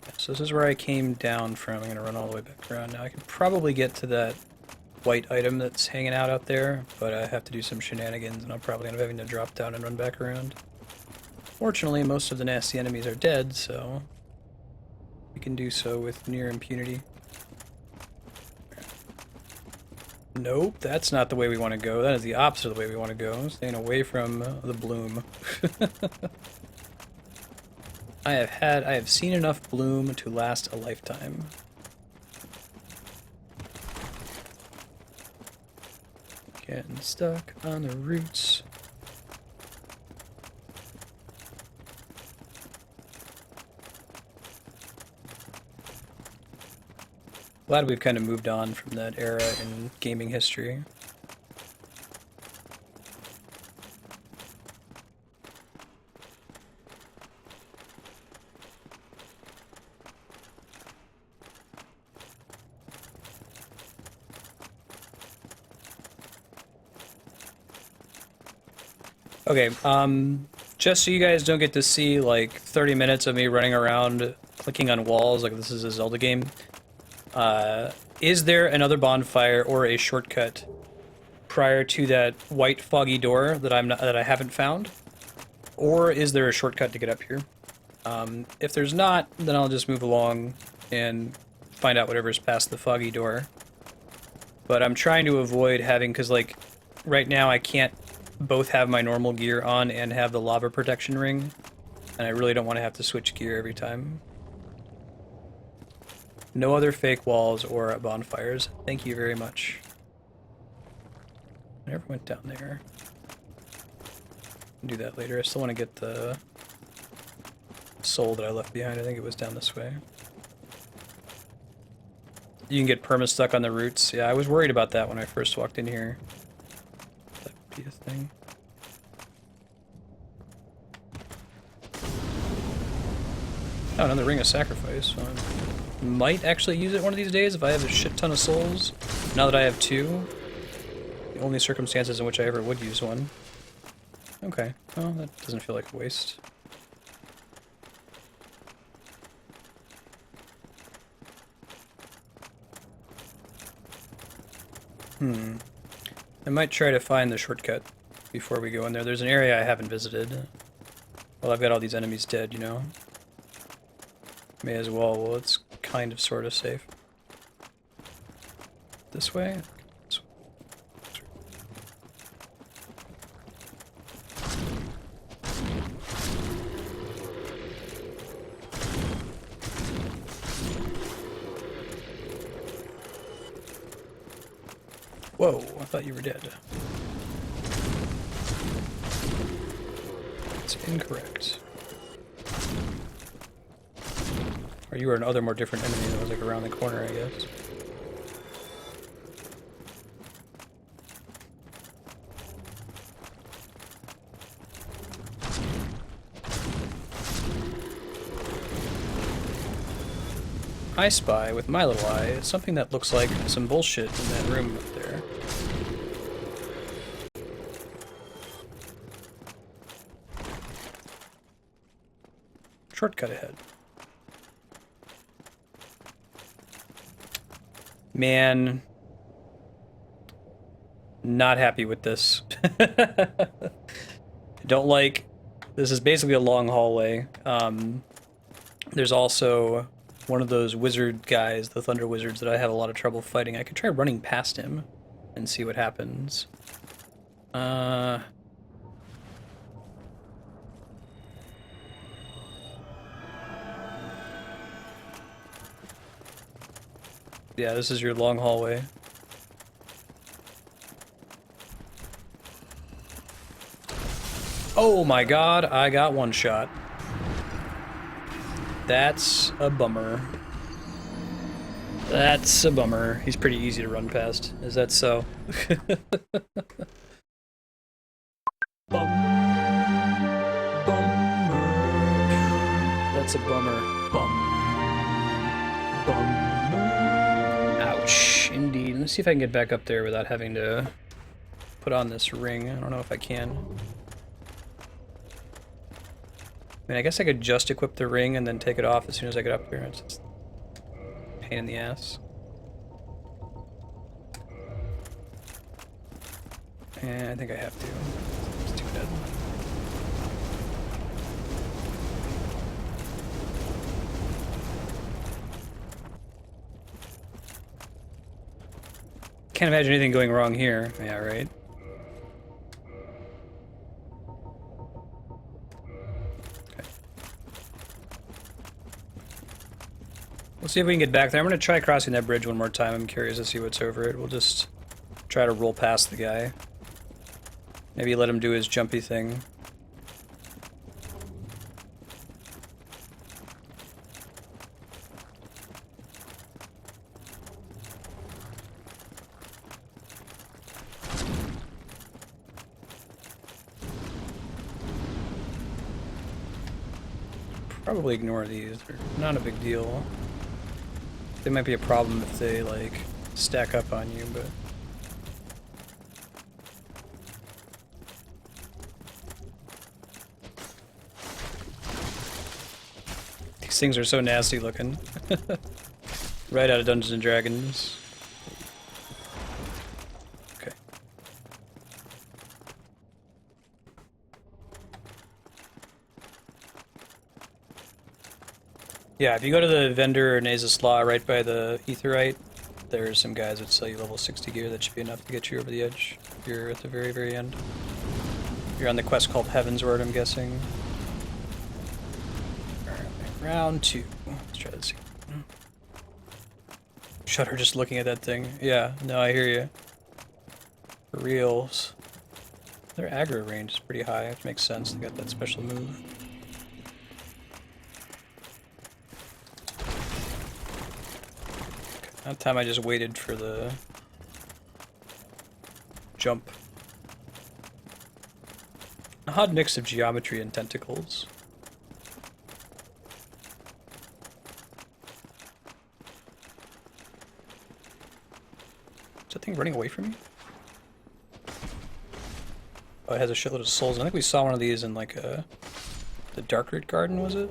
Yeah, so this is where I came down from. I'm going to run all the way back around now. I can probably get to that white item that's hanging out there, but I have to do some shenanigans, and I'll probably end up having to drop down and run back around. Fortunately, most of the nasty enemies are dead, so we can do so with near impunity. Nope, that's not the way we want to go. That is the opposite of the way we want to go. Staying away from the bloom. I have seen enough bloom to last a lifetime. Getting stuck on the roots. Glad we've kind of moved on from that era in gaming history. Okay, just so you guys don't get to see like 30 minutes of me running around clicking on walls like this is a Zelda game. Is there another bonfire or a shortcut prior to that white foggy door that I haven't found? Or is there a shortcut to get up here? If there's not, then I'll just move along and find out whatever's past the foggy door. But I'm trying to avoid having, because like right now I can't both have my normal gear on and have the lava protection ring, and I really don't want to have to switch gear every time. No other fake walls or bonfires. Thank you very much. I never went down there. I'll do that later. I still want to get the soul that I left behind. I think it was down this way. You can get perma-stuck on the roots. Yeah, I was worried about that when I first walked in here. That would be a thing. Oh, another ring of sacrifice. So I might actually use it one of these days if I have a shit ton of souls. Now that I have two. The only circumstances in which I ever would use one. Okay, well, that doesn't feel like a waste. I might try to find the shortcut before we go in there. There's an area I haven't visited. Well, I've got all these enemies dead, you know. May as well. Well, it's kind of sort of safe. This way? Whoa, I thought you were dead. That's incorrect. Or you were another more different enemy that was like around the corner, I guess. I spy with my little eye something that looks like some bullshit in that room up there. Shortcut ahead. Man, not happy with this. Don't like, this is basically a long hallway. There's also one of those wizard guys, the thunder wizards, that I have a lot of trouble fighting. I could try running past him and see what happens. Yeah, this is your long hallway. Oh my god, I got one shot. That's a bummer. That's a bummer. He's pretty easy to run past. Is that so? Bummer. That's a bummer. Bummer. Ouch. Indeed. Let's see if I can get back up there without having to put on this ring. I don't know if I can. I mean, I guess I could just equip the ring and then take it off as soon as I get up there. It's just a pain in the ass. And I think I have to. It's too bad. Can't imagine anything going wrong here. Yeah, right? We'll see if we can get back there. I'm going to try crossing that bridge one more time. I'm curious to see what's over it. We'll just try to roll past the guy. Maybe let him do his jumpy thing. Probably ignore these. They're not a big deal. They might be a problem if they, like, stack up on you, but... These things are so nasty looking. Right out of Dungeons and Dragons. Okay. Yeah, if you go to the vendor in Smough right by the Aetheryte, there's some guys that sell you level 60 gear that should be enough to get you over the edge. If you're at the very, very end. You're on the quest called Heavensward, I'm guessing. Alright, round 2. Let's try this again. Shudder just looking at that thing. Yeah, no, I hear you. For reals. Their aggro range is pretty high, which makes sense. They got that special move. That time I just waited for the jump. An odd mix of geometry and tentacles. Is that thing running away from me? Oh, it has a shitload of souls. I think we saw one of these in like the Darkroot Garden, was it?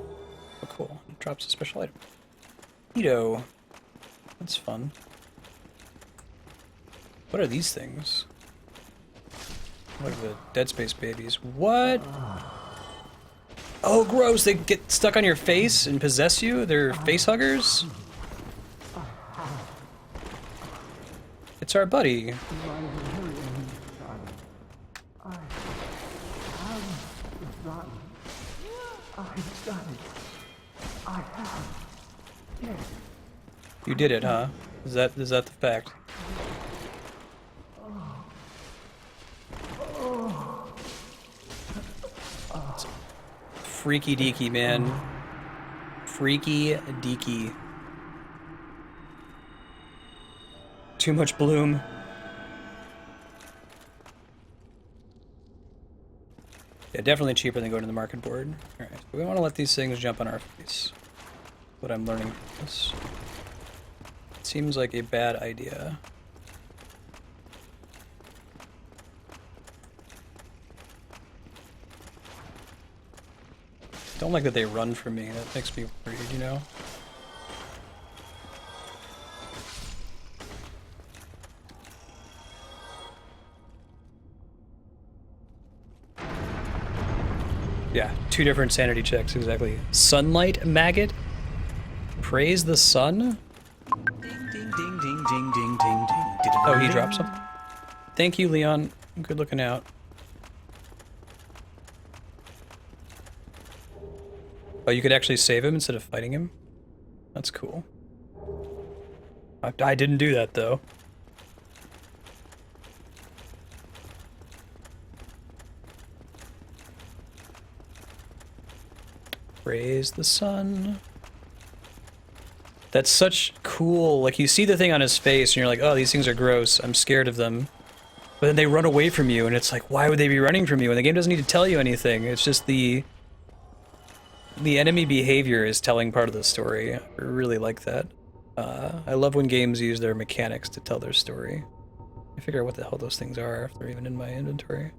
Oh, cool. It drops a special item. Neato. That's fun. What are these things? What are the Dead Space babies? What? Oh, gross! They get stuck on your face and possess you? They're face huggers? It's our buddy. You did it, huh? Is that the fact? freaky deaky, man. Freaky deaky. Too much bloom. Yeah, definitely cheaper than going to the market board. Alright, we want to let these things jump on our face. What I'm learning from this. It seems like a bad idea. Don't like that they run from me. That makes me worried, you know? Yeah, 2 different sanity checks, exactly. Sunlight maggot? Praise the sun? Ding, ding, ding, ding, ding, ding, ding, ding. Oh, he dropped something. Thank you, Leon. Good looking out. Oh, you could actually save him instead of fighting him? That's cool. I didn't do that, though. Praise the sun. That's such cool, like you see the thing on his face and you're like, oh, these things are gross, I'm scared of them. But then they run away from you and it's like, why would they be running from you? And the game doesn't need to tell you anything, it's just the enemy behavior is telling part of the story. I really like that. I love when games use their mechanics to tell their story. I figure out what the hell those things are if they're even in my inventory.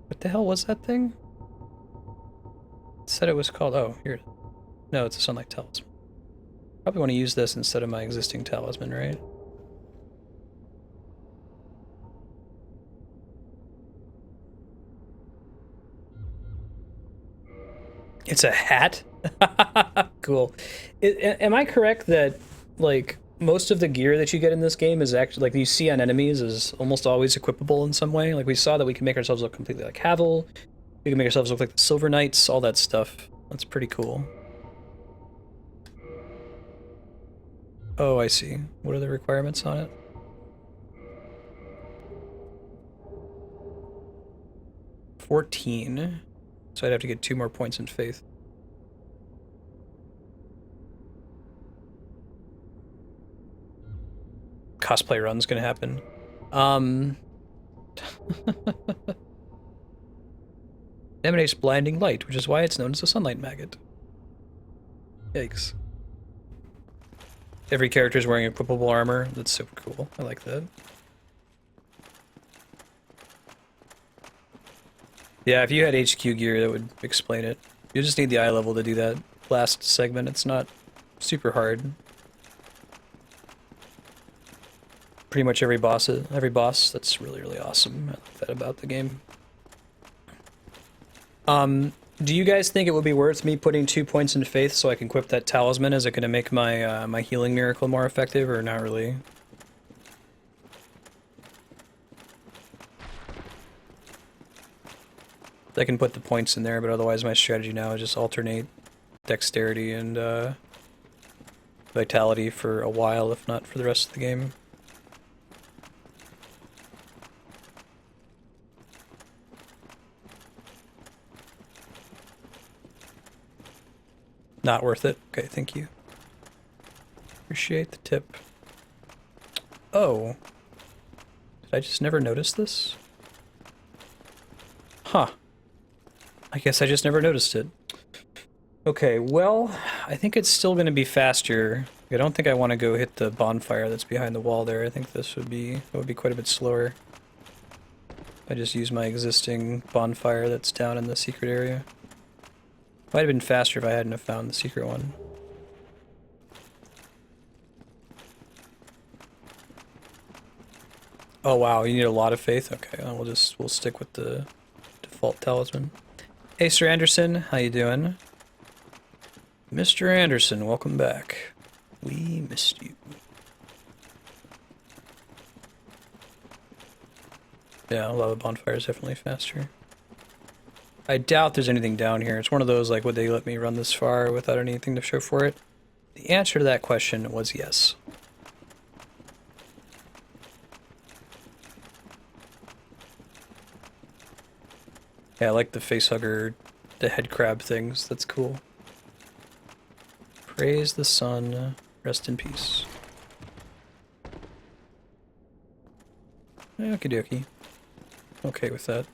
What the hell was that thing? It said it was called, oh, here. No, it's a Sunlight Talisman. Probably want to use this instead of my existing talisman, right? It's a hat? Cool. Am I correct that, like, most of the gear that you get in this game is actually, like, you see on enemies is almost always equipable in some way? Like, we saw that we can make ourselves look completely like Havel, we can make ourselves look like the Silver Knights, all that stuff. That's pretty cool. Oh, I see. What are the requirements on it? $14. So I'd have to get 2 more points in faith. Cosplay run's gonna happen. Emanates blinding light, which is why it's known as a sunlight maggot. Yikes. Every character is wearing equipable armor. That's super cool. I like that. Yeah, if you had HQ gear, that would explain it. You just need the eye level to do that last segment. It's not super hard. Pretty much every boss, that's really, really awesome. I like that about the game. Do you guys think it would be worth me putting 2 points in faith so I can equip that talisman? Is it going to make my my healing miracle more effective, or not really? I can put the points in there, but otherwise my strategy now is just alternate dexterity and vitality for a while, if not for the rest of the game. Not worth it. Okay, thank you. Appreciate the tip. Oh. Did I just never notice this? Huh. I guess I just never noticed it. Okay, well, I think it's still going to be faster. I don't think I want to go hit the bonfire that's behind the wall there. I think this would be quite a bit slower. I just use my existing bonfire that's down in the secret area. Might have been faster if I hadn't have found the secret one. Oh wow, you need a lot of faith? Okay, we'll stick with the default talisman. Hey Sir Anderson, how you doing? Mr. Anderson, welcome back. We missed you. Yeah, lava bonfire is definitely faster. I doubt there's anything down here. It's one of those, like, would they let me run this far without anything to show for it? The answer to that question was yes. Yeah, I like the facehugger, the head crab things. That's cool. Praise the sun. Rest in peace. Okie dokie. Okay with that.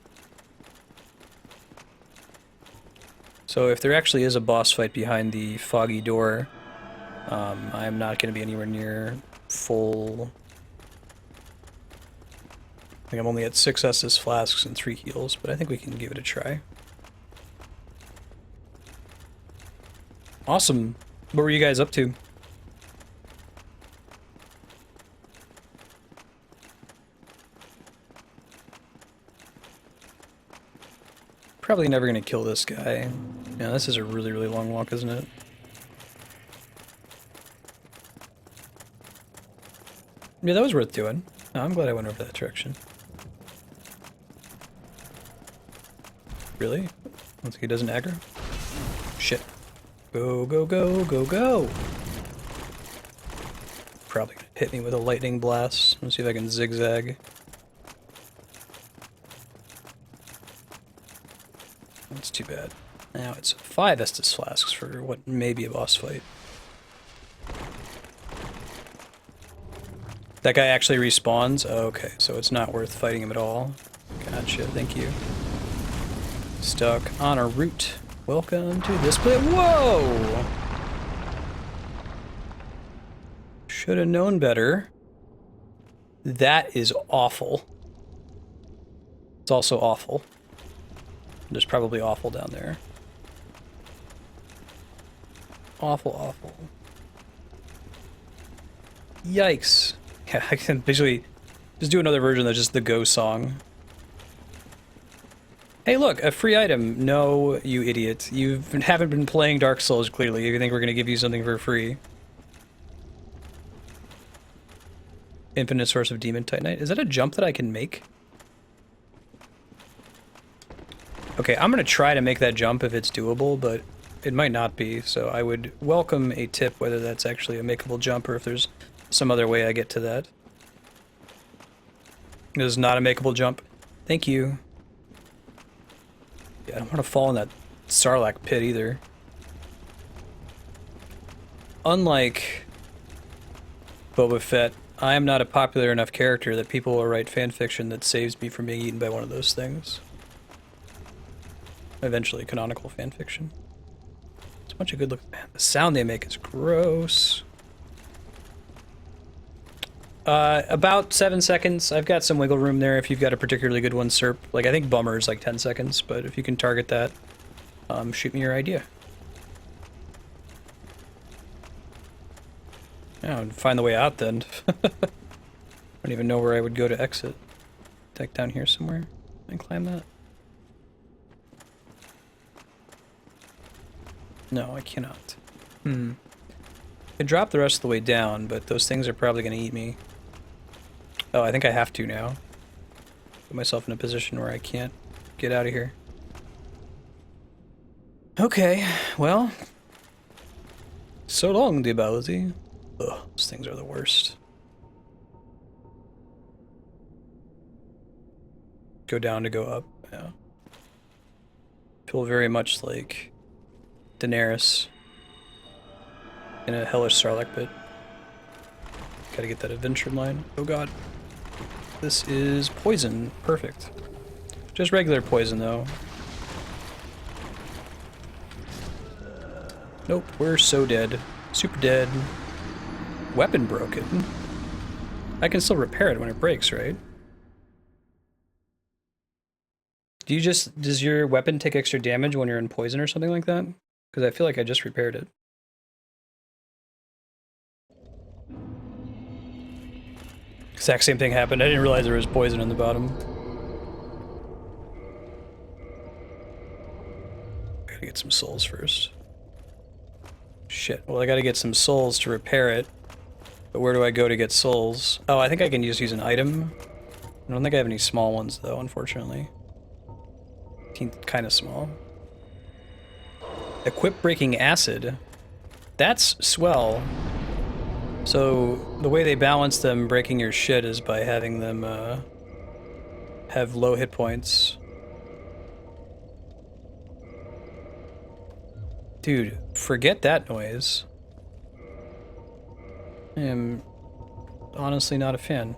So if there actually is a boss fight behind the foggy door, I'm not going to be anywhere near full. I think I'm only at 6 S's, flasks, and 3 heals, but I think we can give it a try. Awesome. What were you guys up to? Probably never gonna kill this guy. Yeah, this is a really, really long walk, isn't it? Yeah, that was worth doing. Oh, I'm glad I went over that direction. Really? Once he doesn't aggro? Shit. Go, go, go, go, go! Probably gonna hit me with a lightning blast. Let's see if I can zigzag. That's too bad. Now it's 5 Estus flasks for what may be a boss fight. That guy actually respawns? Oh, okay, so it's not worth fighting him at all. Gotcha, thank you. Stuck on a route. Welcome to this place. Whoa! Should have known better. That is awful. It's also awful. There's probably awful down there. Awful, awful. Yikes. Yeah, I can basically just do another version that's just the Go song. Hey look, a free item. No, you idiot. You haven't been playing Dark Souls, clearly. You think we're gonna give you something for free. Infinite source of Demon Titanite. Is that a jump that I can make? Okay, I'm gonna try to make that jump if it's doable, but it might not be, so I would welcome a tip whether that's actually a makeable jump or if there's some other way I get to that. It is not a makeable jump. Thank you. Yeah, I don't want to fall in that Sarlacc pit either. Unlike Boba Fett, I am not a popular enough character that people will write fanfiction that saves me from being eaten by one of those things. Eventually, canonical fanfiction. It's a bunch of good looking. Man, the sound they make is gross. About 7 seconds. I've got some wiggle room there if you've got a particularly good one, Serp. Like, I think Bummer is like 10 seconds, but if you can target that, shoot me your idea. Yeah, and find the way out then. I don't even know where I would go to exit. Like down here somewhere. Can I climb that? No, I cannot. I could drop the rest of the way down, but those things are probably going to eat me. Oh, I think I have to now. Put myself in a position where I can't get out of here. Okay, well. So long, the ability. Ugh, those things are the worst. Go down to go up, yeah. Feel very much like Daenerys in a hellish Sarlacc pit. Gotta get that adventure line. Oh god. This is poison. Perfect. Just regular poison though. Nope, we're so dead. Super dead. Weapon broken. I can still repair it when it breaks, right? Does your weapon take extra damage when you're in poison or something like that? Because I feel like I just repaired it. Exact same thing happened. I didn't realize there was poison in the bottom. Gotta get some souls first. Shit. Well, I gotta get some souls to repair it. But where do I go to get souls? Oh, I think I can just use an item. I don't think I have any small ones, though, unfortunately. Kind of small. Equip breaking acid. That's swell. So the way they balance them breaking your shit is by having them have low hit points. Dude, forget that noise. I am honestly not a fan.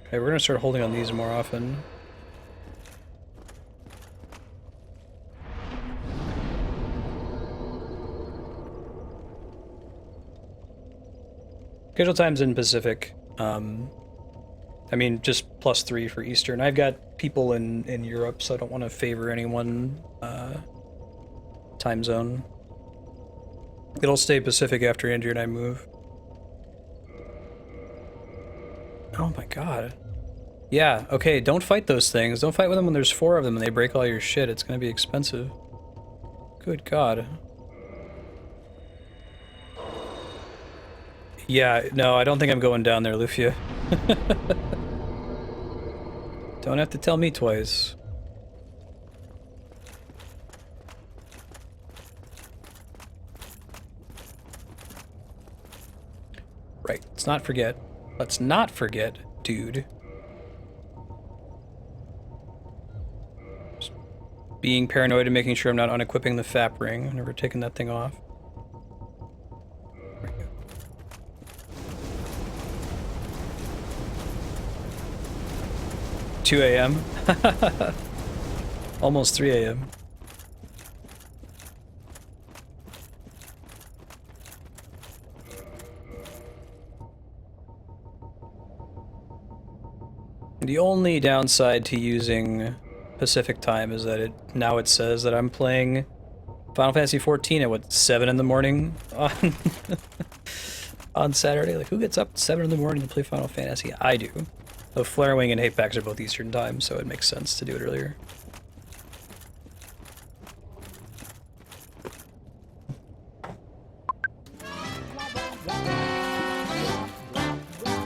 Okay, we're gonna start holding on these more often. Schedule times in Pacific. I mean, just +3 for Eastern. I've got people in Europe, so I don't want to favor any one time zone. It'll stay Pacific after Andrew and I move. Oh my god. Yeah, okay, don't fight those things. Don't fight with them when there's 4 of them and they break all your shit. It's gonna be expensive. Good god. Yeah, no, I don't think I'm going down there, Lufia. Don't have to tell me twice. Right, let's not forget. Let's not forget, dude. Just being paranoid and making sure I'm not unequipping the FAP ring. I've never taken that thing off. 2 a.m. Almost 3 a.m. The only downside to using Pacific time is that now it says that I'm playing Final Fantasy XIV at what, 7 in the morning on Saturday. Like, who gets up at 7 in the morning to play Final Fantasy? I do. Though Flarewing and Apex are both Eastern time, so it makes sense to do it earlier.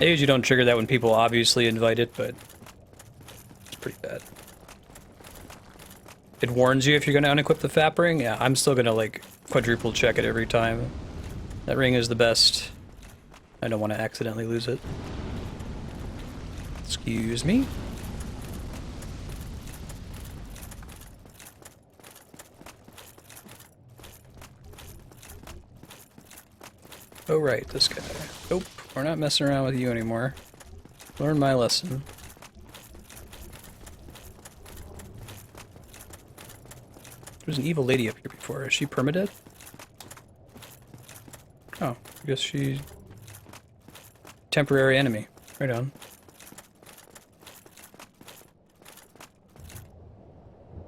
I usually don't trigger that when people obviously invite it, but it's pretty bad. It warns you if you're going to unequip the FAP ring. Yeah, I'm still going to, like, quadruple check it every time. That ring is the best. I don't want to accidentally lose it. Excuse me? Oh right, this guy. Nope, we're not messing around with you anymore. Learn my lesson. There's an evil lady up here before. Is she permadead? Oh, I guess she's temporary enemy. Right on.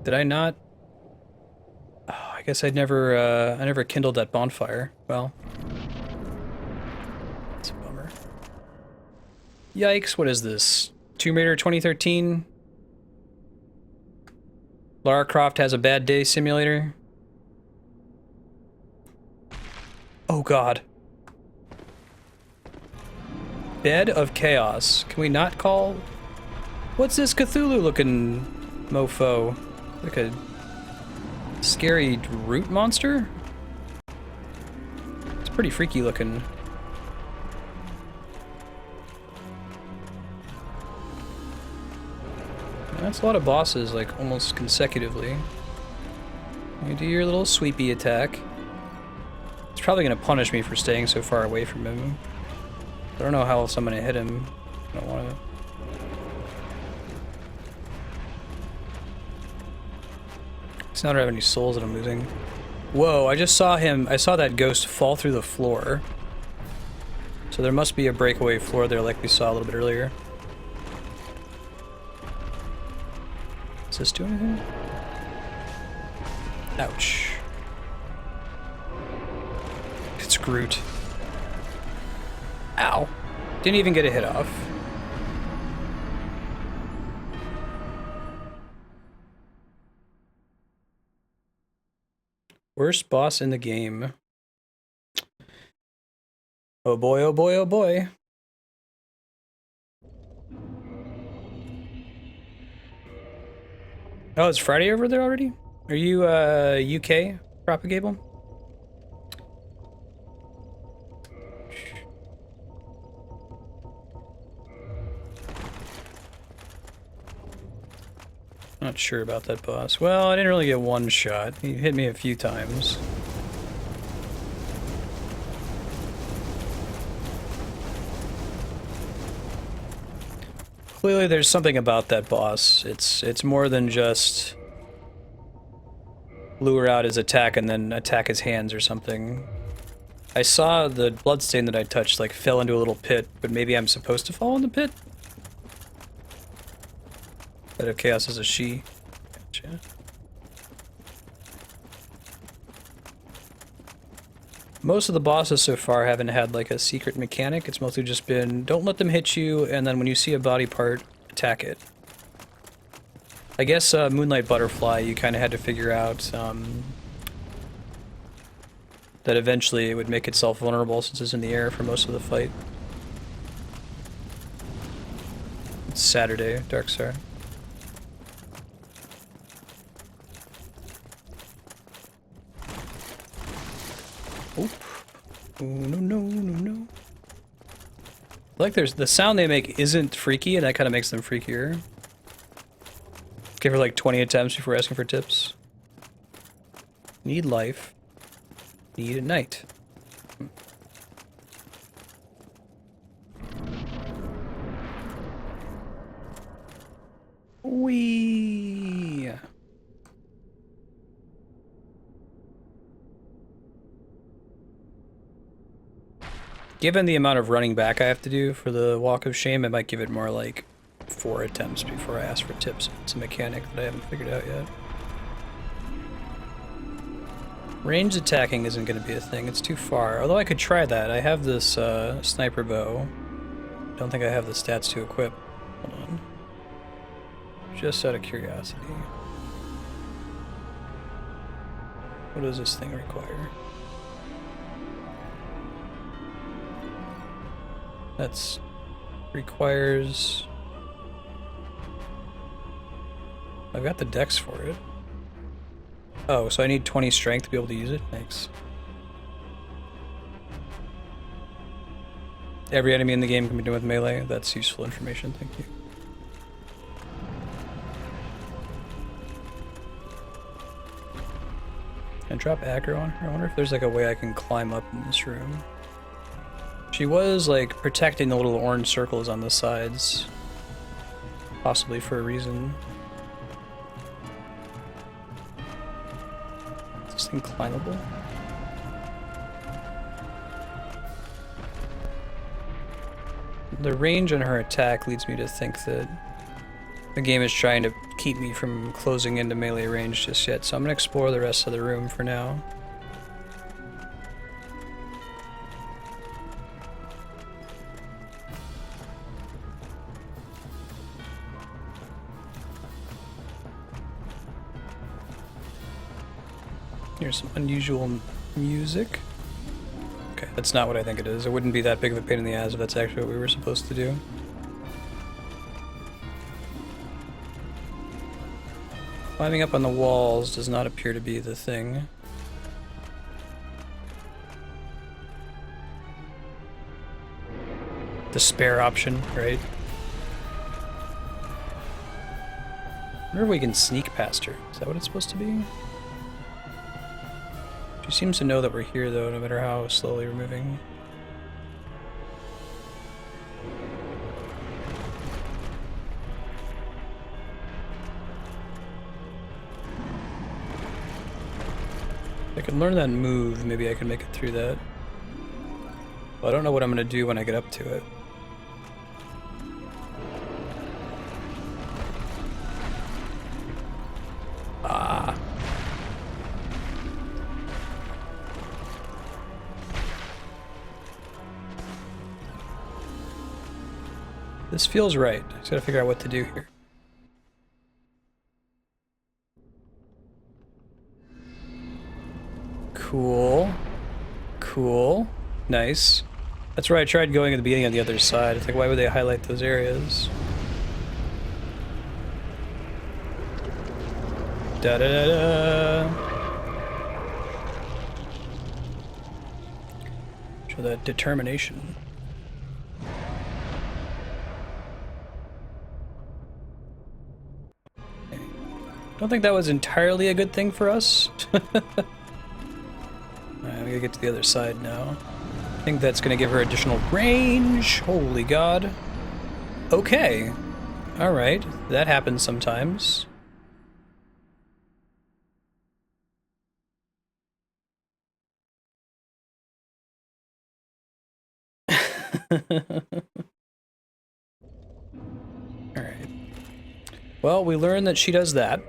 Did I not? Oh, I guess I never kindled that bonfire. Well, it's a bummer. Yikes! What is this? Tomb Raider 2013. Lara Croft has a bad day simulator. Oh God. Bed of Chaos. Can we not call? What's this Cthulhu-looking mofo? Like a scary root monster? It's pretty freaky looking. That's a lot of bosses, like, almost consecutively. You do your little sweepy attack. It's probably going to punish me for staying so far away from him. I don't know how else I'm going to hit him. I don't want to... It's not have any souls that I'm losing. Whoa, I just saw him. I saw that ghost fall through the floor. So there must be a breakaway floor there like we saw a little bit earlier. Does this do anything? Ouch. It's Groot. Ow. Didn't even get a hit off. Worst boss in the game. Oh boy, oh boy, oh boy. Oh, it's Friday over there already? Are you, UK Propagable? Not sure about that boss. Well, I didn't really get one shot. He hit me a few times. Clearly there's something about that boss. It's more than just lure out his attack and then attack his hands or something. I saw the bloodstain that I touched like fell into a little pit, but maybe I'm supposed to fall in the pit? Head of Chaos is a she. Gotcha. Most of the bosses so far haven't had like a secret mechanic. It's mostly just been, don't let them hit you, and then when you see a body part, attack it. I guess Moonlight Butterfly, you kind of had to figure out that eventually it would make itself vulnerable since it's in the air for most of the fight. It's Saturday, Darkstar. Oh no no no no! Like there's the sound they make isn't freaky, and that kind of makes them freakier. Give her like 20 attempts before asking for tips. Need life. Need a night. Wee. Given the amount of running back I have to do for the Walk of Shame, I might give it more like 4 attempts before I ask for tips. It's a mechanic that I haven't figured out yet. Ranged attacking isn't going to be a thing. It's too far. Although I could try that. I have this sniper bow. Don't think I have the stats to equip. Hold on. Just out of curiosity. What does this thing require? That's requires... I've got the dex for it. Oh, so I need 20 strength to be able to use it? Thanks. Every enemy in the game can be done with melee. That's useful information, thank you. Can I drop aggro on her? I wonder if there's like a way I can climb up in this room. She was like protecting the little orange circles on the sides. Possibly for a reason. Is this thing climbable? The range on her attack leads me to think that the game is trying to keep me from closing into melee range just yet, so I'm gonna explore the rest of the room for now. Here's some unusual music. Okay, that's not what I think it is. It wouldn't be that big of a pain in the ass if that's actually what we were supposed to do. Climbing up on the walls does not appear to be the thing. The spare option, right? I wonder if we can sneak past her. Is that what it's supposed to be? She seems to know that we're here, though, no matter how slowly we're moving. If I can learn that move, maybe I can make it through that. Well, I don't know what I'm going to do when I get up to it. Ah. This feels right. I just gotta figure out what to do here. Cool. Cool. Nice. That's where I tried going at the beginning on the other side. It's like, why would they highlight those areas? Da-da-da-da! Show that determination. Don't think that was entirely a good thing for us. Alright, we gotta get to the other side now. I think that's gonna give her additional range. Holy god. Okay. Alright, that happens sometimes. Alright. Well, we learned that she does that.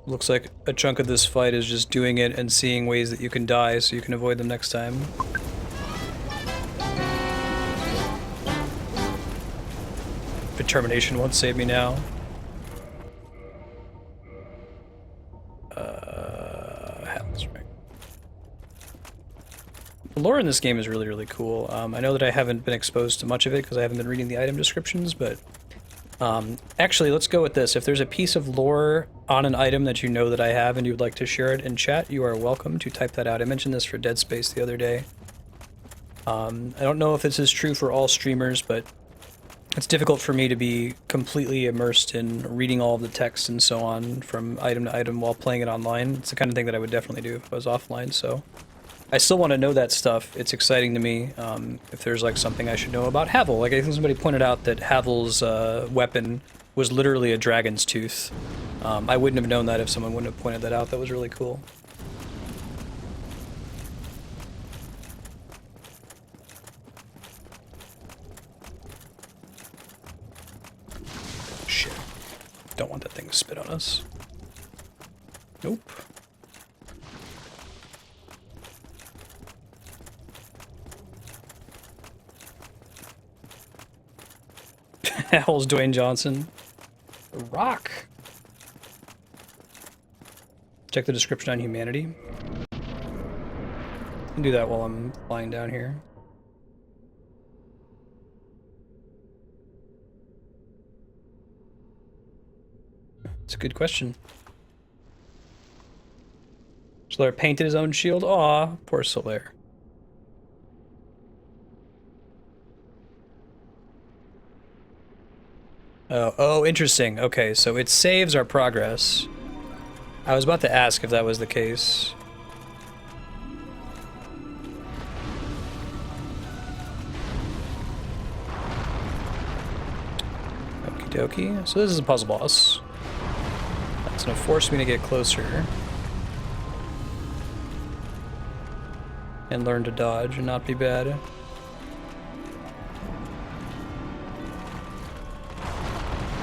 Looks like a chunk of this fight is just doing it and seeing ways that you can die so you can avoid them next time. Determination won't save me now. That's right. The lore in this game is really, really cool. I know that I haven't been exposed to much of it because I haven't been reading the item descriptions, but actually, let's go with this. If there's a piece of lore on an item that you know that I have and you would like to share it in chat, you are welcome to type that out. I mentioned this for Dead Space the other day. I don't know if this is true for all streamers, but it's difficult for me to be completely immersed in reading all of the text and so on from item to item while playing it online. It's the kind of thing that I would definitely do if I was offline, so I still want to know that stuff. It's exciting to me. If there's like something I should know about Havel. Like I think somebody pointed out that Havel's weapon was literally a dragon's tooth. I wouldn't have known that if someone wouldn't have pointed that out. That was really cool. Shit. Don't want that thing to spit on us. Nope. Howl's Dwayne Johnson. The Rock. Check the description on humanity. I can do that while I'm flying down here. It's a good question. Solaire painted his own shield. Aw, poor Solaire. Oh, interesting. Okay, so it saves our progress. I was about to ask if that was the case. Okie dokie. So this is a puzzle boss. That's gonna force me to get closer. And learn to dodge and not be bad.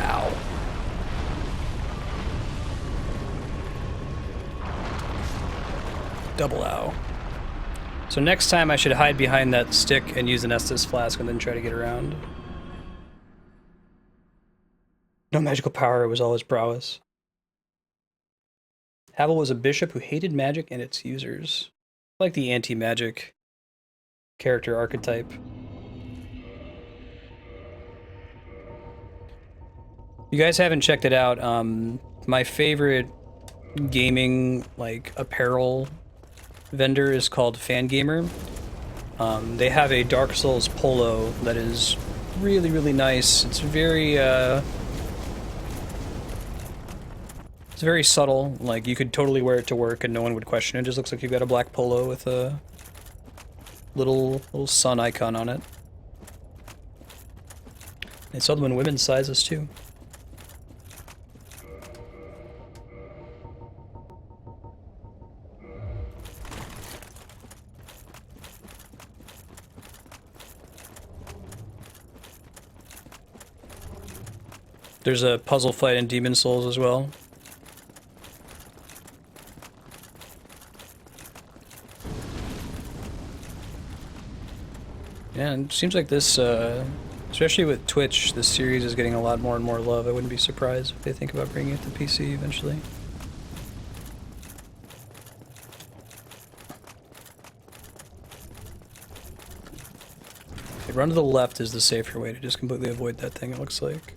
Ow. Double ow. So next time I should hide behind that stick and use an Estus flask and then try to get around. No magical power, it was all his prowess. Havel was a bishop who hated magic and its users. Like the anti-magic character archetype. You guys haven't checked it out. My favorite gaming apparel vendor is called Fangamer. They have a Dark Souls polo that is really, really nice. It's very subtle. Like you could totally wear it to work and no one would question it. It just looks like you've got a black polo with a little sun icon on it. They sell them in women's sizes too. There's a puzzle fight in Demon Souls as well. Yeah, it seems like this, especially with Twitch, this series is getting a lot more and more love. I wouldn't be surprised if they think about bringing it to PC eventually. Okay, run to the left is the safer way to just completely avoid that thing, it looks like.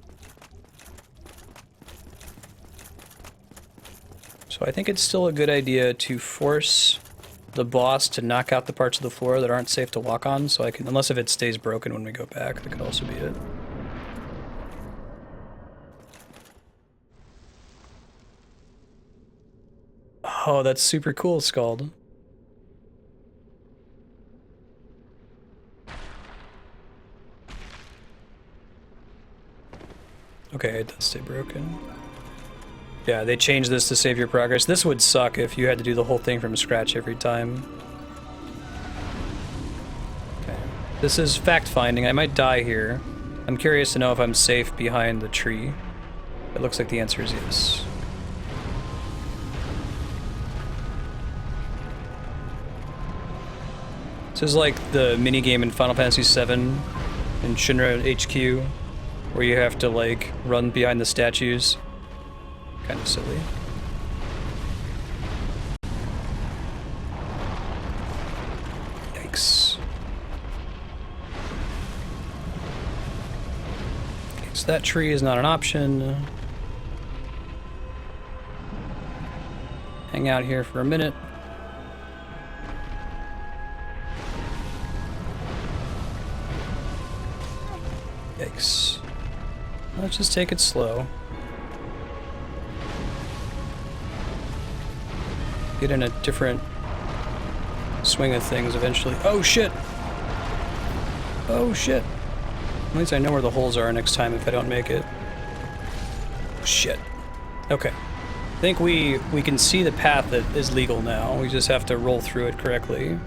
So I think it's still a good idea to force the boss to knock out the parts of the floor that aren't safe to walk on, so I can, unless if it stays broken when we go back, that could also be it. Oh, that's super cool, Scald. Okay, it does stay broken. Yeah, they changed this to save your progress. This would suck if you had to do the whole thing from scratch every time. Okay. This is fact-finding. I might die here. I'm curious to know if I'm safe behind the tree. It looks like the answer is yes. This is like the minigame in Final Fantasy VII in Shinra HQ, where you have to like run behind the statues. Kind of silly. Yikes. Okay, so that tree is not an option. Hang out here for a minute. Yikes. Let's just take it slow. Get in a different swing of things eventually. Oh shit! Oh shit! At least I know where the holes are next time if I don't make it. Shit. Okay. I think we can see the path that is legal now. We just have to roll through it correctly.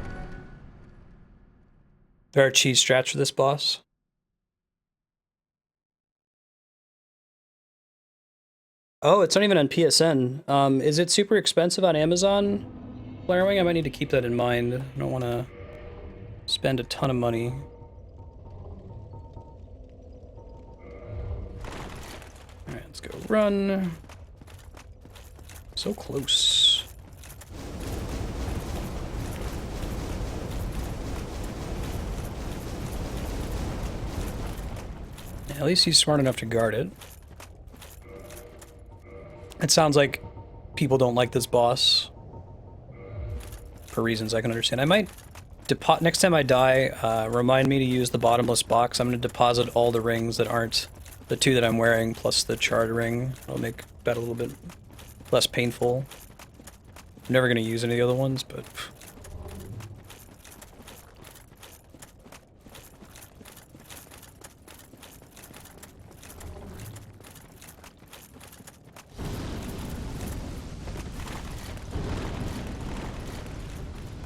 There are cheese strats for this boss. Oh, it's not even on PSN. Is it super expensive on Amazon? Flarewing? I might need to keep that in mind. I don't want to spend a ton of money. Alright, let's go run. So close. At least he's smart enough to guard it. It sounds like people don't like this boss for reasons I can understand. I might next time I die, remind me to use the bottomless box. I'm going to deposit all the rings that aren't the two that I'm wearing plus the charred ring. It'll make that a little bit less painful. I'm never going to use any of the other ones, but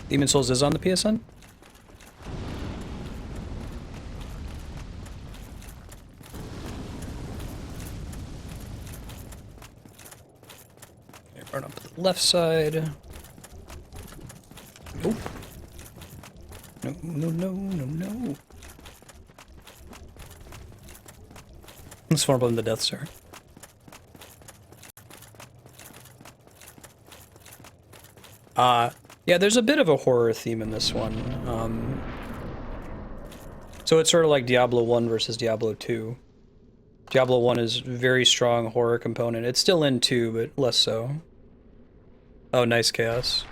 Demon Souls is on the PSN? Run up to the left side. Nope. No, no, no, no, no. Let's farm on the Death Star. Yeah, there's a bit of a horror theme in this one. So it's sort of like Diablo 1 versus Diablo 2. Diablo 1 is very strong horror component. It's still in 2, but less so. Oh, nice chaos.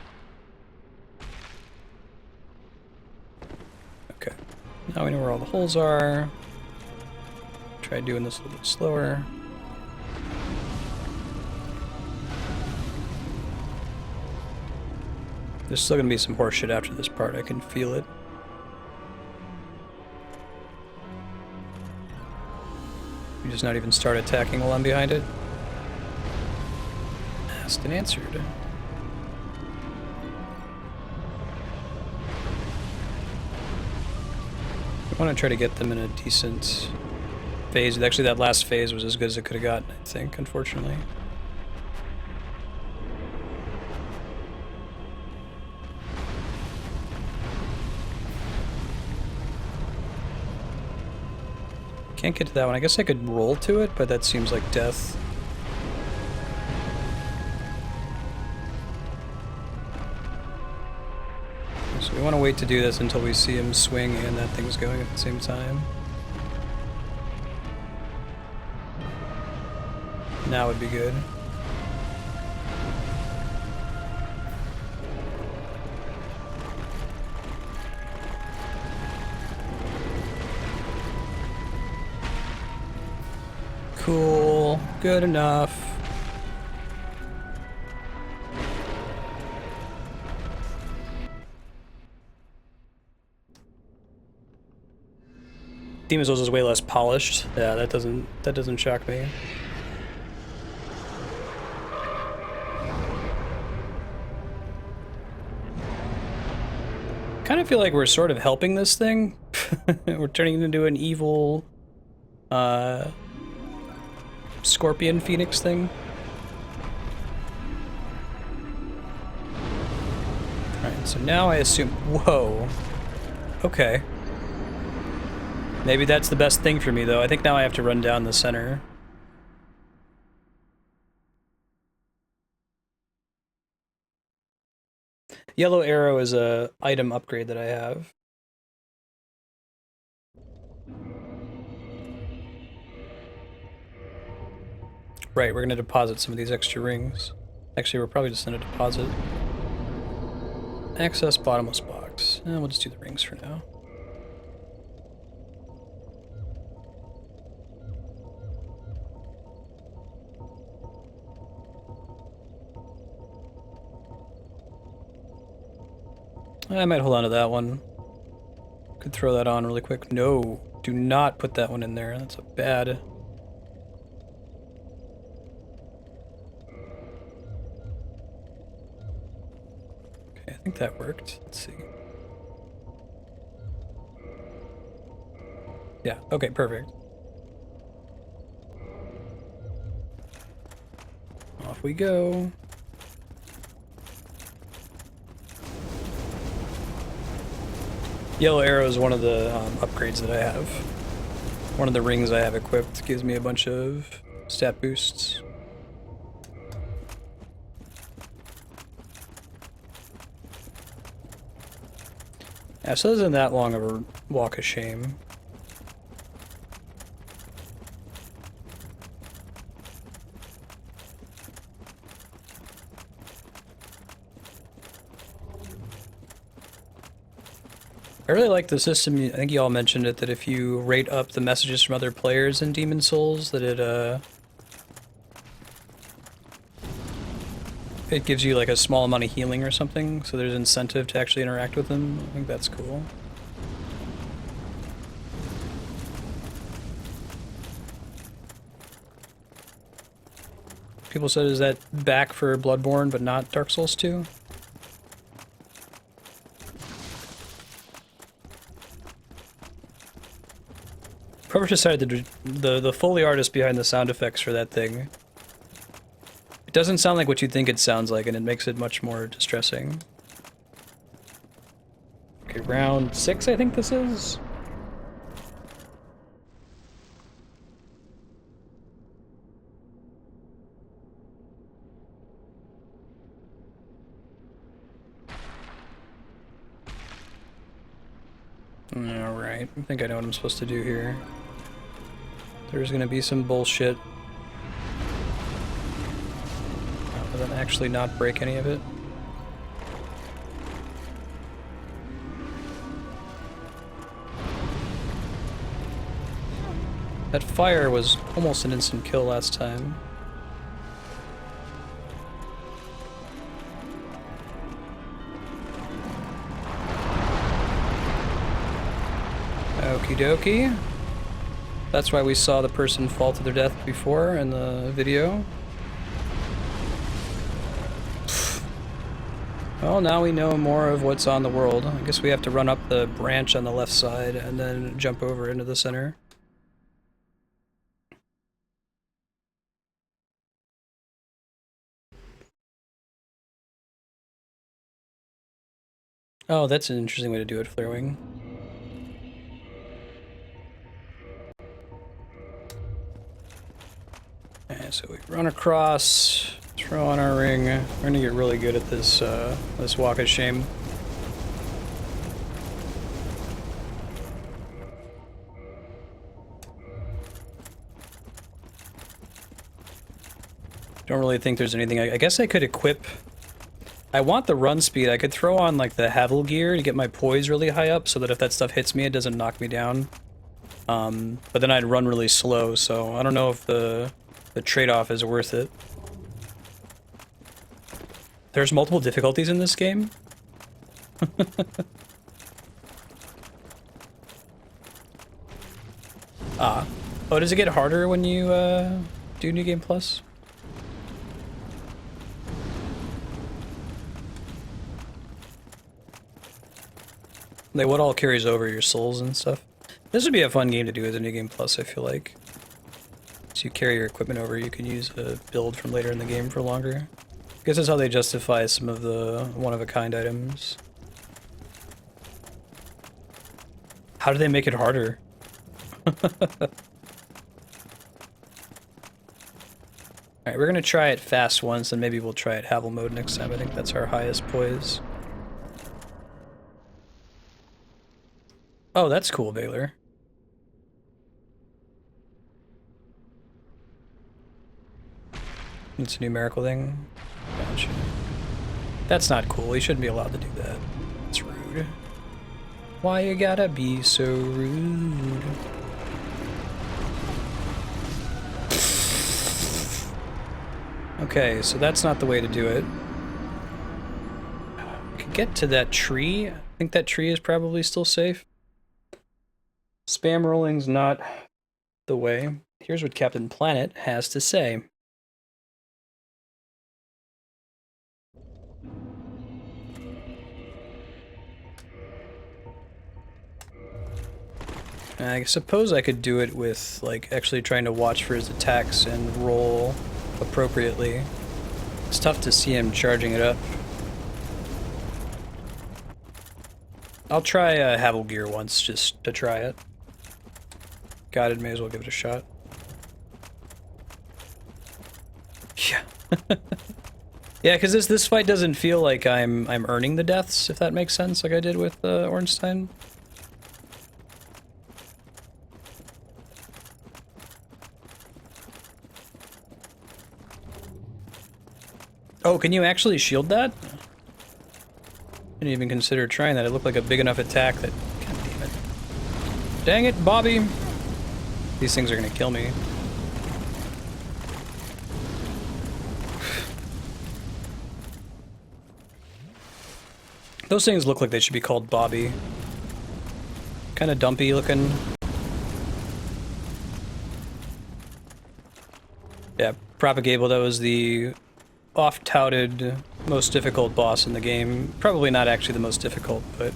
Okay. Now we know where all the holes are. Try doing this a little bit slower. There's still gonna be some horse shit after this part, I can feel it. You just not even start attacking while I'm behind it? Asked and answered. I want to try to get them in a decent phase. Actually, that last phase was as good as it could have gotten, I think, unfortunately. Can't get to that one. I guess I could roll to it, but that seems like death. So we want to wait to do this until we see him swing and that thing's going at the same time. Now would be good. Cool. Good enough. Demon Souls is way less polished. Yeah, that doesn't shock me. Kind of feel like we're sort of helping this thing. We're turning it into an evil scorpion phoenix thing. Alright, so now I assume... Whoa. Okay. Maybe that's the best thing for me, though. I think now I have to run down the center. Yellow arrow is a item upgrade that I have. Right, we're gonna deposit some of these extra rings. Actually, we're probably just gonna deposit. Access bottomless box. We'll just do the rings for now. I might hold on to that one. Could throw that on really quick. No, do not put that one in there. That's a bad... Okay, I think that worked. Let's see. Yeah, okay, perfect. Off we go. Yellow arrow is one of the upgrades that I have. One of the rings I have equipped gives me a bunch of stat boosts. Yeah, so this isn't that long of a walk of shame. I really like the system. I think you all mentioned it, that if you rate up the messages from other players in Demon Souls, that it gives you like a small amount of healing or something, so there's incentive to actually interact with them. I think that's cool. People said, is that back for Bloodborne but not Dark Souls 2? Whoever decided to do the Foley artist behind the sound effects for that thing. It doesn't sound like what you think it sounds like, and it makes it much more distressing. Okay, round 6, I think this is? Alright, I think I know what I'm supposed to do here. There's gonna be some bullshit. But then actually not break any of it. That fire was almost an instant kill last time. Okie dokie. That's why we saw the person fall to their death before in the video. Well, now we know more of what's on the world. I guess we have to run up the branch on the left side and then jump over into the center. Oh, that's an interesting way to do it, Flarewing. And so we run across, throw on our ring. We're gonna get really good at this this walk of shame. Don't really think there's anything. I guess I could equip. I want the run speed. I could throw on like the Havel gear to get my poise really high up, so that if that stuff hits me, it doesn't knock me down. But then I'd run really slow, so I don't know if the trade-off is worth it. There's multiple difficulties in this game. Ah. Oh, does it get harder when you do New Game Plus? Like, what all carries over your souls and stuff? This would be a fun game to do as a New Game Plus, I feel like. So you carry your equipment over, you can use a build from later in the game for longer. I guess that's how they justify some of the one-of-a-kind items. How do they make it harder? Alright, we're gonna try it fast once, and maybe we'll try it Havel mode next time. I think that's our highest poise. Oh, that's cool, Baylor. It's a numerical thing. Gotcha. That's not cool. You shouldn't be allowed to do that. It's rude. Why you gotta be so rude? Okay, so that's not the way to do it. We could get to that tree. I think that tree is probably still safe. Spam rolling's not the way. Here's what Captain Planet has to say. I suppose I could do it with, like, actually trying to watch for his attacks and roll appropriately. It's tough to see him charging it up. I'll try Havel Gear once, just to try it. Guided, may as well give it a shot. Yeah. Yeah, because this fight doesn't feel like I'm earning the deaths, if that makes sense, like I did with Ornstein. Oh, can you actually shield that? I didn't even consider trying that. It looked like a big enough attack that... God damn it. Dang it, Bobby! These things are gonna kill me. Those things look like they should be called Bobby. Kinda dumpy looking. Yeah, Propagable, that was the oft-touted most difficult boss in the game. Probably not actually the most difficult, but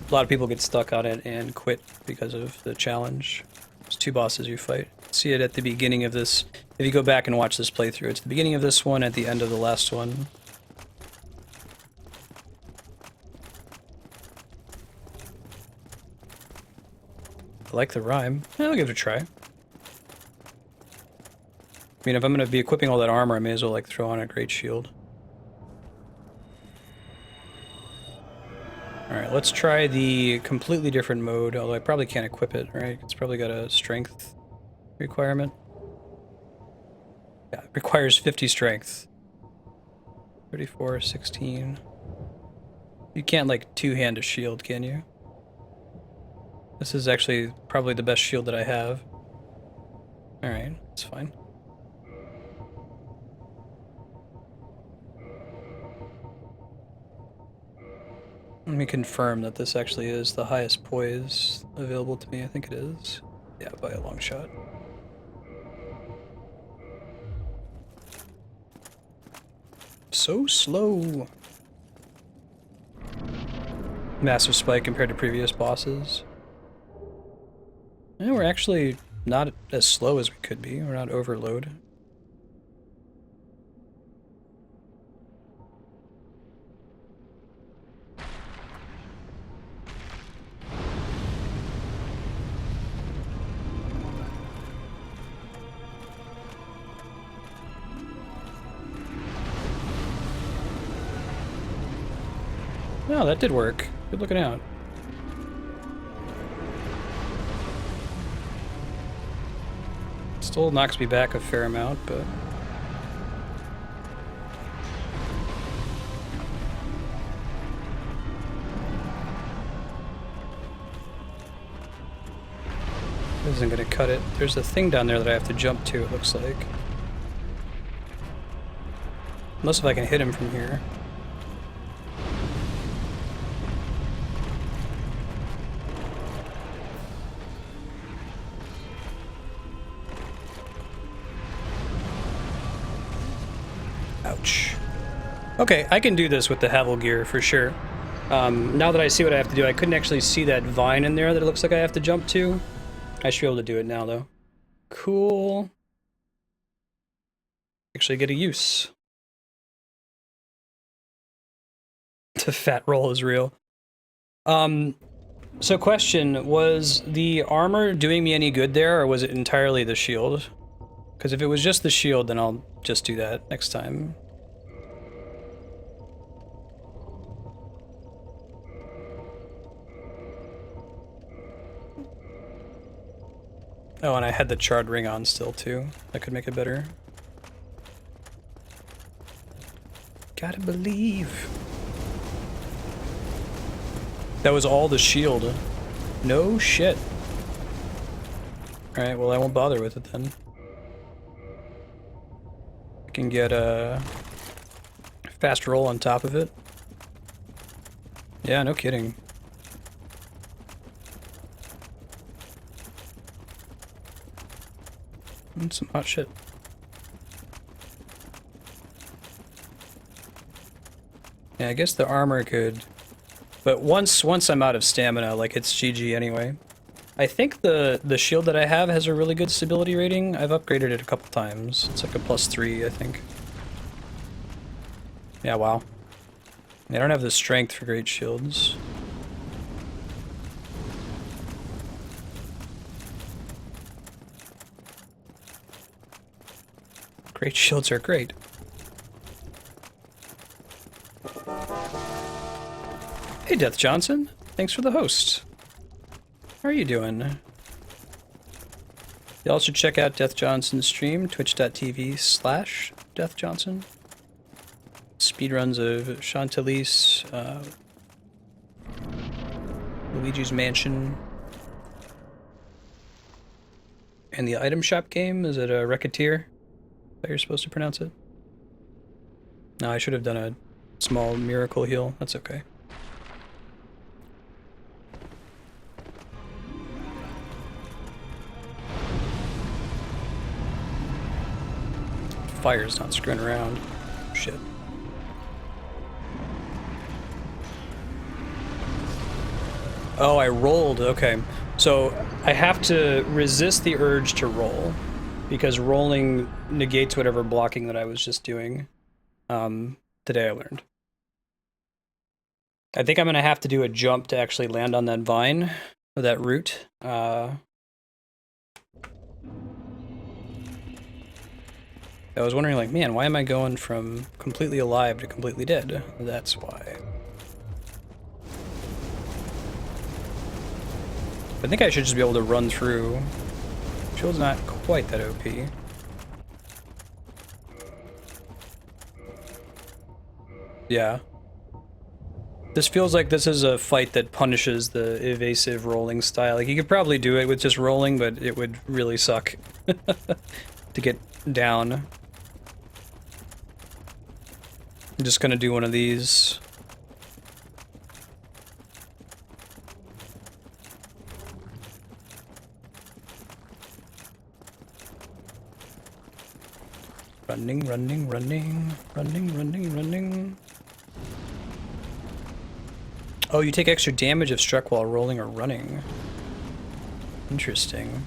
a lot of people get stuck on it and quit because of the challenge. There's two bosses you fight. See it at the beginning of this. If you go back and watch this playthrough, it's the beginning of this one, at the end of the last one. I like the rhyme. I'll give it a try. I mean, if I'm going to be equipping all that armor, I may as well, like, throw on a great shield. Alright, let's try the completely different mode, although I probably can't equip it, right? It's probably got a strength requirement. Yeah, it requires 50 strength. 34, 16. You can't, like, two-hand a shield, can you? This is actually probably the best shield that I have. Alright, that's fine. Let me confirm that this actually is the highest poise available to me. I think it is. Yeah, by a long shot. So slow. Massive spike compared to previous bosses. And we're actually not as slow as we could be. We're not overload. Oh, that did work. Good looking out. Still knocks me back a fair amount, but... isn't gonna cut it. There's a thing down there that I have to jump to, it looks like. Unless if I can hit him from here. Okay, I can do this with the Havel gear for sure. Now that I see what I have to do, I couldn't actually see that vine in there that it looks like I have to jump to. I should be able to do it now, though. Cool. Actually get a use. The fat roll is real. So question, was the armor doing me any good there, or was it entirely the shield? Because if it was just the shield, then I'll just do that next time. Oh, and I had the charred ring on still, too. That could make it better. Gotta believe. That was all the shield. No shit. Alright, well I won't bother with it then. I can get a fast roll on top of it. Yeah, no kidding. Some hot shit. Yeah, I guess the armor could... But once I'm out of stamina, like, it's GG anyway. I think the shield that I have has a really good stability rating. I've upgraded it a couple times. It's like a +3, I think. Yeah, wow. I don't have the strength for great shields. Great shields are great. Hey, Death Johnson. Thanks for the host. How are you doing? You all should check out Death Johnson's stream, twitch.tv/DeathJohnson. Speedruns of Chantilly's, Luigi's Mansion, and the item shop game. Is it a Racketeer? How you're supposed to pronounce it? No, I should have done a small miracle heal. That's okay. Fire's not screwing around. Shit. Oh, I rolled. Okay. So I have to resist the urge to roll, because rolling negates whatever blocking that I was just doing. Today I learned. I think I'm going to have to do a jump to actually land on that vine, or that root. I was wondering, like, man, why am I going from completely alive to completely dead? That's why. I think I should just be able to run through. Shield's not quite that OP. Yeah. This feels like this is a fight that punishes the evasive rolling style. Like, you could probably do it with just rolling, but it would really suck to get down. I'm just gonna do one of these. Running, running, running, running, running, running. Oh, you take extra damage if struck while rolling or running. Interesting.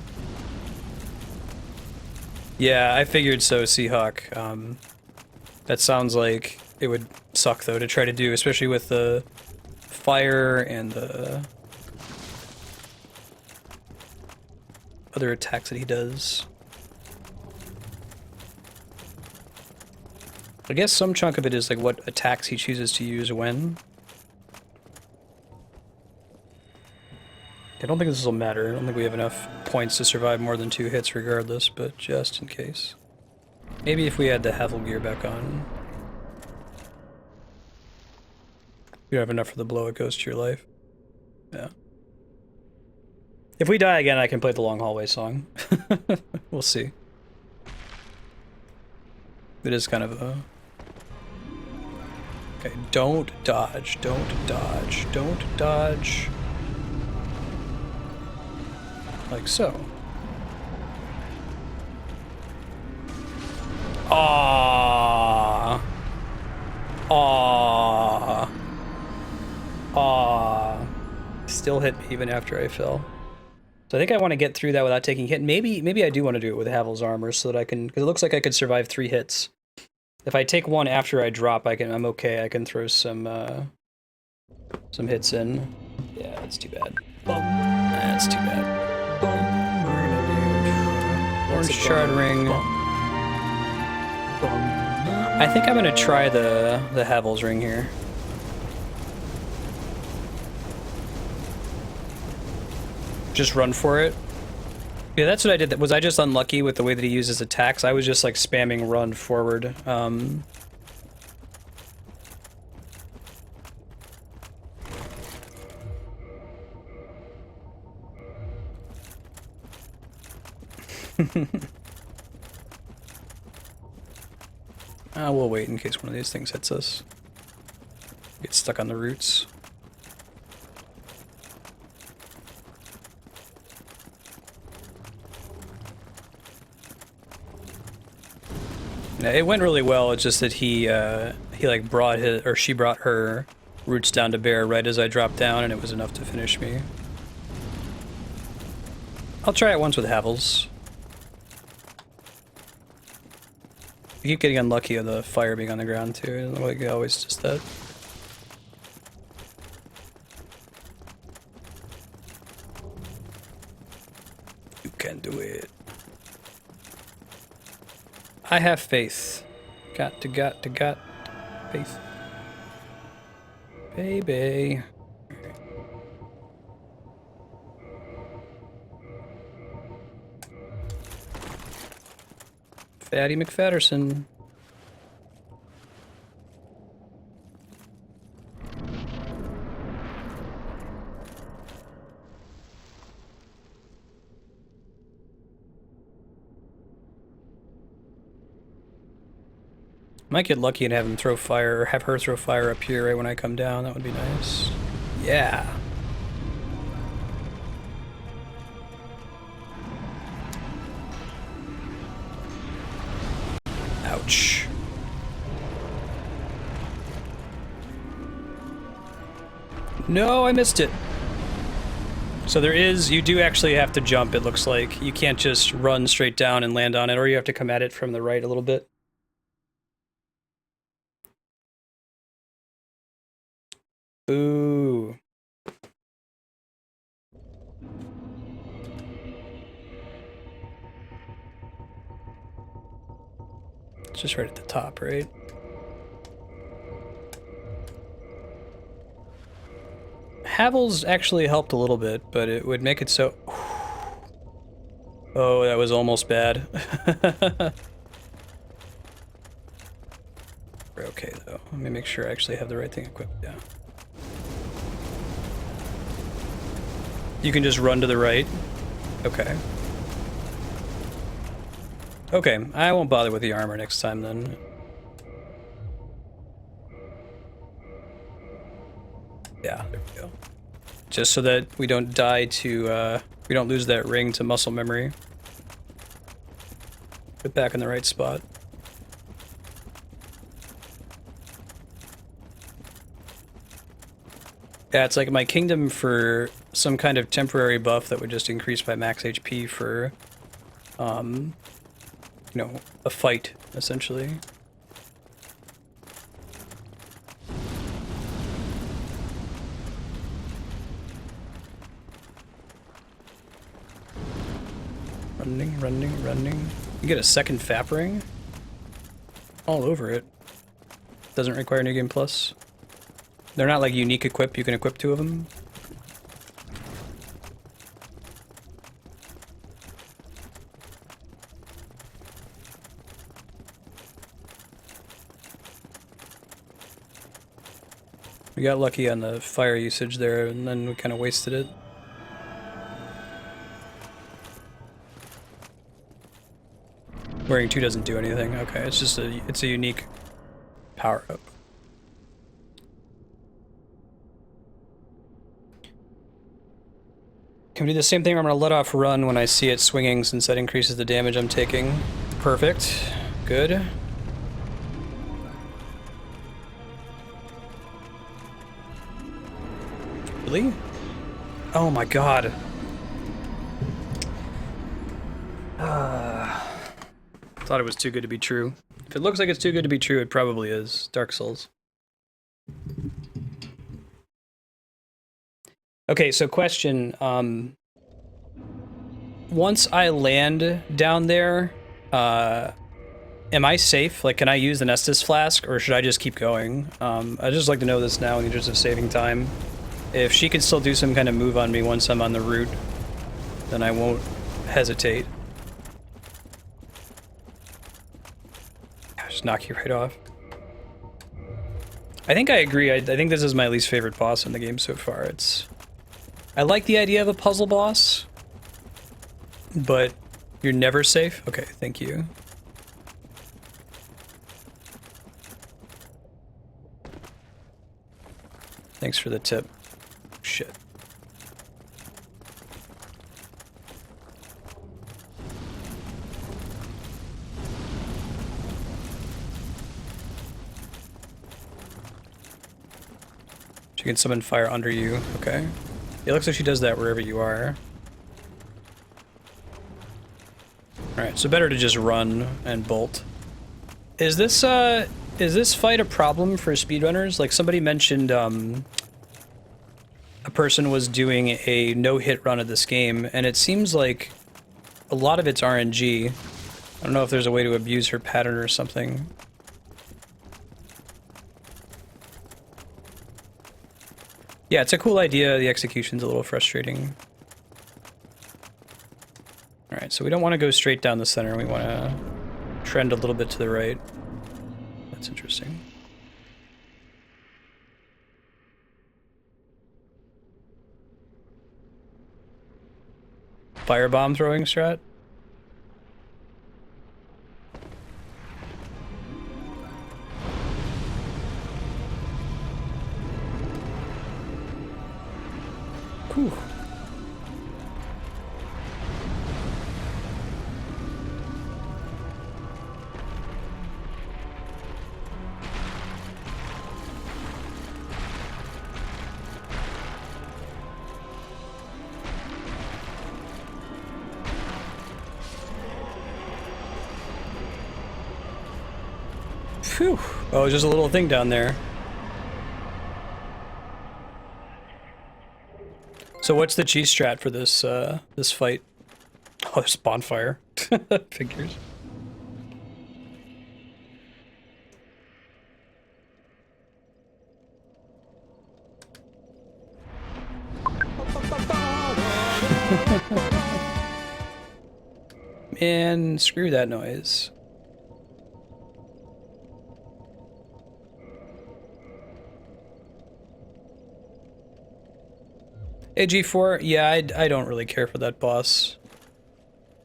Yeah, I figured so, Seahawk. That sounds like it would suck, though, to try to do, especially with the fire and the other attacks that he does. I guess some chunk of it is like what attacks he chooses to use when. I don't think this will matter. I don't think we have enough points to survive more than 2 hits regardless, but just in case. Maybe if we had the Havel gear back on. You don't have enough for the blow, it goes to your life. Yeah. If we die again, I can play the Long Hallway song. We'll see. It is kind of a... Okay, don't dodge, don't dodge, don't dodge. Like so. Aww. Aww. Aww. Still hit me even after I fell. So I think I want to get through that without taking hit. Maybe I do want to do it with Havel's armor so that I can, because it looks like I could survive 3 hits. If I take one after I drop, I'm okay. I can throw some hits in. Yeah, that's too bad. That's too bad. Orange Shard Ring. I think I'm gonna try the Havel's Ring here. Just run for it. Yeah, that's what I did. Was I just unlucky with the way that he uses attacks? I was just like spamming run forward. We'll wait in case one of these things hits us. Get stuck on the roots. Yeah, it went really well. It's just that he like brought his, or she brought her roots down to bear right as I dropped down, and it was enough to finish me. I'll try it once with Havel's. I keep getting unlucky with the fire being on the ground too. Like it always just that. You can do it. I have faith. Got faith. Baby. Fatty McFatterson. Might get lucky and have him throw fire, or have her throw fire up here right when I come down. That would be nice. Yeah. Ouch. No, I missed it. So there is, you do actually have to jump, it looks like. You can't just run straight down and land on it, or you have to come at it from the right a little bit. Ooh. It's just right at the top, right? Havel's actually helped a little bit, but it would make it so... Oh, that was almost bad. We're okay, though. Let me make sure I actually have the right thing equipped, yeah. You can just run to the right. Okay. Okay, I won't bother with the armor next time then. Yeah, there we go. Just so that we don't die to, we don't lose that ring to muscle memory. Put back in the right spot. Yeah, it's like my kingdom for some kind of temporary buff that would just increase my max HP for, you know, a fight, essentially. Running. You get a second FAP ring? All over it. Doesn't require New Game Plus. They're not like unique equip, you can equip 2 of them. We got lucky on the fire usage there, and then we kind of wasted it. Wearing 2 doesn't do anything. Okay, it's just it's a unique power up. Can we do the same thing? I'm going to let off run when I see it swinging, since that increases the damage I'm taking. Perfect. Good. Really? Oh my god. Thought it was too good to be true. If it looks like it's too good to be true, it probably is. Dark Souls. Okay, so question. Once I land down there, am I safe? Like, can I use the Nestus flask, or should I just keep going? I'd just like to know this now in the interest of saving time. If she can still do some kind of move on me once I'm on the route, then I won't hesitate. Just knock you right off. I think I agree. I think this is my least favorite boss in the game so far. I like the idea of a puzzle boss, but you're never safe? Okay, thank you. Thanks for the tip. Shit. She can summon fire under you. Okay. It looks like she does that wherever you are. Alright, so better to just run and bolt. Is this fight a problem for speedrunners? Like, somebody mentioned, a person was doing a no-hit run of this game, and it seems like a lot of it's RNG. I don't know if there's a way to abuse her pattern or something. Yeah, it's a cool idea. The execution's a little frustrating. Alright, so we don't want to go straight down the center. We want to trend a little bit to the right. That's interesting. Firebomb throwing strat? Whew. Phew. Oh, just a little thing down there. So what's the cheese strat for this this fight? Oh, it's bonfire. Figures. Man, screw that noise. AG4, yeah, I don't really care for that boss.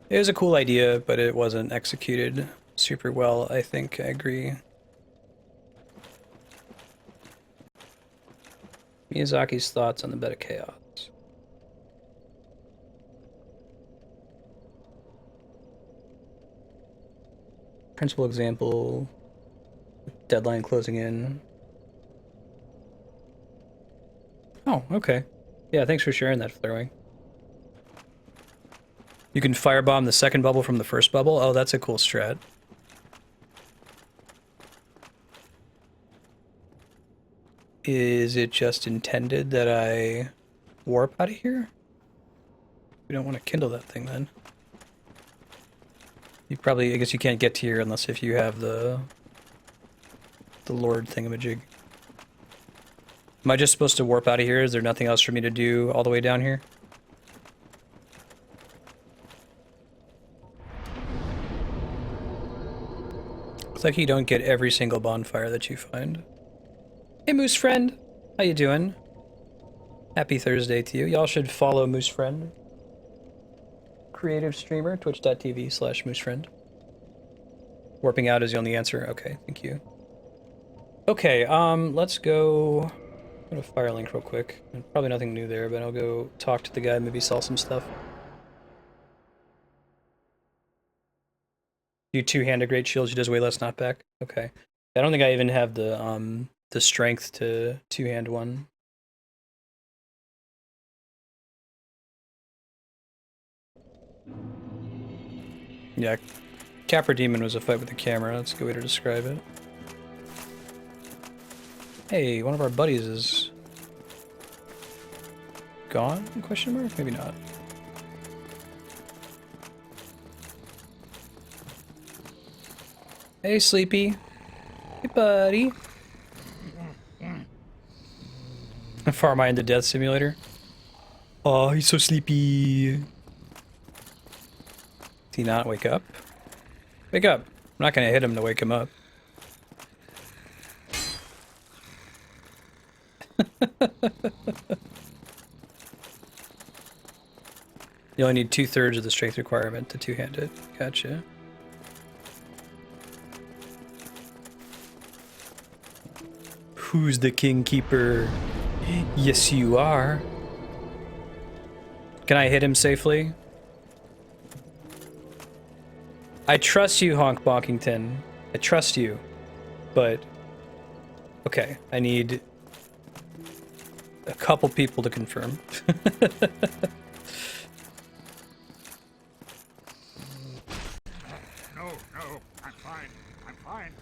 It was a cool idea, but it wasn't executed super well, I think. I agree. Miyazaki's thoughts on the Bed of Chaos. Principal example, deadline closing in. Oh, okay. Yeah, thanks for sharing that, Flurwing. You can firebomb the second bubble from the first bubble? Oh, that's a cool strat. Is it just intended that I warp out of here? We don't want to kindle that thing then. You probably, I guess you can't get to here unless if you have the Lord thingamajig. Am I just supposed to warp out of here? Is there nothing else for me to do all the way down here? Looks like you don't get every single bonfire that you find. Hey, Moose Friend. How you doing? Happy Thursday to you. Y'all should follow Moose Friend. Creative streamer, twitch.tv/moosefriend. Warping out is the only answer. Okay, thank you. Okay, let's go... I'm gonna Firelink real quick. Probably nothing new there, but I'll go talk to the guy, maybe sell some stuff. You two-handed great shield, she does way less knockback. Okay. I don't think I even have the strength to two-hand one. Yeah, Capra Demon was a fight with the camera. That's a good way to describe it. Hey, one of our buddies is gone? Question mark? Maybe not. Hey, Sleepy. Hey, buddy. How far am I into Death Simulator? Oh, he's so sleepy. Did he not wake up? Wake up. I'm not gonna hit him to wake him up. You only need 2/3 of the strength requirement to two-hand it. Gotcha. Who's the Kingkeeper? Yes, you are. Can I hit him safely? I trust you, Honk Bonkington. I trust you. But... okay, I need... a couple people to confirm. No, I'm fine. I'm fine.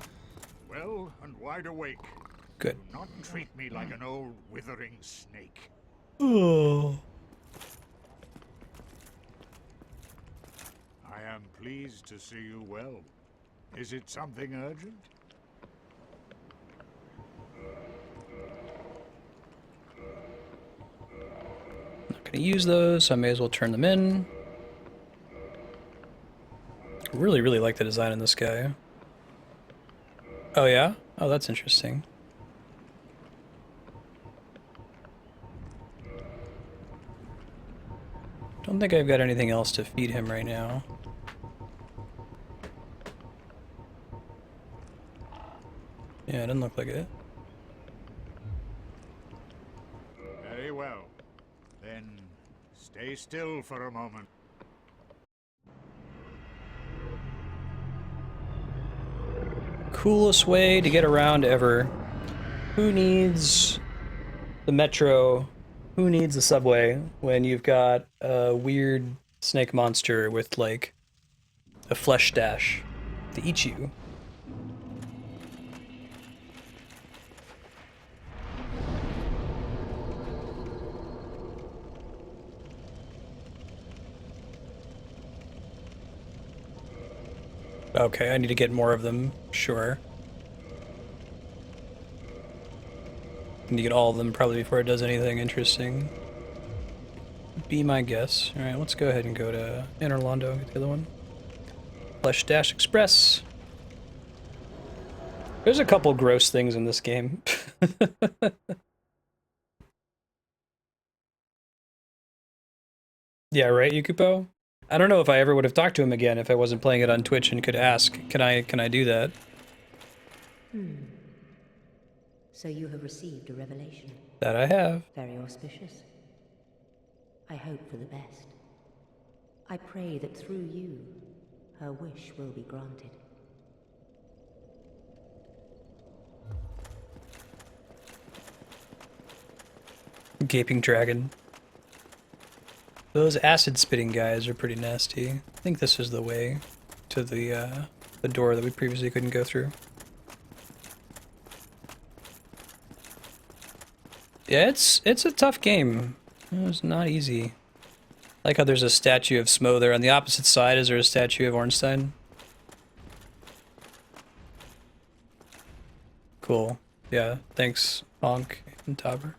Well and wide awake. Good. Do not treat me like an old withering snake. Oh. I am pleased to see you well. Is it something urgent? Not gonna use those, so I may as well turn them in. Really like the design in this guy. Oh yeah? Oh, that's interesting. Don't think I've got anything else to feed him right now. Yeah, it doesn't look like it. Very well. Then stay still for a moment. Coolest way to get around ever. Who needs the metro? Who needs the subway when you've got a weird snake monster with like a flesh dash to eat you? Okay, I need to get more of them, sure. I need to get all of them probably before it does anything interesting. Be my guess. Alright, let's go ahead and go to Interlondo, get the other one. Flesh Dash Express. There's a couple gross things in this game. Yeah, right, Yukupo? I don't know if I ever would have talked to him again if I wasn't playing it on Twitch and could ask, can I do that? So you have received a revelation. That I have. Very auspicious. I hope for the best. I pray that through you, her wish will be granted. Gaping dragon. Those acid-spitting guys are pretty nasty. I think this is the way to the door that we previously couldn't go through. Yeah, it's a tough game. It's not easy. I like how there's a statue of Smough there. On the opposite side, is there a statue of Ornstein? Cool. Yeah, thanks, Honk and Tauber.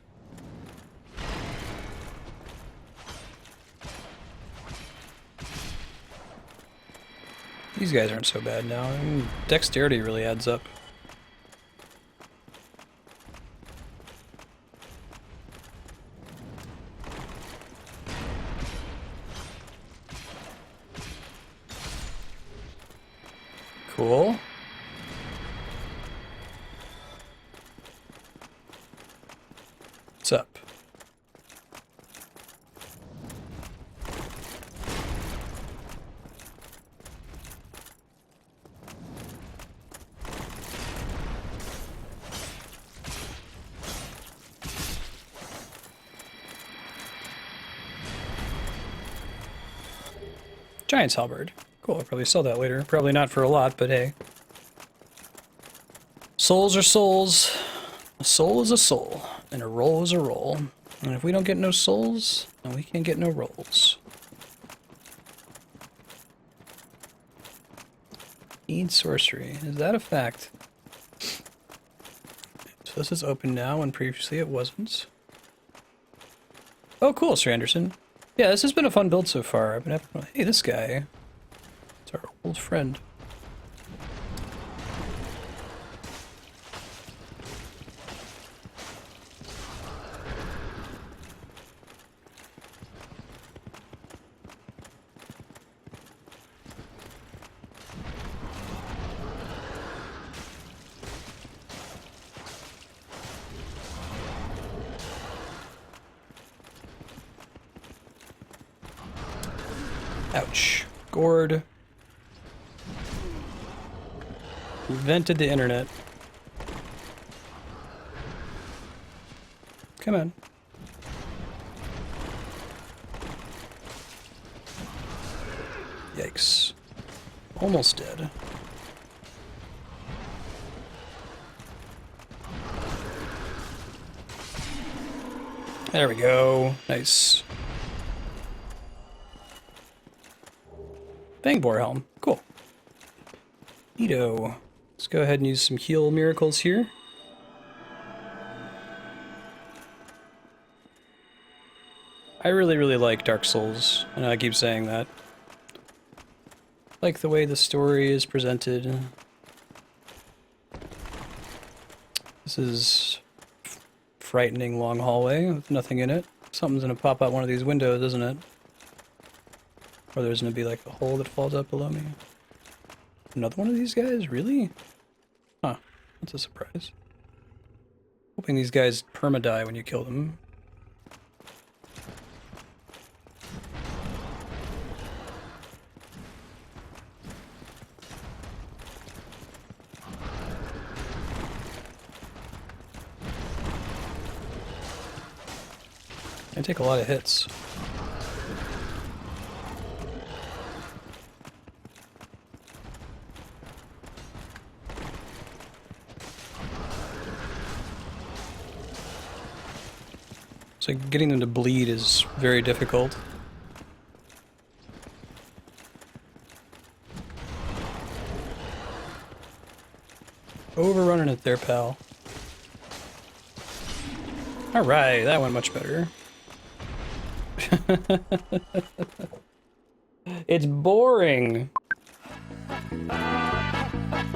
These guys aren't so bad now. I mean, dexterity really adds up. Cool. What's up? Giant's halberd. Cool, I'll probably sell that later. Probably not for a lot, but hey. Souls are souls. A soul is a soul. And a roll is a roll. And if we don't get no souls, then we can't get no rolls. Need sorcery. Is that a fact? So this is open now, and previously it wasn't. Oh, cool, Sir Anderson. Yeah, this has been a fun build so far. I've been having... Hey, this guy. It's our old friend. Ouch. Gourd. Invented the internet. Come on. Yikes. Almost dead. There we go. Nice. Fangboar helm. Cool. Neato. Let's go ahead and use some heal miracles here. I really, really like Dark Souls. I know I keep saying that. I like the way the story is presented. This is frightening long hallway with nothing in it. Something's gonna pop out one of these windows, isn't it? Or there's gonna be like a hole that falls out below me. Another one of these guys? Really? Huh. That's a surprise. Hoping these guys perma-die when you kill them. I take a lot of hits. So getting them to bleed is very difficult. Overrunning it there, pal. Alright, that went much better. It's boring!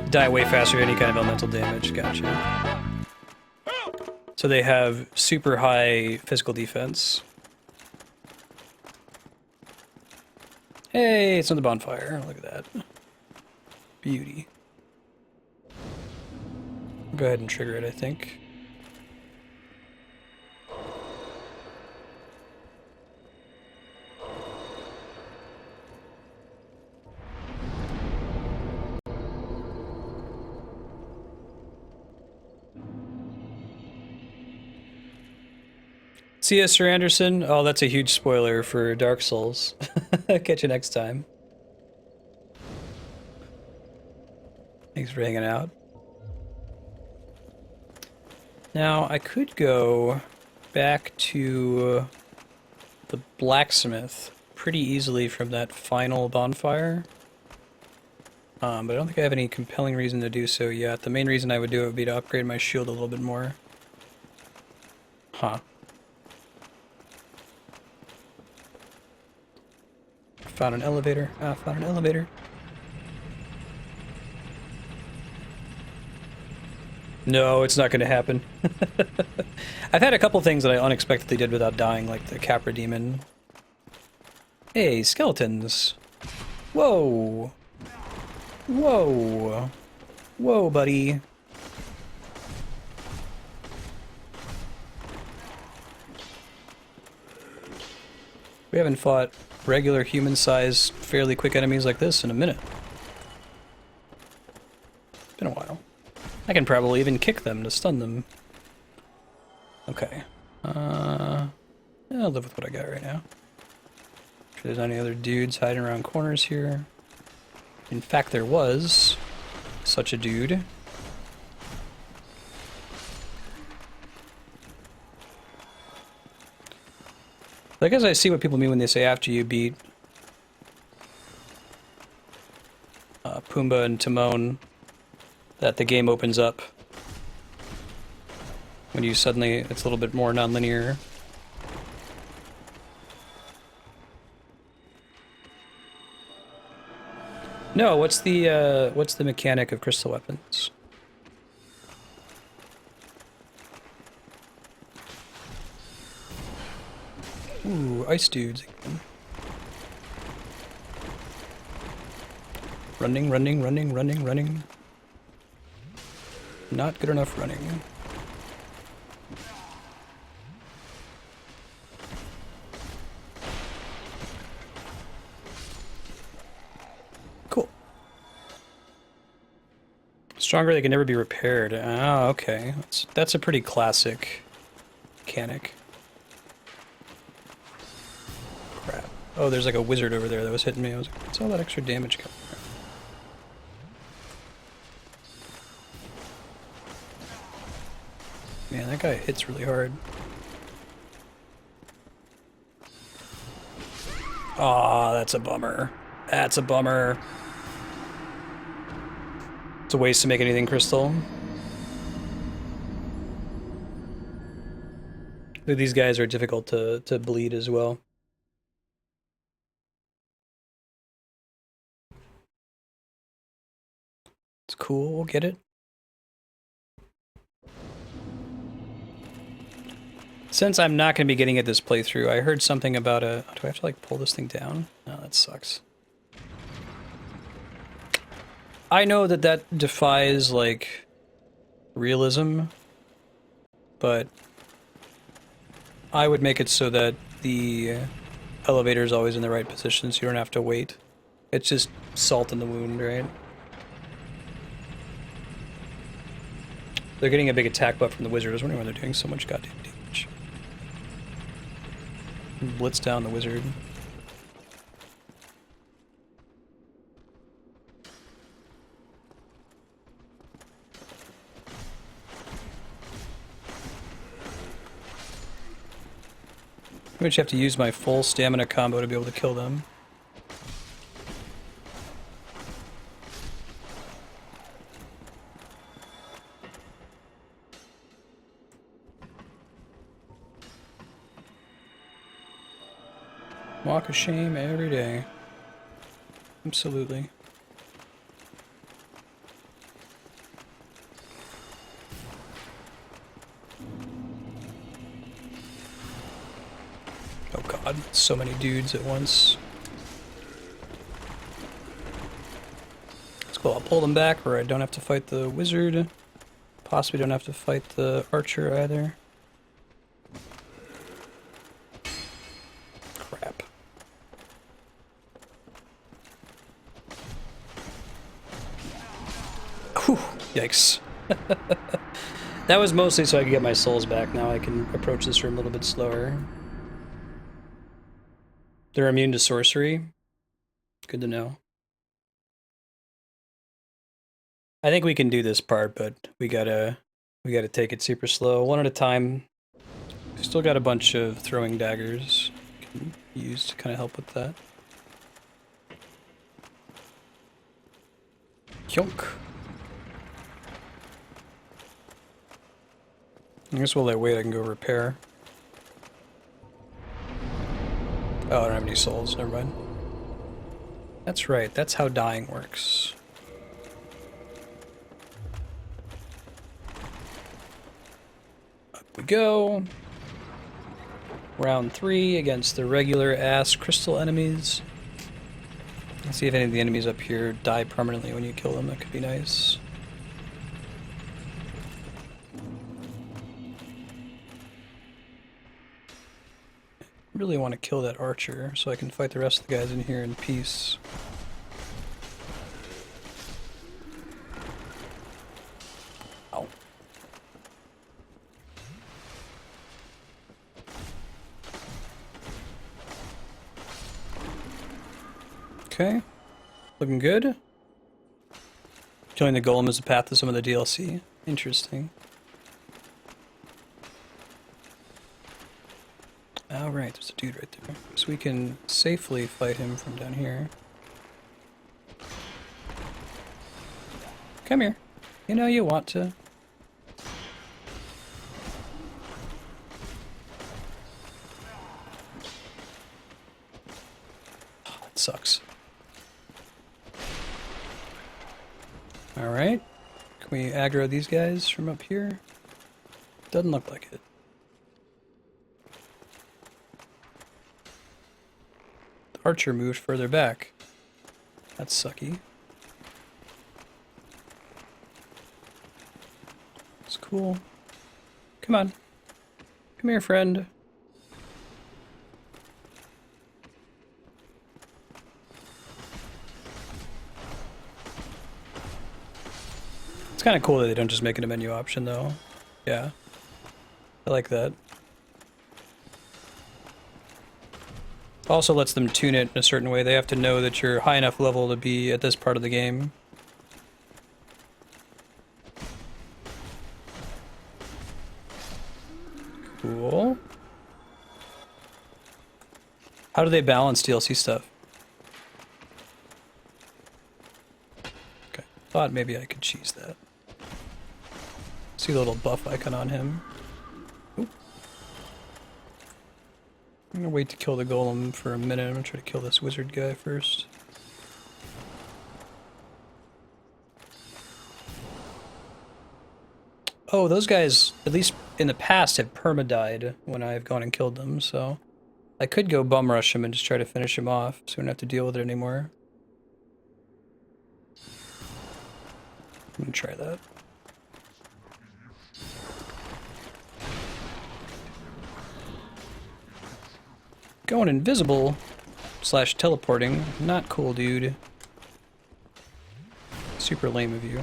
Die way faster than any kind of elemental damage, gotcha. So they have super high physical defense. Hey, it's on the bonfire. Look at that. Beauty. Go ahead and trigger it, I think. See ya, Sir Anderson. Oh, that's a huge spoiler for Dark Souls. Catch you next time. Thanks for hanging out. Now, I could go back to the blacksmith pretty easily from that final bonfire. But I don't think I have any compelling reason to do so yet. The main reason I would do it would be to upgrade my shield a little bit more. Huh. Found an elevator. Ah, found an elevator. No, it's not going to happen. I've had a couple things that I unexpectedly did without dying, like the Capra Demon. Hey, skeletons. Whoa. Whoa. Whoa, buddy. We haven't fought regular human-sized, fairly quick enemies like this in a minute. It's been a while. I can probably even kick them to stun them. Okay. Yeah, I'll live with what I got right now. If there's any other dudes hiding around corners here. In fact, there was such a dude. I guess I see what people mean when they say after you beat Pumbaa and Timon, that the game opens up when you suddenly, it's a little bit more non-linear. No, what's the mechanic of crystal weapons? Ooh, ice dudes again. Running, running, running, running, running. Not good enough running. Cool. Stronger, they can never be repaired. Ah, okay. That's a pretty classic mechanic. Crap. Oh, there's like a wizard over there that was hitting me. I was like, what's all that extra damage coming from? Man, that guy hits really hard. Aw, that's a bummer. That's a bummer. It's a waste to make anything crystal. These guys are difficult to bleed as well. It's cool, we'll get it. Since I'm not going to be getting it this playthrough, I heard something about a... Do I have to, like, pull this thing down? No, that sucks. I know that that defies, like, realism, but I would make it so that the elevator is always in the right position so you don't have to wait. It's just salt in the wound, right? They're getting a big attack buff from the wizard. I was wondering why they're doing so much goddamn damage. Blitz down the wizard. I would have to use my full stamina combo to be able to kill them. Walk of shame every day. Absolutely. Oh god, so many dudes at once. It's cool, I'll pull them back where I don't have to fight the wizard. Possibly don't have to fight the archer either. Crap. Whew, yikes. That was mostly so I could get my souls back. Now I can approach this room a little bit slower. They're immune to sorcery. Good to know. I think we can do this part, but we gotta take it super slow, one at a time. We've still got a bunch of throwing daggers we can use to kind of help with that. Yonk. I guess while I wait, I can go repair. Oh, I don't have any souls, never mind. That's right, that's how dying works. Up we go. Round 3 against the regular ass crystal enemies. Let's see if any of the enemies up here die permanently when you kill them, that could be nice. Really want to kill that archer so I can fight the rest of the guys in here in peace. Ow. Okay, looking good. Killing the golem is a path to some of the DLC. Interesting. Alright, there's a dude right there. So we can safely fight him from down here. Come here. You know you want to. Oh, that sucks. Alright. Can we aggro these guys from up here? Doesn't look like it. The archer moved further back. That's sucky. It's cool. Come on. Come here, friend. It's kind of cool that they don't just make it a menu option, though. Yeah. I like that. Also lets them tune it in a certain way. They have to know that you're high enough level to be at this part of the game. Cool. How do they balance DLC stuff? Okay, thought maybe I could cheese that. See the little buff icon on him. Oop. I'm gonna wait to kill the golem for a minute. I'm gonna try to kill this wizard guy first. Oh, those guys, at least in the past, have perma-died when I've gone and killed them, so I could go bum rush him and just try to finish him off, so we don't have to deal with it anymore. I'm gonna try that. Going invisible / teleporting, not cool, dude. Super lame of you.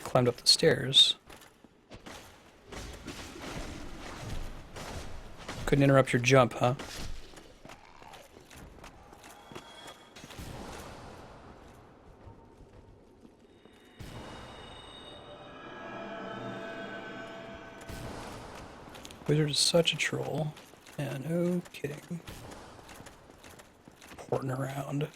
Climbed up the stairs. Couldn't interrupt your jump, huh? Wizard is such a troll. Yeah, no kidding. Porting around.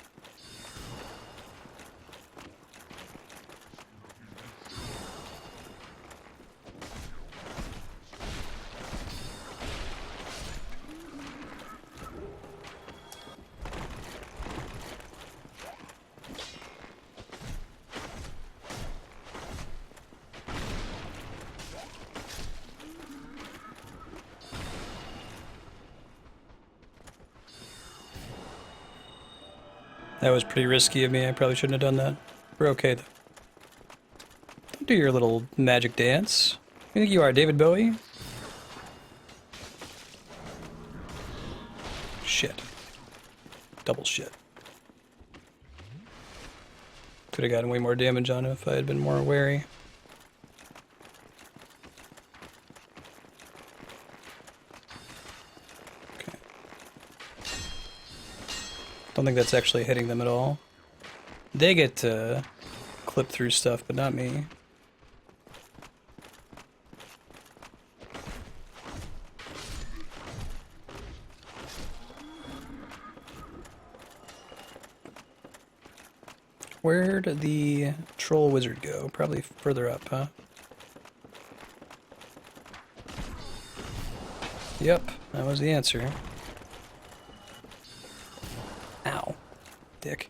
That was pretty risky of me. I probably shouldn't have done that. We're okay, though. Don't do your little magic dance. You think you are, David Bowie? Shit. Double shit. Could have gotten way more damage on him if I had been more wary. Don't think that's actually hitting them at all. They get to clip through stuff, but not me. Where'd the troll wizard go? Probably further up, huh? Yep, that was the answer. Ow. Dick.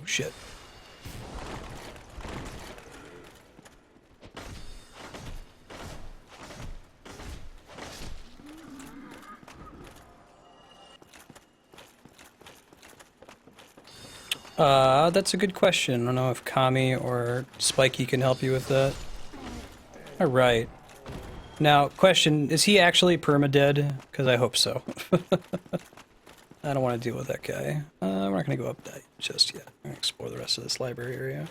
Oh shit. That's a good question. I don't know if Kami or Spiky can help you with that. Alright. Now, question, is he actually perma-dead? Because I hope so. I don't want to deal with that guy. We're not going to go up that just yet. I'm going to explore the rest of this library area.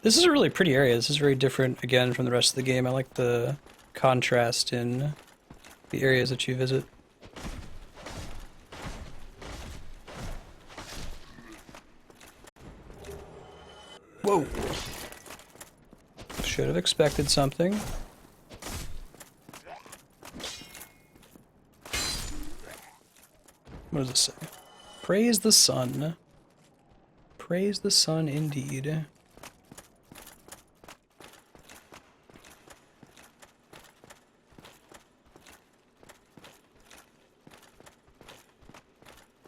This is a really pretty area. This is very different, again, from the rest of the game. I like the contrast in the areas that you visit. Whoa! Should have expected something. What does it say? Praise the sun. Praise the sun indeed.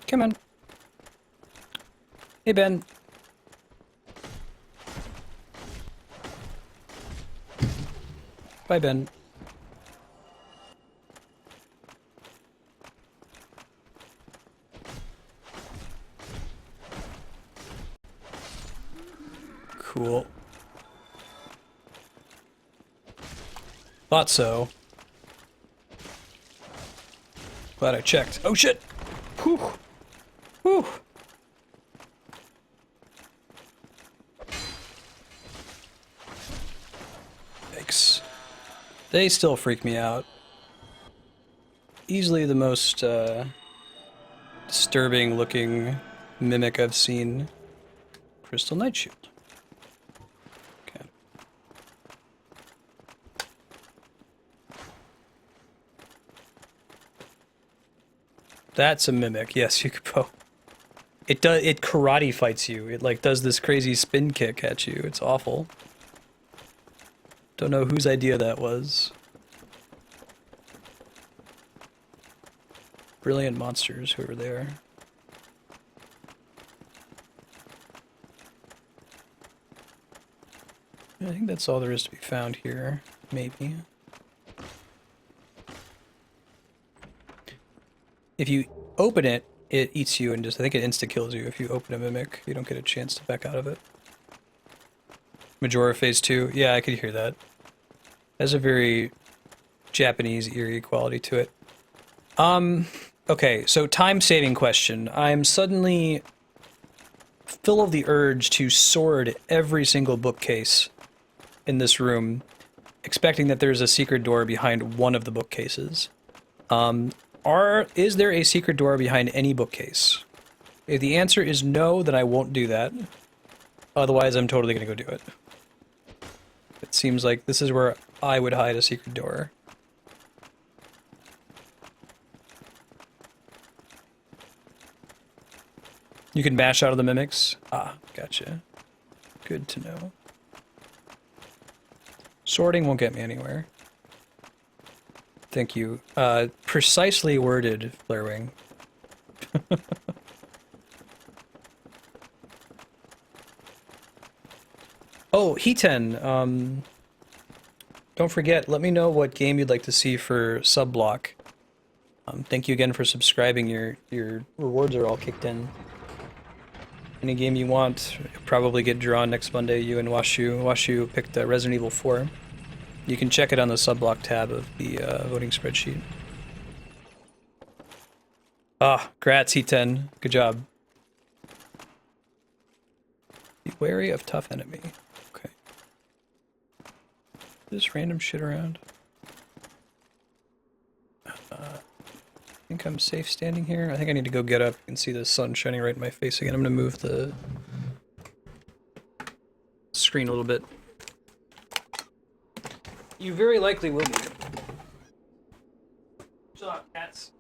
Come on. Hey, Ben. Bye, Ben. Cool. Thought so. Glad I checked. Oh shit! Whew! Whew! Yikes. They still freak me out. Easily the most disturbing looking mimic I've seen. Crystal Night Shield. Okay. That's a mimic. Yes, Yukipo. It karate fights you. It like does this crazy spin kick at you. It's awful. Don't know whose idea that was. Brilliant monsters, whoever they are. I think that's all there is to be found here. Maybe. If you open it, it eats you and just, I think it insta-kills you if you open a mimic. You don't get a chance to back out of it. Majora Phase 2. Yeah, I could hear that. Has a very Japanese eerie quality to it. Okay, so time-saving question. I'm suddenly full of the urge to sword every single bookcase in this room, expecting that there's a secret door behind one of the bookcases. Is there a secret door behind any bookcase? If the answer is no, then I won't do that. Otherwise, I'm totally gonna go do it. It seems like this is where I would hide a secret door. You can bash out of the mimics? Ah, gotcha. Good to know. Sorting won't get me anywhere. Thank you. Precisely worded, Flarewing. Oh, Hiten, don't forget, let me know what game you'd like to see for sub-block. Thank you again for subscribing. Your rewards are all kicked in. Any game you want, probably get drawn next Monday. You and Washu picked Resident Evil 4. You can check it on the sub-block tab of the voting spreadsheet. Ah, grats, Hiten. Good job. Be wary of tough enemy. Okay. Just random shit around. I think I'm safe standing here. I think I need to go get up. You can see the sun shining right in my face again. I'm gonna move the screen a little bit. You very likely will be. Shut up, cats.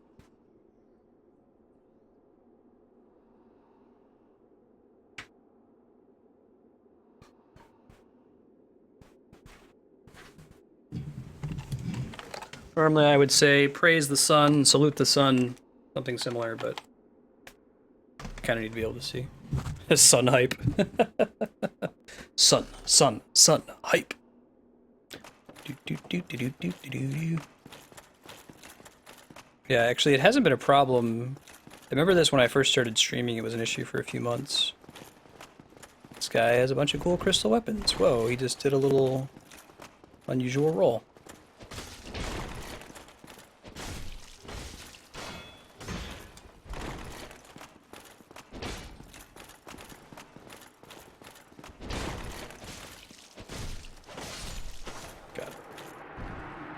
Normally I would say praise the sun, salute the sun, something similar, but I kind of need to be able to see. Sun hype. sun, hype. Yeah, actually it hasn't been a problem. I remember this when I first started streaming, it was an issue for a few months. This guy has a bunch of cool crystal weapons. Whoa, he just did a little unusual roll.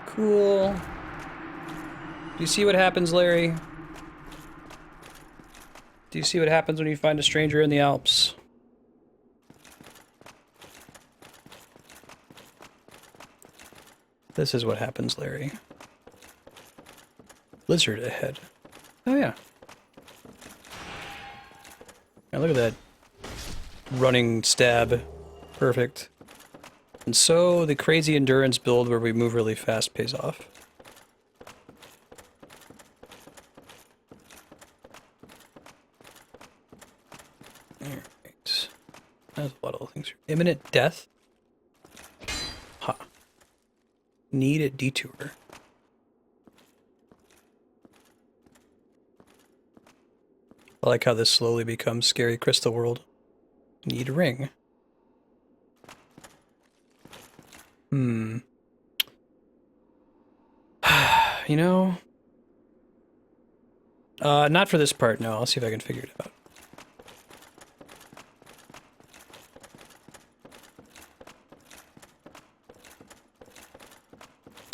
Cool. Do you see what happens, Larry? Do you see what happens when you find a stranger in the Alps? This is what happens, Larry. Lizard ahead. Oh yeah. Now look at that. Running stab. Perfect. And so the crazy endurance build where we move really fast pays off. Alright. That's a lot of things. Imminent death? Ha. Need a detour. I like how this slowly becomes Scary Crystal World. Need a ring. You know... not for this part, no. I'll see if I can figure it out.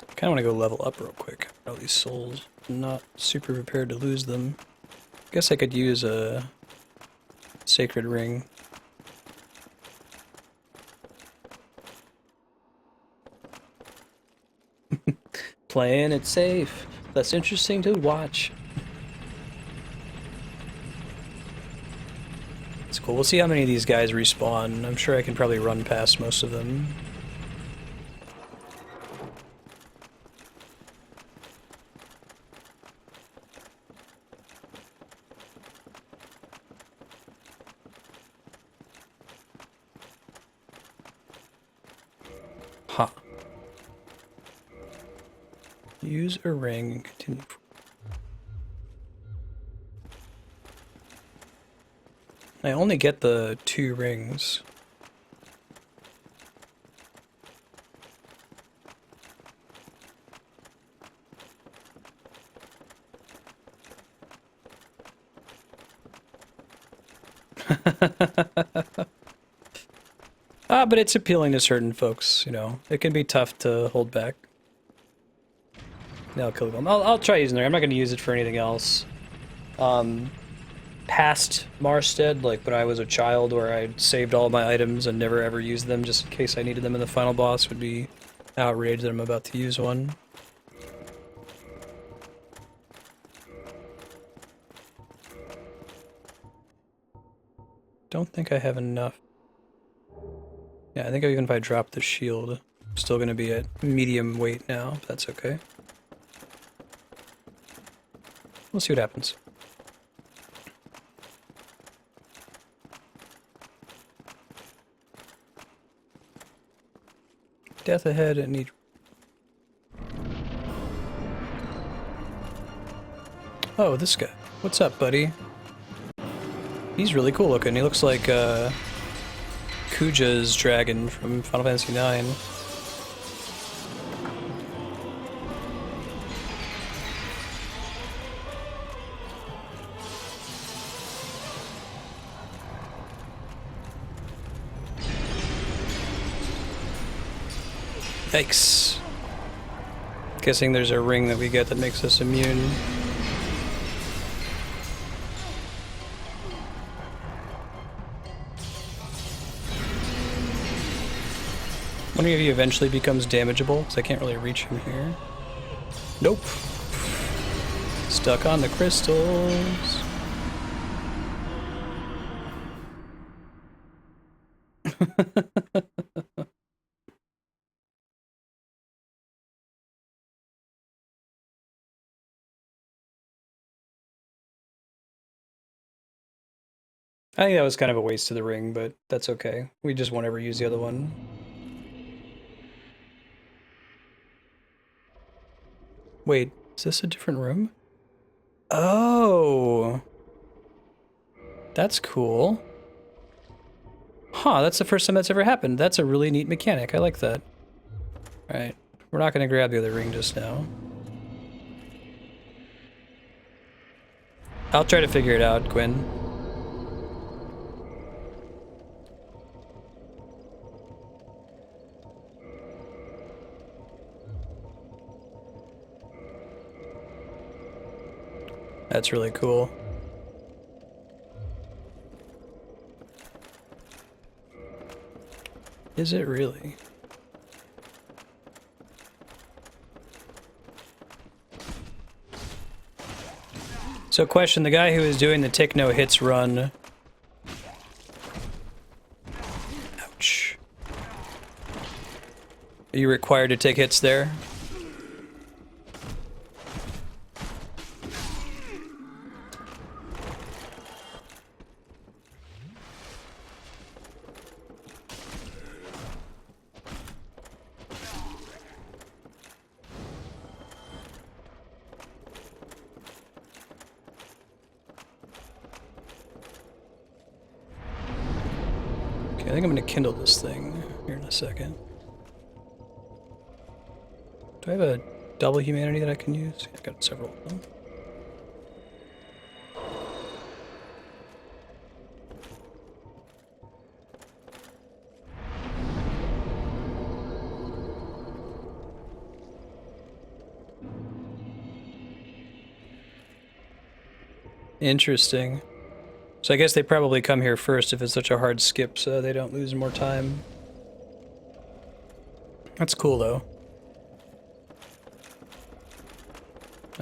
I kind of want to go level up real quick. All these souls. I'm not super prepared to lose them. Guess I could use a sacred ring. Playing it safe. Less interesting to watch. It's cool. We'll see how many of these guys respawn. I'm sure I can probably run past most of them. Huh. Use a ring and continue. I only get the 2 rings. But it's appealing to certain folks, you know. It can be tough to hold back. No, kill them. I'll try using it. I'm not going to use it for anything else. Past Marstead, like when I was a child, where I saved all my items and never ever used them just in case I needed them in the final boss, would be outraged that I'm about to use one. Don't think I have enough. Yeah, I think even if I drop the shield, I'm still going to be at medium weight now, if that's okay. We'll see what happens. Death ahead and need... Oh, this guy. What's up, buddy? He's really cool looking. He looks like, Kuja's dragon from Final Fantasy IX. Yikes. Guessing there's a ring that we get that makes us immune. Wondering if he eventually becomes damageable, because I can't really reach him here. Nope. Stuck on the crystals. I think that was kind of a waste of the ring, but that's okay. We just won't ever use the other one. Wait, is this a different room? Oh! That's cool. Huh, that's the first time that's ever happened. That's a really neat mechanic. I like that. Alright, we're not going to grab the other ring just now. I'll try to figure it out, Gwyn. That's really cool. Is it really? So question, the guy who is doing the take no hits run... Ouch. Are you required to take hits there? I think I'm gonna kindle this thing here in a second. Do I have a double humanity that I can use? I've got several of them. Interesting. So I guess they probably come here first if it's such a hard skip so they don't lose more time. That's cool though.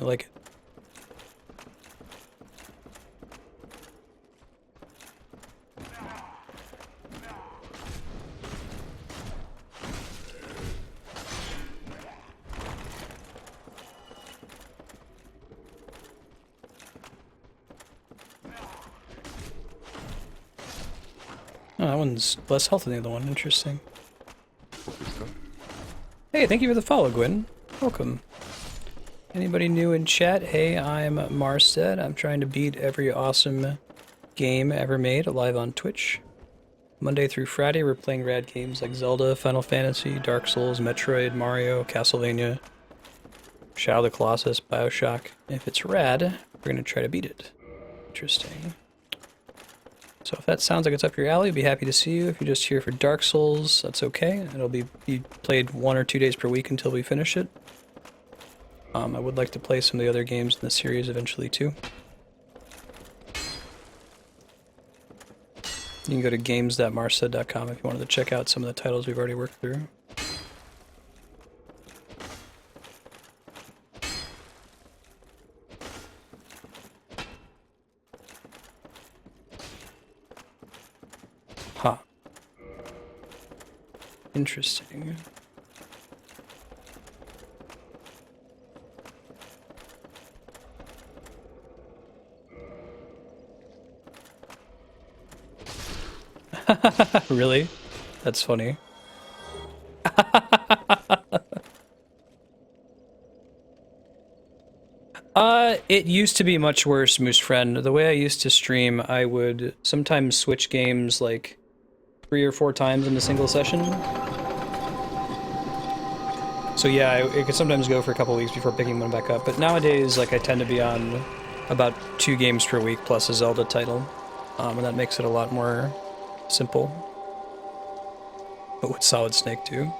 I like it. Oh, that one's less health than the other one. Interesting. Hey, thank you for the follow, Gwyn. Welcome. Anybody new in chat? Hey, I'm Marstead. I'm trying to beat every awesome game ever made live on Twitch. Monday through Friday, we're playing rad games like Zelda, Final Fantasy, Dark Souls, Metroid, Mario, Castlevania, Shadow of the Colossus, Bioshock. If it's rad, we're going to try to beat it. Interesting. So if that sounds like it's up your alley, I'd be happy to see you. If you're just here for Dark Souls, that's okay. It'll be played 1 or 2 days per week until we finish it. I would like to play some of the other games in the series eventually too. You can go to games.marstead.com if you wanted to check out some of the titles we've already worked through. Huh. Interesting. Really? That's funny. It used to be much worse, Moose Friend. The way I used to stream, I would sometimes switch games like 3 or 4 times in a single session. So yeah, it could sometimes go for a couple weeks before picking one back up. But nowadays, like, I tend to be on about 2 games per week plus a Zelda title. And that makes it a lot more simple. But with Solid Snake too.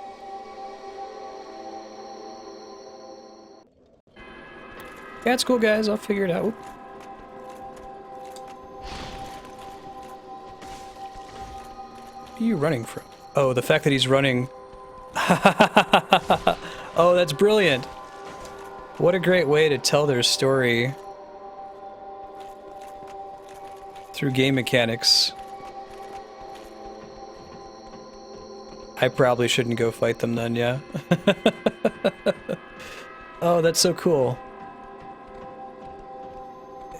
Yeah, it's cool, guys. I'll figure it out. Oop. What are you running from? Oh, the fact that he's running. Oh, that's brilliant. What a great way to tell their story through game mechanics. I probably shouldn't go fight them then, yeah. Oh, that's so cool.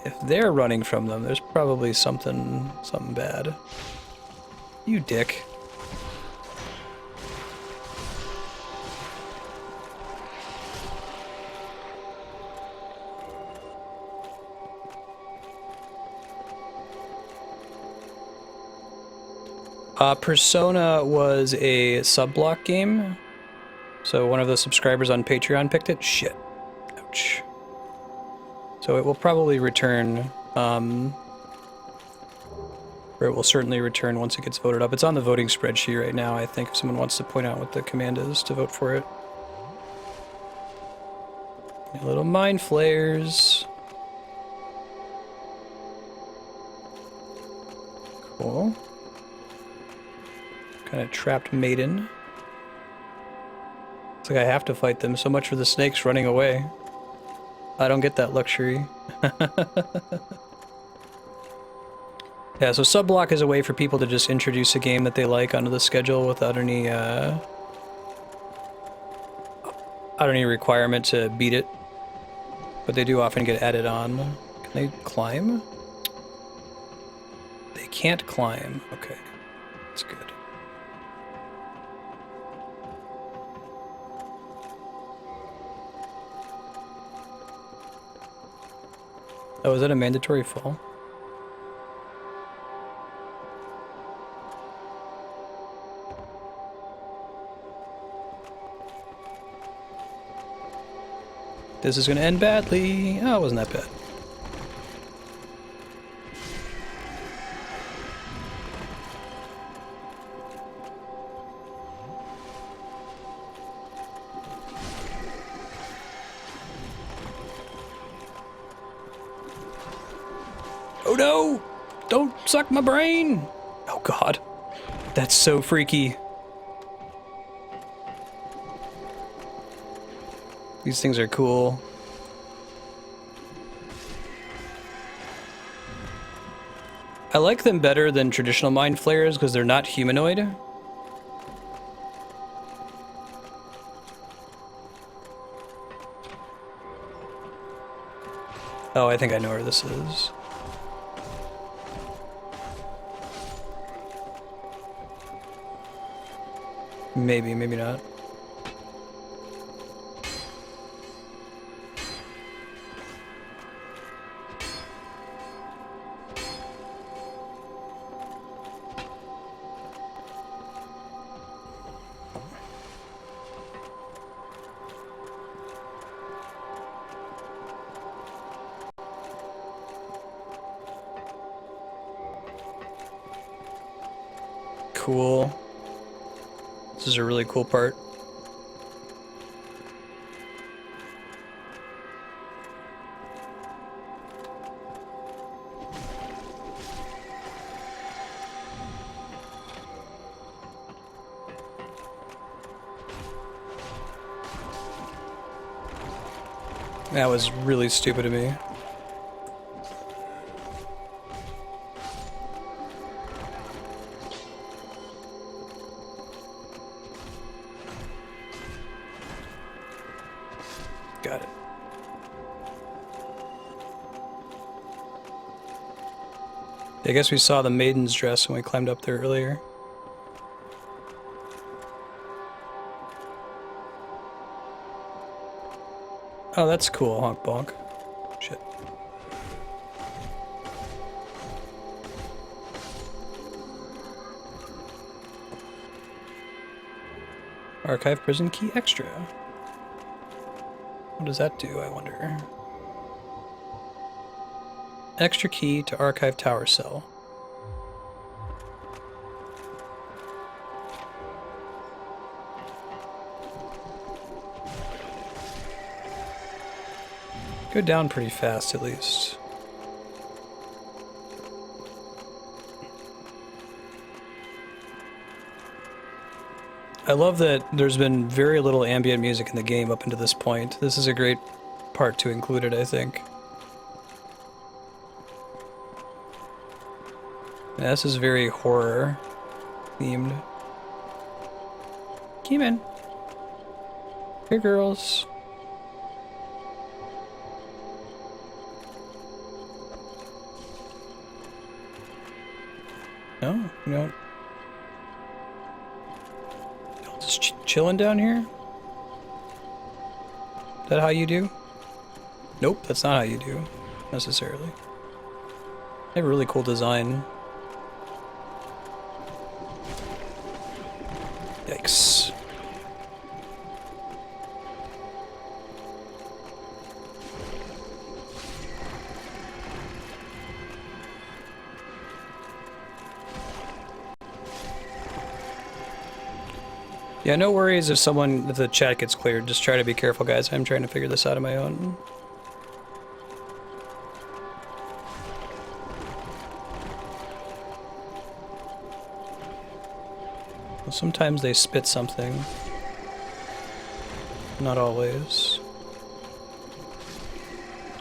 If they're running from them, there's probably something bad. You dick. Persona was a sub-block game, so one of the subscribers on Patreon picked it. Shit. Ouch. So it will probably return, or it will certainly return once it gets voted up. It's on the voting spreadsheet right now, I think, if someone wants to point out what the command is to vote for it. Little mind flayers. Cool. Kind of trapped maiden. Looks like I have to fight them. So much for the snakes running away. I don't get that luxury. Yeah, so subblock is a way for people to just introduce a game that they like onto the schedule without any requirement to beat it. But they do often get added on. Can they climb? They can't climb. Okay, that's good. Oh, is that a mandatory fall? This is gonna end badly. Oh, it wasn't that bad. Oh no! Don't suck my brain! Oh god. That's so freaky. These things are cool. I like them better than traditional mind flayers because they're not humanoid. Oh, I think I know where this is. Maybe, maybe not. Cool. This is a really cool part. That was really stupid of me. Got it. I guess we saw the maiden's dress when we climbed up there earlier. Oh, that's cool, honk bonk. Shit. Archive prison key extra. What does that do, I wonder? Extra key to archive tower cell. Go down pretty fast, at least. I love that there's been very little ambient music in the game up until this point. This is a great part to include it, I think. Yeah, this is very horror themed. Come in. Here, girls. No, you know. Just chilling down here? Is that how you do? Nope, that's not how you do, necessarily. They have a really cool design. Yikes. Yeah, no worries if the chat gets cleared. Just try to be careful, guys. I'm trying to figure this out on my own. Well, sometimes they spit something. Not always.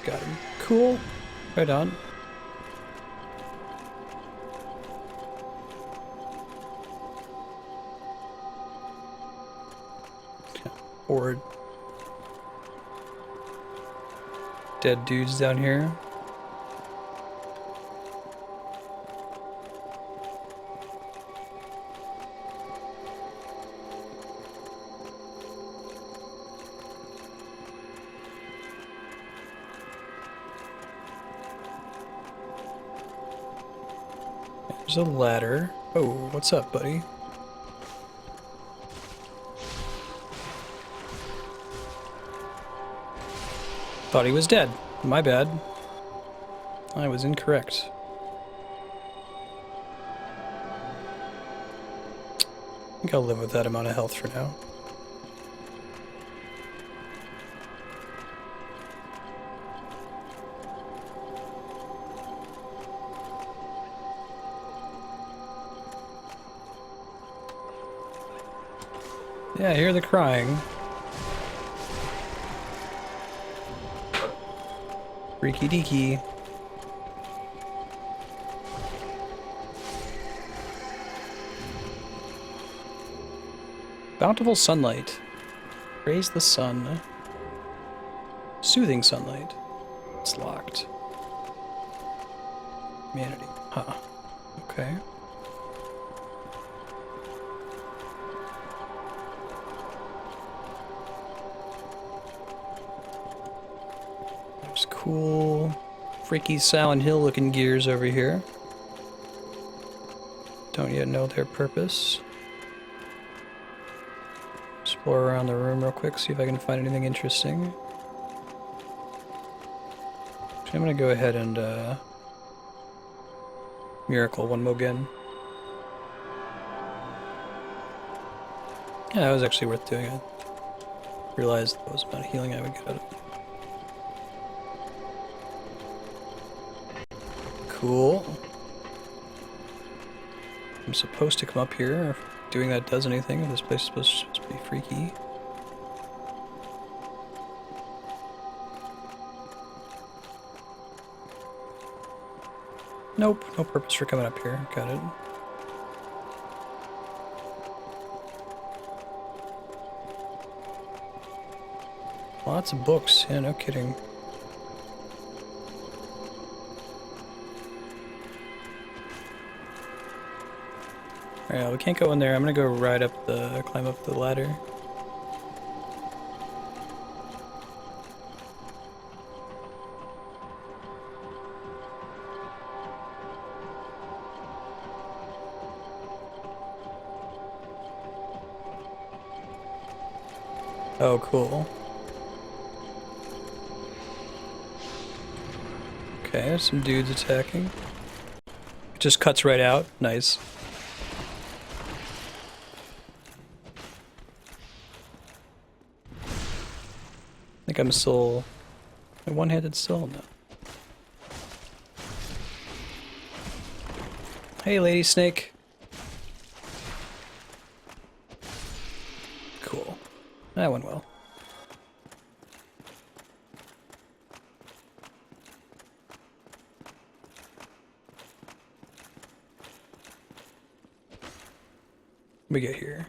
got him. Cool. Right on. Horde. Dead dudes down here. There's a ladder. Oh, what's up, buddy? Thought he was dead. My bad. I was incorrect. I think I'll live with that amount of health for now. Yeah, I hear the crying. Freaky deaky. Bountiful sunlight. Raise the sun. Soothing sunlight. It's locked. Humanity. Huh. Okay. There's cool, freaky Silent Hill looking gears over here. Don't yet know their purpose. Explore around the room real quick, see if I can find anything interesting. Actually, I'm gonna go ahead and miracle one more again. Yeah, that was actually worth doing. I realized that was about healing I would get out of it. Cool. I'm supposed to come up here. If doing that does anything, this place is supposed to be freaky. Nope, no purpose for coming up here. Got it. Lots of books. Yeah, no kidding. Alright, we can't go in there. I'm gonna go climb up the ladder. Oh, cool. Okay, there's some dudes attacking. It just cuts right out. Nice. I think I'm still one-handed still. No. Hey, Lady Snake. Cool. That went well. What we get here?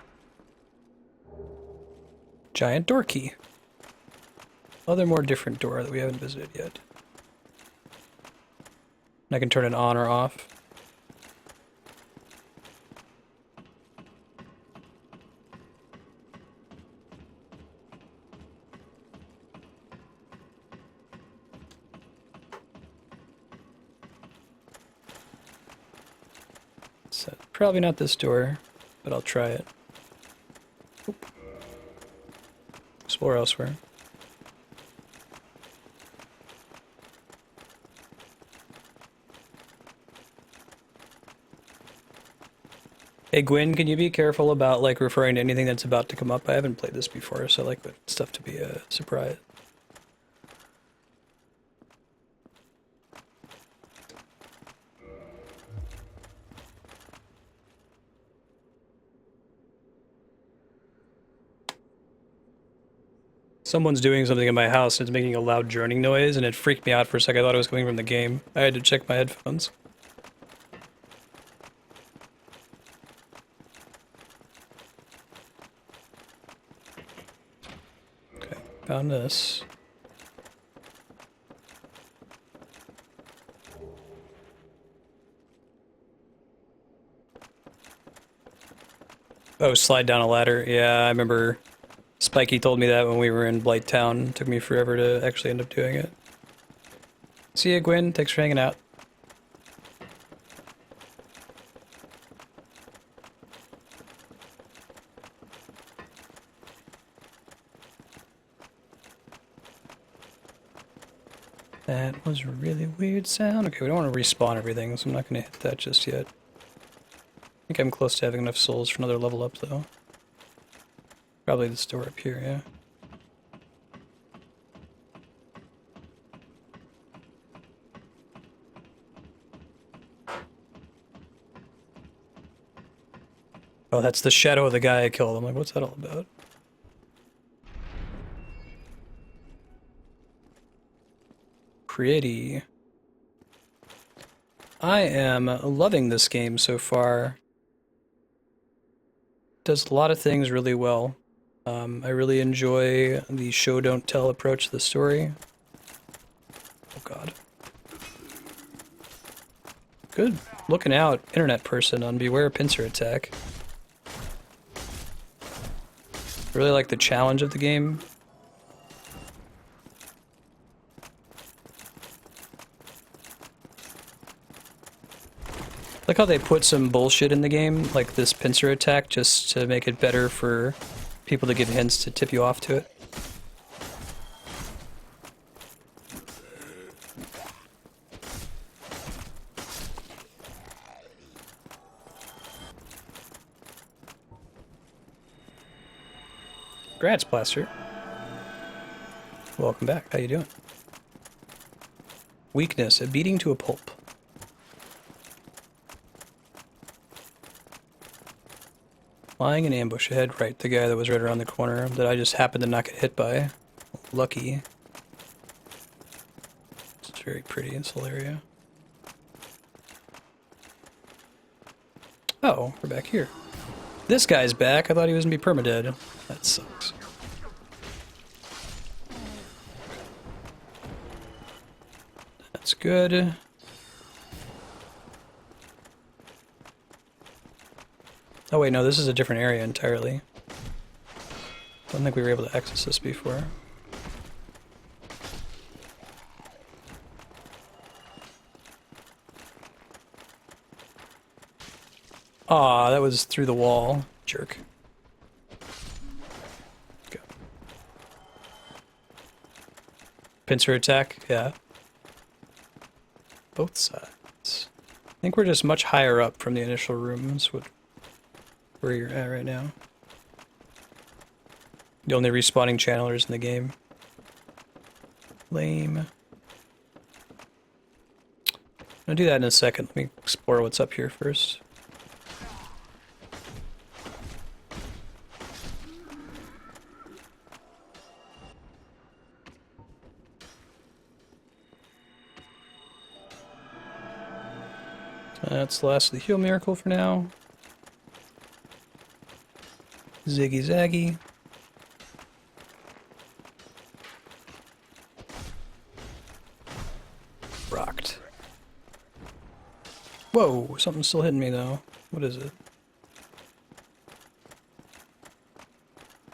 Giant door key. Other more different door that we haven't visited yet. And I can turn it on or off. So, probably not this door, but I'll try it. Oop. Explore elsewhere. Hey Gwyn, can you be careful about like referring to anything that's about to come up? I haven't played this before, so I like stuff to be a surprise. Someone's doing something in my house and it's making a loud droning noise, and it freaked me out for a second. I thought it was coming from the game. I had to check my headphones. Okay, found this. Oh, slide down a ladder. Yeah, I remember Spiky told me that when we were in Blight Town. It took me forever to actually end up doing it. See ya, Gwyn. Thanks for hanging out. That was a really weird sound. Okay, we don't want to respawn everything, so I'm not going to hit that just yet. I think I'm close to having enough souls for another level up, though. Probably this door up here, yeah. Oh, that's the shadow of the guy I killed. I'm like, what's that all about? Pretty. I am loving this game so far. Does a lot of things really well. I really enjoy the show don't tell approach to the story. Oh god. Good looking out, internet person on Beware Pincer Attack. Really like the challenge of the game. Like how they put some bullshit in the game, like this pincer attack, just to make it better for people to give hints to tip you off to it. Congrats, Plaster. Welcome back. How you doing? Weakness, a beating to a pulp. Lying in ambush ahead, right, the guy that was right around the corner that I just happened to not get hit by. Lucky. It's very pretty in Solaire. Oh, we're back here. This guy's back. I thought he was gonna be permadead. That sucks. That's good. Oh wait, no, this is a different area entirely. Don't think we were able to access this before. Aw, that was through the wall. Jerk. Go. Pincer attack, yeah. Both sides. I think we're just much higher up from the initial rooms, where you're at right now. The only respawning channelers in the game. Lame. I'll do that in a second. Let me explore what's up here first. That's the last of the heal miracle for now. Ziggy zaggy. Rocked. Whoa, something's still hitting me though. What is it?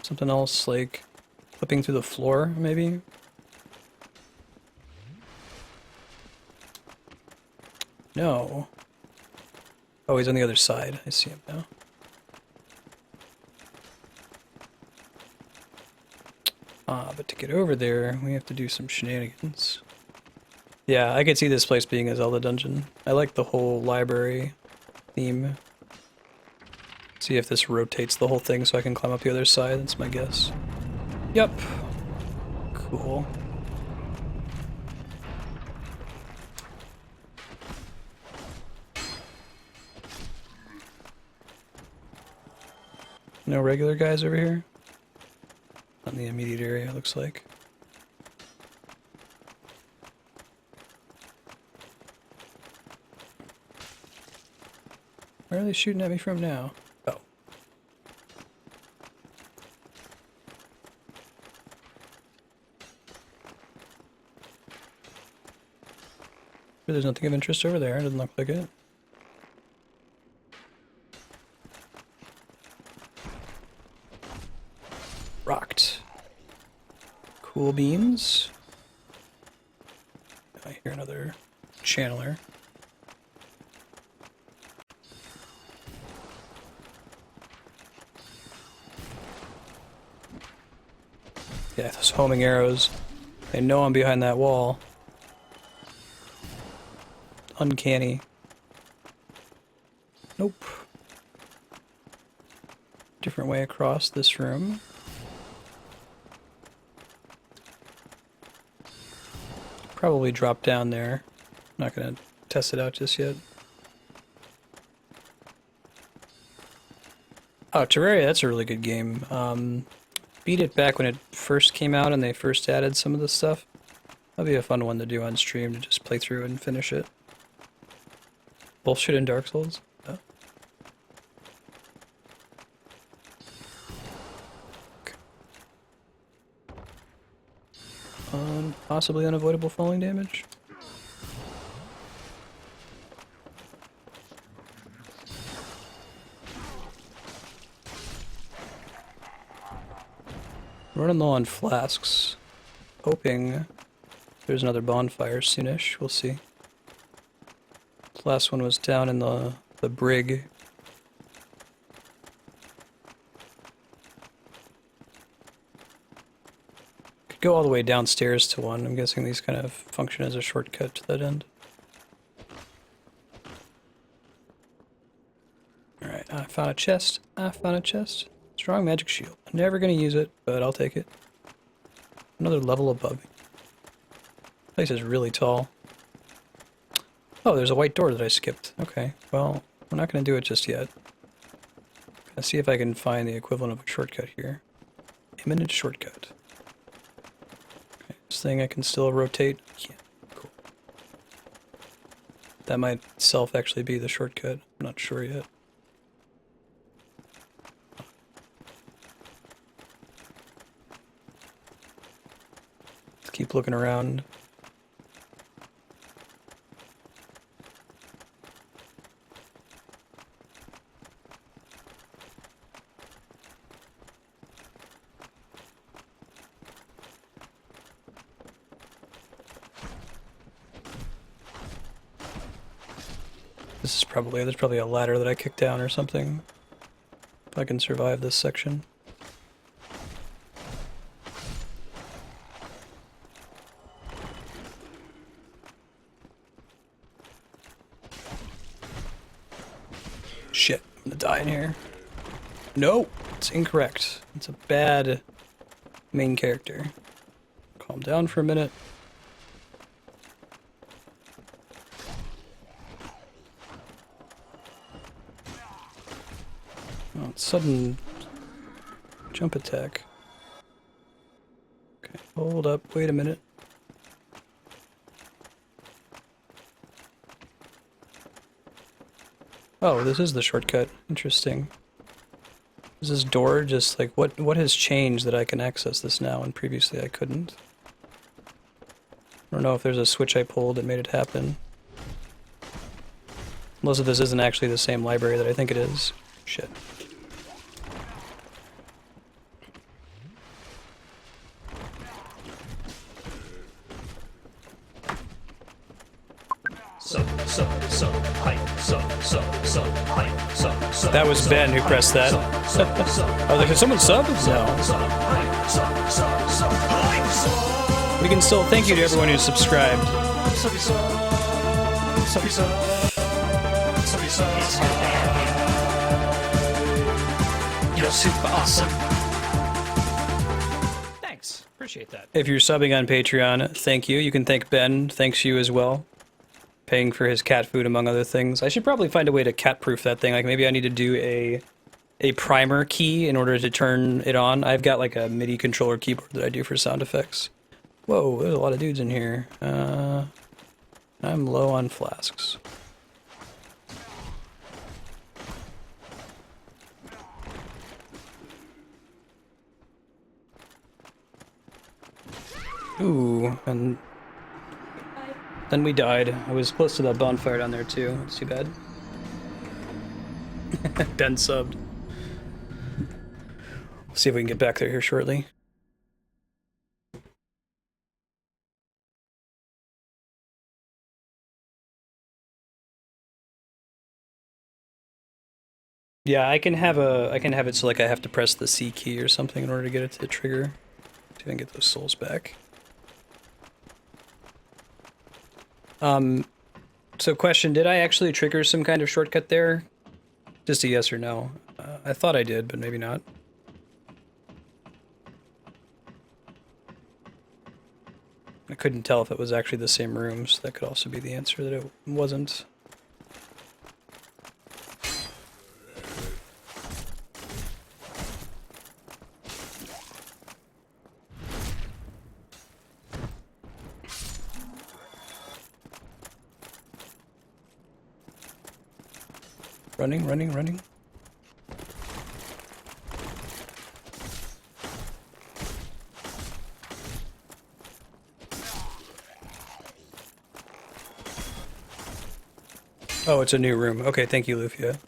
Something else like flipping through the floor, maybe? No. Oh, he's on the other side. I see him now. Ah, but to get over there, we have to do some shenanigans. Yeah, I could see this place being a Zelda dungeon. I like the whole library theme. See if this rotates the whole thing so I can climb up the other side. That's my guess. Yep. Cool. No regular guys over here? On the immediate area, it looks like. Where are they shooting at me from now? Oh. There's nothing of interest over there. It doesn't look like it. Rocked. Cool beans. I hear another channeler. Yeah, those homing arrows. They know I'm behind that wall. Uncanny. Nope. Different way across this room. Probably drop down there. Not gonna test it out just yet. Oh, Terraria, that's a really good game. Beat it back when it first came out and they first added some of the stuff. That'd be a fun one to do on stream, to just play through and finish it. Bullshit in Dark Souls? Oh. Okay. Possibly unavoidable falling damage. Running low on flasks. Hoping there's another bonfire soonish. We'll see. The last one was down in the brig. Could go all the way downstairs to one. I'm guessing these kind of function as a shortcut to that end. Alright, I found a chest. I found a chest. Strong magic shield. I'm never gonna use it, but I'll take it. Another level above me. This place is really tall. Oh, there's a white door that I skipped. Okay, well, we're not gonna do it just yet. Gonna see if I can find the equivalent of a shortcut here. Imminent shortcut. Okay, this thing I can still rotate. Yeah, cool. That might actually be the shortcut. I'm not sure yet. Keep looking around. There's probably a ladder that I kicked down or something. If I can survive this section. Shit, I'm gonna die in here. No, it's incorrect. It's a bad main character. Calm down for a minute. Oh, sudden jump attack. Okay, hold up, wait a minute. Oh, this is the shortcut. Interesting. Is this door just like what has changed that I can access this now and previously I couldn't? I don't know if there's a switch I pulled that made it happen. Most of this isn't actually the same library that I think it is. Shit. That was Ben who pressed that. I was like, did someone sub? No. We can still thank you to everyone who subscribed. You're super awesome. Thanks. Appreciate that. If you're subbing on Patreon, thank you. You can thank Ben. Thanks you as well. Paying for his cat food, among other things. I should probably find a way to cat-proof that thing. Like, maybe I need to do a a primer key in order to turn it on. I've got like a MIDI controller keyboard that I do for sound effects. Whoa, there's a lot of dudes in here. I'm low on flasks. Ooh, and then we died. I was close to that bonfire down there too. It's too bad. Ben subbed. We'll see if we can get back there here shortly. Yeah, I can have it so like I have to press the C key or something in order to get it to trigger. See if I can get those souls back. So question, did I actually trigger some kind of shortcut there? Just a yes or no. I thought I did, but maybe not. I couldn't tell if it was actually the same rooms. That could also be the answer, that it wasn't. Running, running, running. Oh, it's a new room. Okay, thank you, Lufia.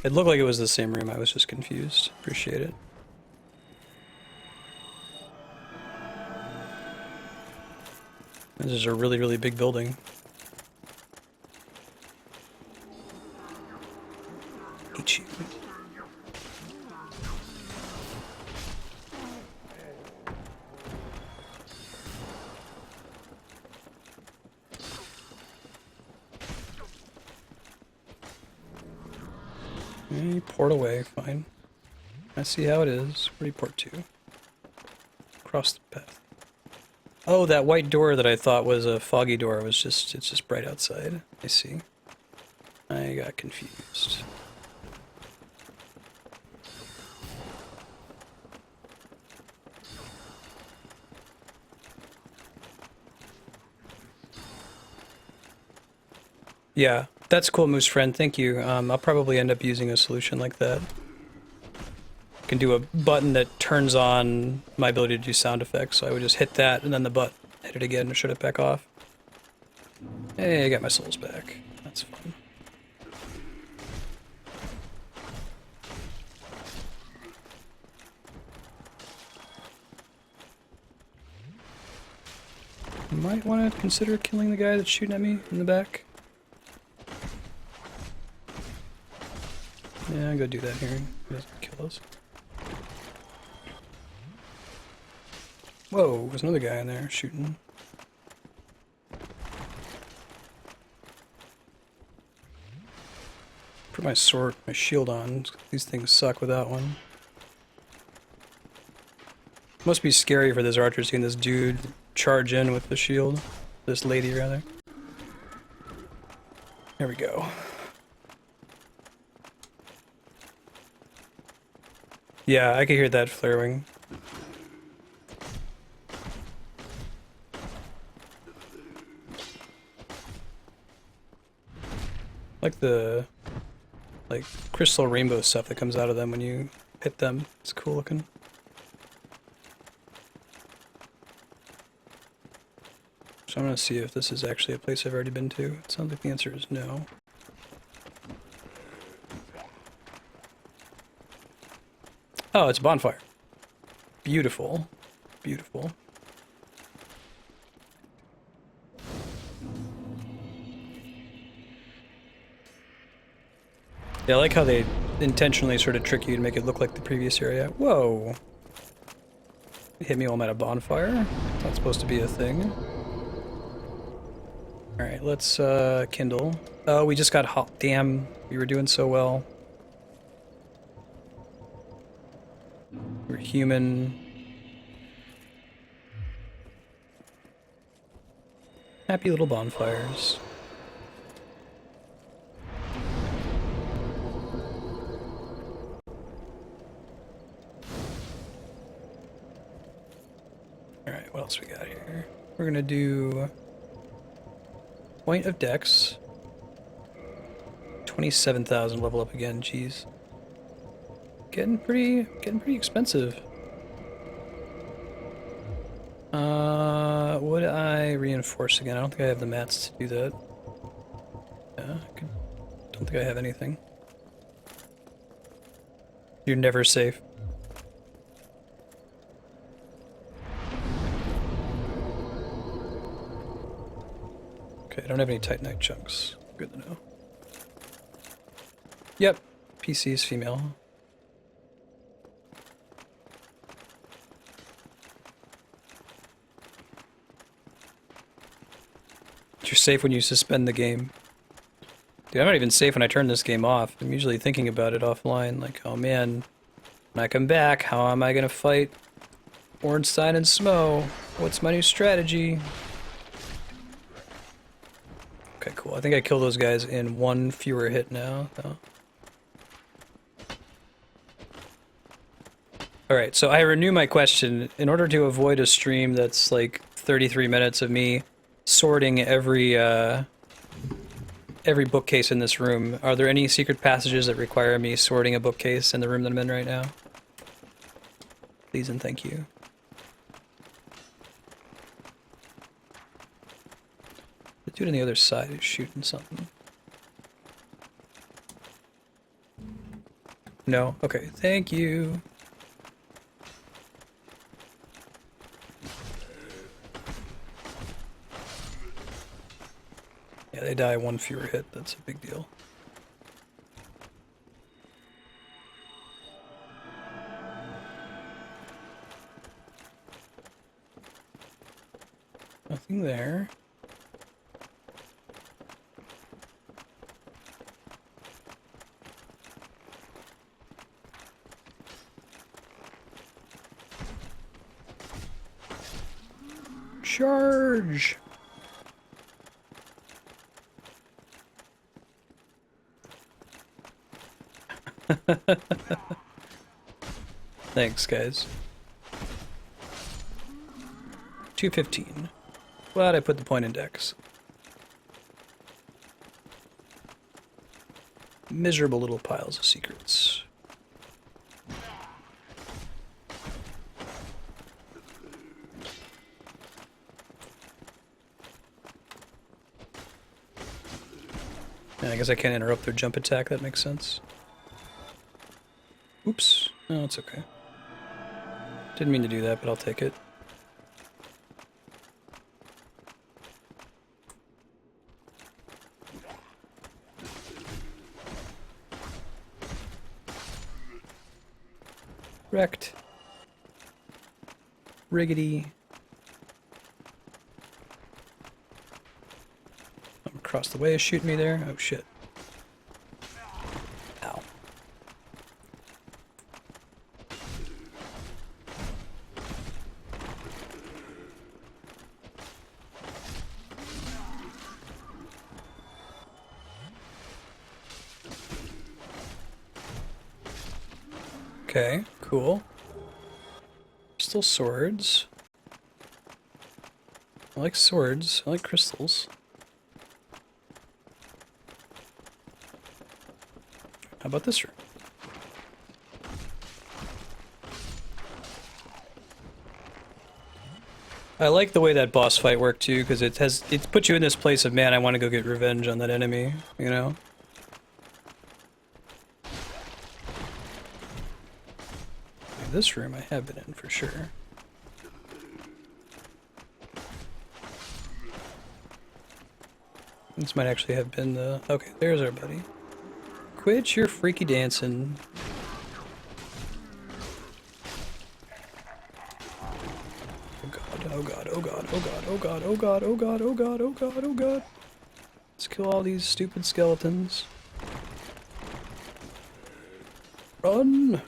It looked like it was the same room. I was just confused. Appreciate it. This is a really, really big building. Hate you. Port away, fine. I see how it is. Report to. Cross the path. Oh, that white door that I thought was a foggy door was just, it's just bright outside. I see. I got confused. Yeah, that's cool, Moose Friend. Thank you. I'll probably end up using a solution like that. I can do a button that turns on my ability to do sound effects, so I would just hit that and then the button, hit it again and shut it back off. Hey, I got my souls back. That's fun. You might want to consider killing the guy that's shooting at me in the back. Yeah, I'll go do that here. He doesn't kill us. Whoa, there's another guy in there shooting. Put my sword, my shield on. These things suck without one. Must be scary for this archer seeing this dude charge in with the shield. This lady, rather. There we go. Yeah, I could hear that flaring. Like the crystal rainbow stuff that comes out of them when you hit them. It's cool looking. So I'm gonna see if this is actually a place I've already been to. It sounds like the answer is no. Oh, it's a bonfire. Beautiful. Beautiful. Yeah, I like how they intentionally sort of trick you to make it look like the previous area. Whoa. It hit me while I'm at a bonfire? It's not supposed to be a thing. Alright, let's kindle. Oh, we just got hot. Damn, we were doing so well. We're human. Happy little bonfires. what else we got here? We're gonna do point of dex. 27,000 level up again. Jeez, getting pretty expensive. Would I reinforce again? I don't think I have the mats to do that. Yeah, don't think I have anything. You're never safe. Okay, I don't have any Titanite chunks. Good to know. Yep, PC is female. You're safe when you suspend the game. Dude, I'm not even safe when I turn this game off. I'm usually thinking about it offline, like, oh man, when I come back, how am I gonna fight Ornstein and Smough? What's my new strategy? Okay, cool. I think I killed those guys in one fewer hit now, though. Alright, so I renew my question. In order to avoid a stream that's like 33 minutes of me sorting every bookcase in this room, are there any secret passages that require me sorting a bookcase in the room that I'm in right now? Please and thank you. The dude on the other side is shooting something. No? Okay, thank you. Yeah, they die one fewer hit, that's a big deal. Nothing there. Charge! Thanks, guys. 215. Glad I put the point index. Miserable little piles of secrets. And I guess I can't interrupt their jump attack, that makes sense. Oops. No, it's okay. Didn't mean to do that, but I'll take it. Wrecked. Riggedy. I'm across the way, shooting me there. Oh shit. Ow. Okay, cool. Still swords. I like swords. I like crystals. How about this room? I like the way that boss fight worked too, because it's put you in this place of, man, I want to go get revenge on that enemy, you know? This room I have been in for sure. This might actually have been the... Okay, there's our buddy. Quit your freaky dancing. Oh god, oh god, oh god, oh god, oh god, oh god, oh god, oh god, oh god, oh god. Let's kill all these stupid skeletons. Run!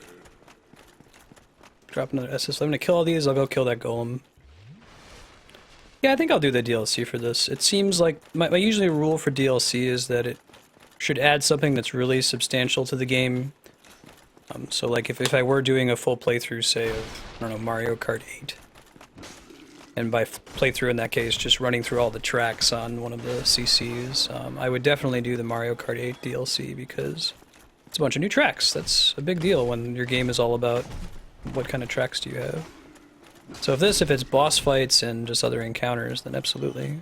Drop another SS. I'm gonna kill all these, I'll go kill that golem. Yeah, I think I'll do the DLC for this. It seems like my usual rule for DLC is that it should add something that's really substantial to the game. So like if I were doing a full playthrough, say, of, I don't know, Mario Kart 8, and by playthrough in that case, just running through all the tracks on one of the CCs. I would definitely do the Mario Kart 8 DLC because it's a bunch of new tracks. That's a big deal when your game is all about what kind of tracks do you have. So if it's boss fights and just other encounters, then absolutely.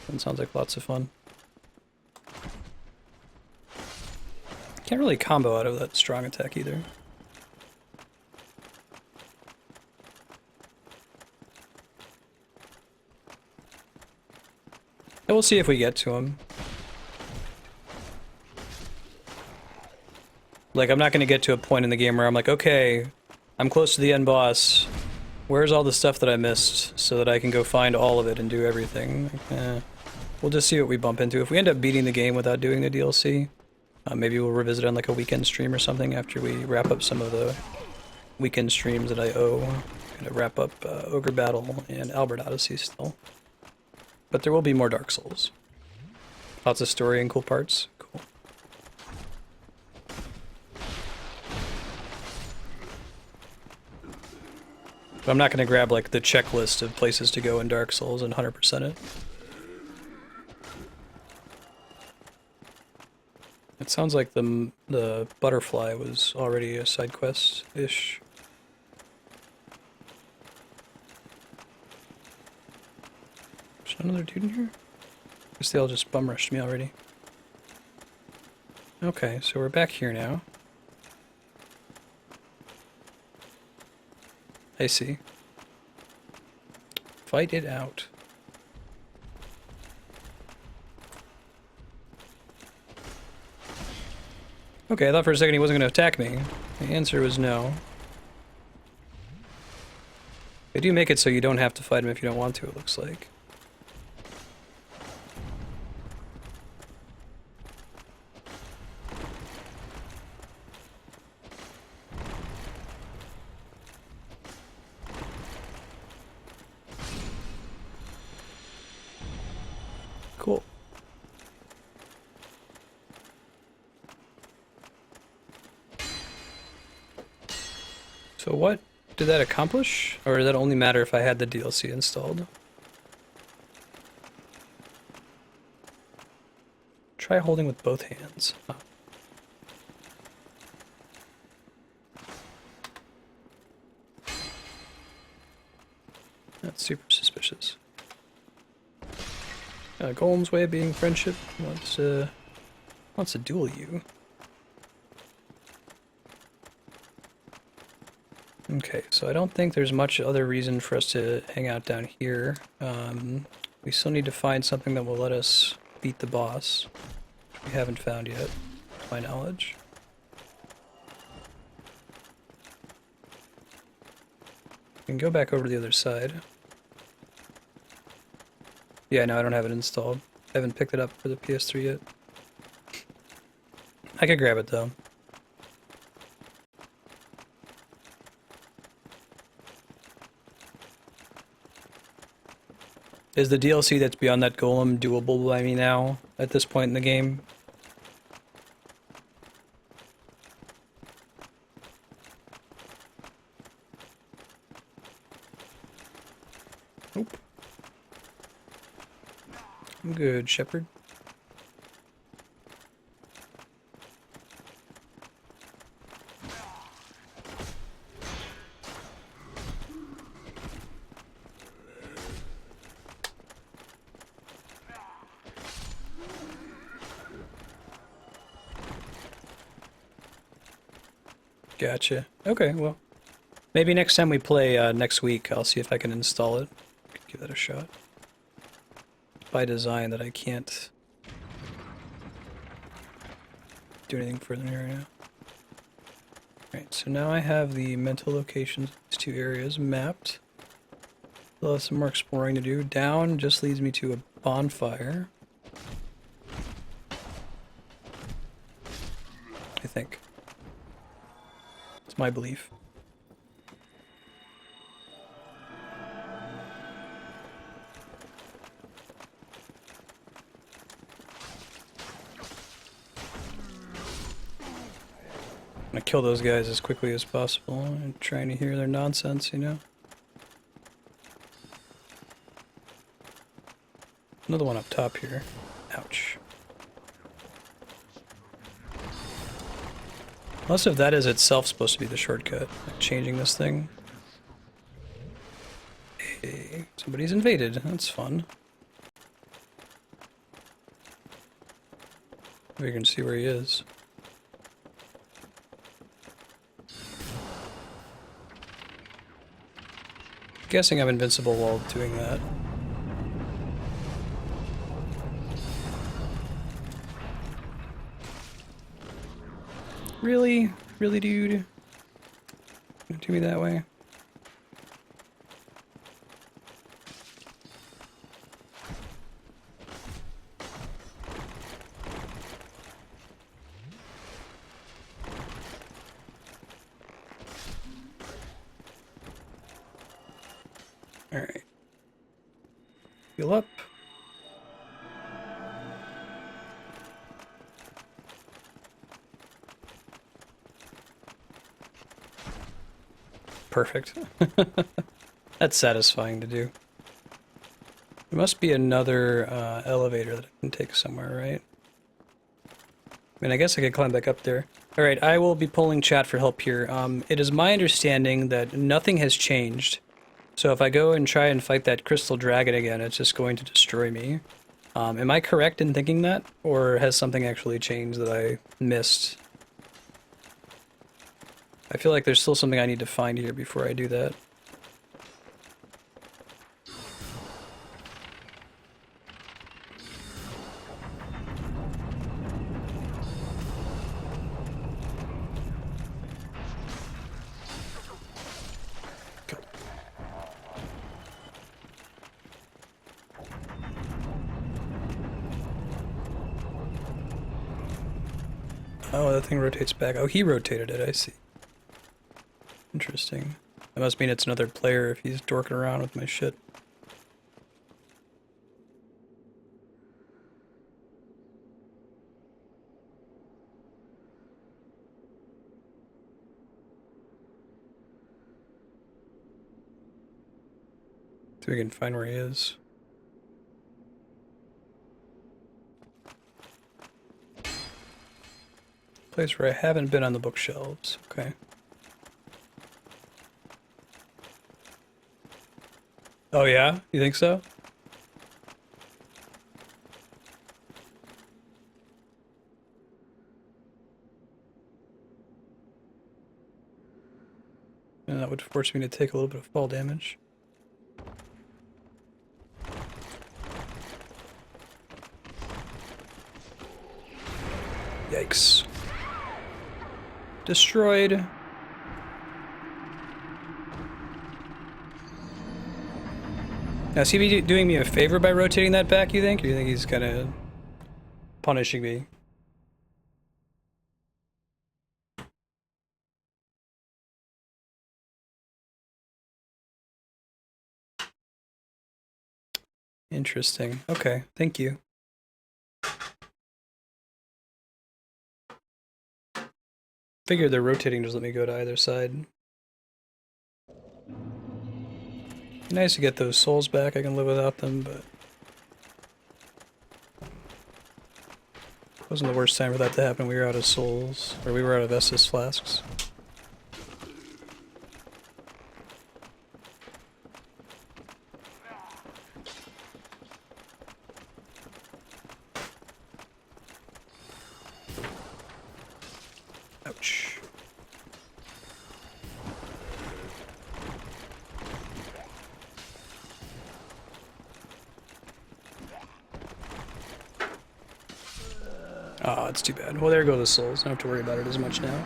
That sounds like lots of fun. Can't really combo out of that strong attack either. And we'll see if we get to him. Like, I'm not going to get to a point in the game where I'm like, okay, I'm close to the end boss. Where's all the stuff that I missed so that I can go find all of it and do everything? We'll just see what we bump into. If we end up beating the game without doing the DLC, maybe we'll revisit on like a weekend stream or something after we wrap up some of the weekend streams that I owe. Gonna wrap up Ogre Battle and Albert Odyssey still. But there will be more Dark Souls. Lots of story and cool parts. Cool. But I'm not going to grab like the checklist of places to go in Dark Souls and 100% it. It sounds like the butterfly was already a side quest-ish. There's another dude in here? I guess they all just bum rushed me already. Okay, so we're back here now. I see. Fight it out. Okay, I thought for a second he wasn't going to attack me. The answer was no. They do make it so you don't have to fight him if you don't want to, it looks like. Cool. So what did that accomplish? Or did that only matter if I had the DLC installed? Try holding with both hands. Oh. That's super suspicious. Golem's way of being friendship wants to duel you. Okay, so I don't think there's much other reason for us to hang out down here. We still need to find something that will let us beat the boss, which we haven't found yet, to my knowledge. We can go back over to the other side. Yeah, no, I don't have it installed. I haven't picked it up for the PS3 yet. I could grab it though. Is the DLC that's beyond that golem doable by me now, at this point in the game? Nope. I'm good, Shepherd. Gotcha. Okay, well, maybe next time we play next week, I'll see if I can install it. Give that a shot. By design that I can't do anything further right now. Alright, so now I have the mental locations of these two areas mapped. Still have some more exploring to do. Down just leads me to a bonfire. I think. It's my belief. I'm gonna kill those guys as quickly as possible and trying to hear their nonsense, you know? another one up top here. Ouch. Unless if that is itself supposed to be the shortcut, like changing this thing. Hey, somebody's invaded. That's fun. We can see where he is. Guessing I'm invincible while doing that. Really? Really, dude? Don't do me that way. Alright. Heal up. Perfect. That's satisfying to do. There must be another elevator that I can take somewhere, right? I mean, I guess I could climb back up there. Alright, I will be polling chat for help here. It is my understanding that nothing has changed. So if I go and try and fight that crystal dragon again, it's just going to destroy me. Am I correct in thinking that? Or has something actually changed that I missed? I feel like there's still something I need to find here before I do that. Oh, that thing rotates back. Oh, he rotated it, I see. Interesting. That must mean it's another player if he's dorking around with my shit. See if we can find where he is. Place where I haven't been on the bookshelves. Okay. Oh yeah? You think so? And that would force me to take a little bit of fall damage. Yikes. Destroyed. Now, is he doing me a favor by rotating that back, you think? Or do you think he's kind of punishing me? Interesting. Okay, thank you. Figure they're rotating, just let me go to either side. Nice to get those souls back. I can live without them, but wasn't the worst time for that to happen. We were out of souls, or we were out of Estus flasks. Ouch. Oh, it's too bad. Well, there go the souls. I don't have to worry about it as much now.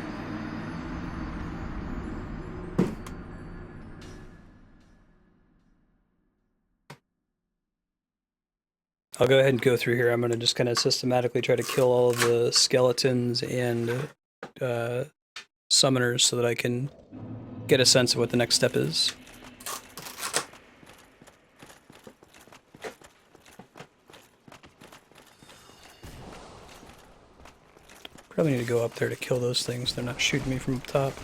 I'll go ahead and go through here. I'm going to just kind of systematically try to kill all of the skeletons and summoners so that I can get a sense of what the next step is. Probably need to go up there to kill those things. They're not shooting me from up top.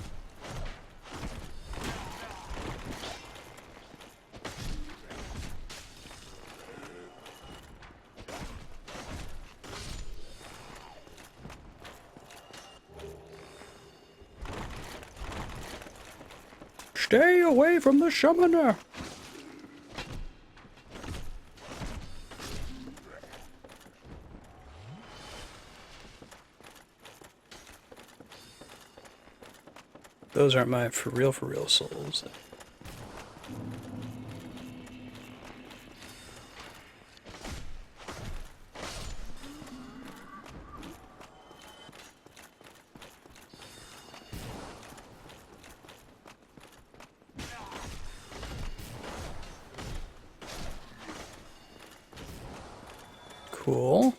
Stay away from the summoner! Those aren't my for real souls. Cool.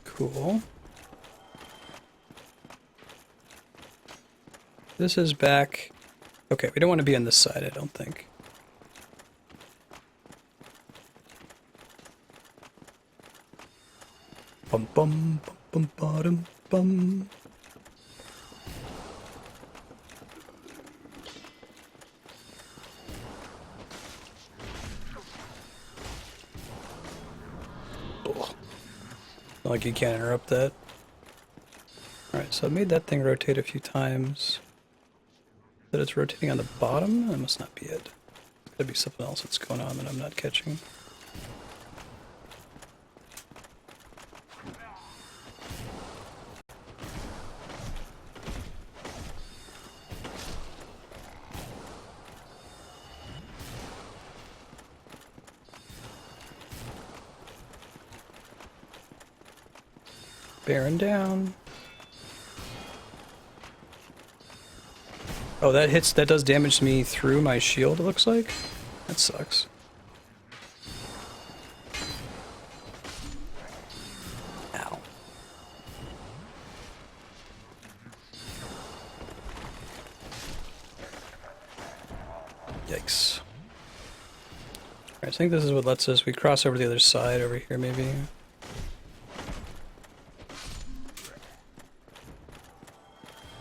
Cool. This is back. Okay, we don't want to be on this side, I don't think. Bum bum bum bum bum bum. Like you can't interrupt that. Alright, so I made that thing rotate a few times. That it's rotating on the bottom? That must not be it. There's gotta be something else that's going on that I'm not catching. Bearing down. Oh, that does damage to me through my shield, it looks like. That sucks. Ow. Yikes. Alright, I think this is what lets us, we cross over the other side over here maybe.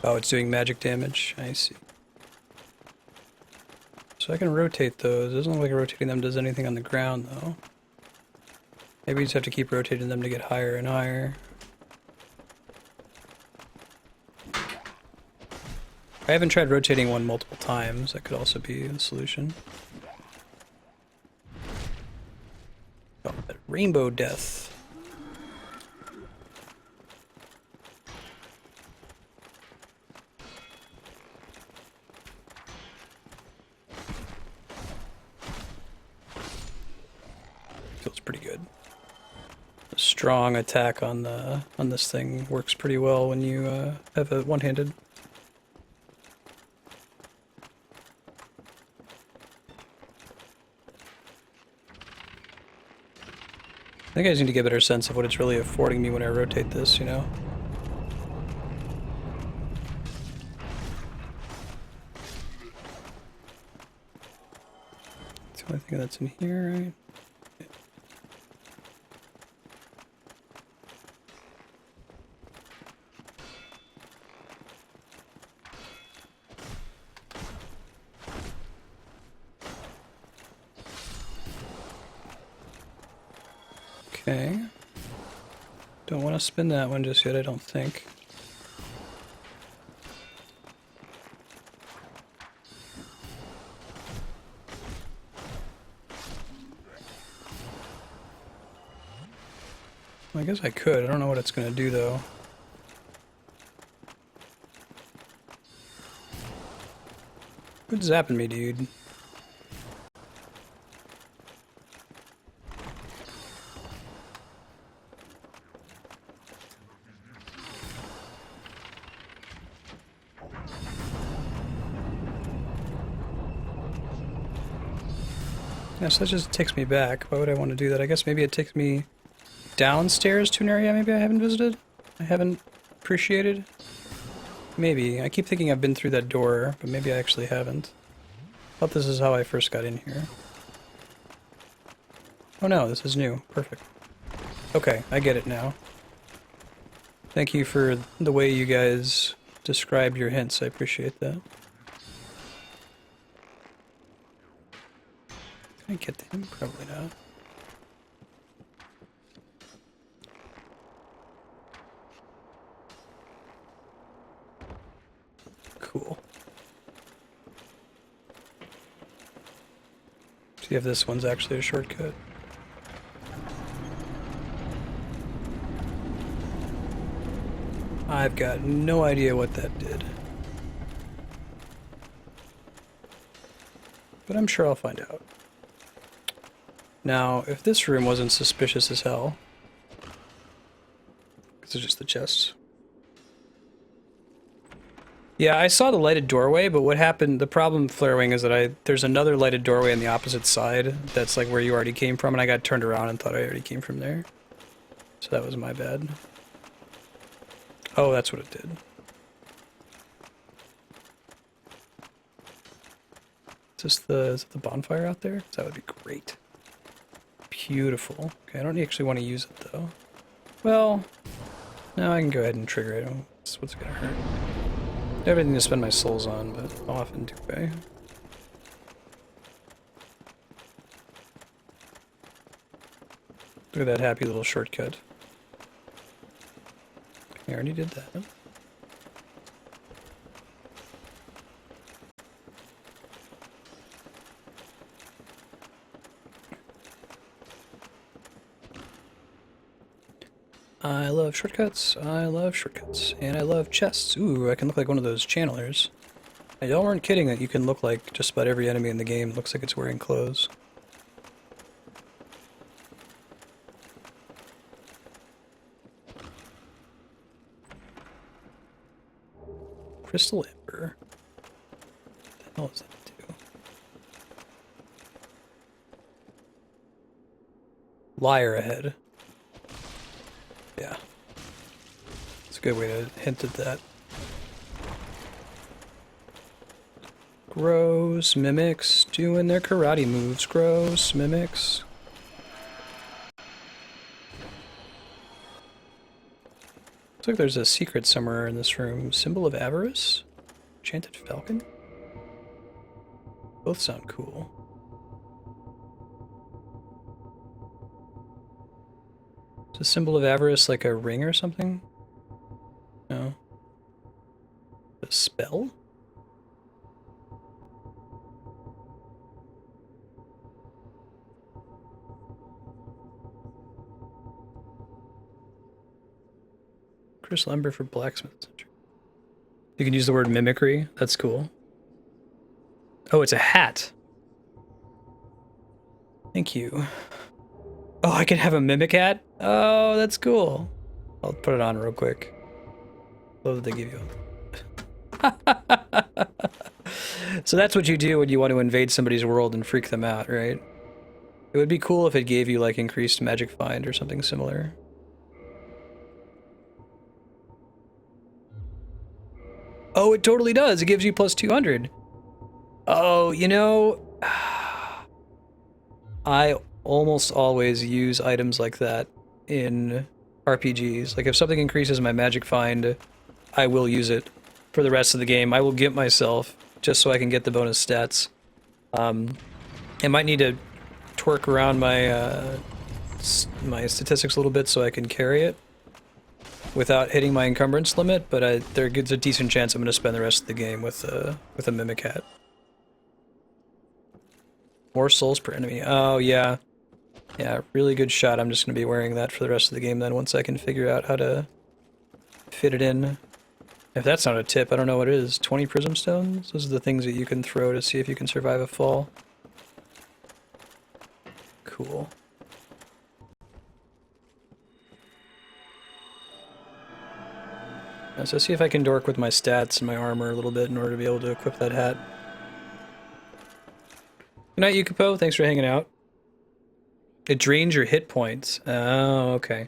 Oh, it's doing magic damage. I see. So I can rotate those. It doesn't look like rotating them does anything on the ground, though. Maybe you just have to keep rotating them to get higher and higher. I haven't tried rotating one multiple times. That could also be the solution. Oh, that rainbow death. Feels pretty good. A strong attack on this thing works pretty well when you have a one-handed. I think I just need to get a better sense of what it's really affording me when I rotate this, you know? It's the only thing that's in here, right? Okay. Don't want to spin that one just yet, I don't think. Well, I guess I could. I don't know what it's going to do, though. Quit zapping me, dude. Yeah, so that just takes me back. Why would I want to do that? I guess maybe it takes me downstairs to an area maybe I haven't visited? I haven't appreciated? Maybe. I keep thinking I've been through that door, but maybe I actually haven't. I thought this is how I first got in here. Oh no, this is new. Perfect. Okay, I get it now. Thank you for the way you guys described your hints. I appreciate that. Can I get him? Probably not. See if this one's actually a shortcut. I've got no idea what that did. But I'm sure I'll find out. Now, if this room wasn't suspicious as hell... This is just the chests. Yeah, I saw the lighted doorway, but what happened, the problem, Flarewing, is that there's another lighted doorway on the opposite side that's like where you already came from, and I got turned around and thought I already came from there. So that was my bad. Oh, that's what it did. Is it the bonfire out there? That would be great. Beautiful. Okay, I don't actually want to use it, though. Well, no, I can go ahead and trigger it. That's what's gonna hurt. Everything to spend my souls on, but I'll often do, okay? Look at that happy little shortcut. I already did that. I love shortcuts, and I love chests. Ooh, I can look like one of those channelers. Now, y'all weren't kidding that you can look like just about every enemy in the game looks like it's wearing clothes. Crystal Ember. What the hell does that do? Liar ahead. Yeah. It's a good way to hint at that. Gross mimics doing their karate moves. Gross mimics. Looks like there's a secret somewhere in this room. Symbol of Avarice? Enchanted Falcon? Both sound cool. Is the symbol of avarice like a ring or something? No. A spell? Crystal Ember for blacksmith. You can use the word mimicry. That's cool. Oh, it's a hat. Thank you. Oh, I can have a mimic hat? Oh, that's cool. I'll put it on real quick. What did they give you? So that's what you do when you want to invade somebody's world and freak them out, right? It would be cool if it gave you, like, increased magic find or something similar. Oh, it totally does. It gives you plus 200. Oh, you know... I almost always use items like that in RPGs. Like, if something increases my magic find, I will use it for the rest of the game. I will get myself, just so I can get the bonus stats. I might need to twerk around my my statistics a little bit so I can carry it without hitting my encumbrance limit, but there's a decent chance I'm going to spend the rest of the game with a mimic hat. More souls per enemy. Oh, yeah. Yeah, really good shot. I'm just going to be wearing that for the rest of the game then, once I can figure out how to fit it in. If that's not a tip, I don't know what it is. 20 prism stones? Those are the things that you can throw to see if you can survive a fall. Cool. So see if I can dork with my stats and my armor a little bit in order to be able to equip that hat. Good night, Yukipo. Thanks for hanging out. It drains your hit points. Oh, okay.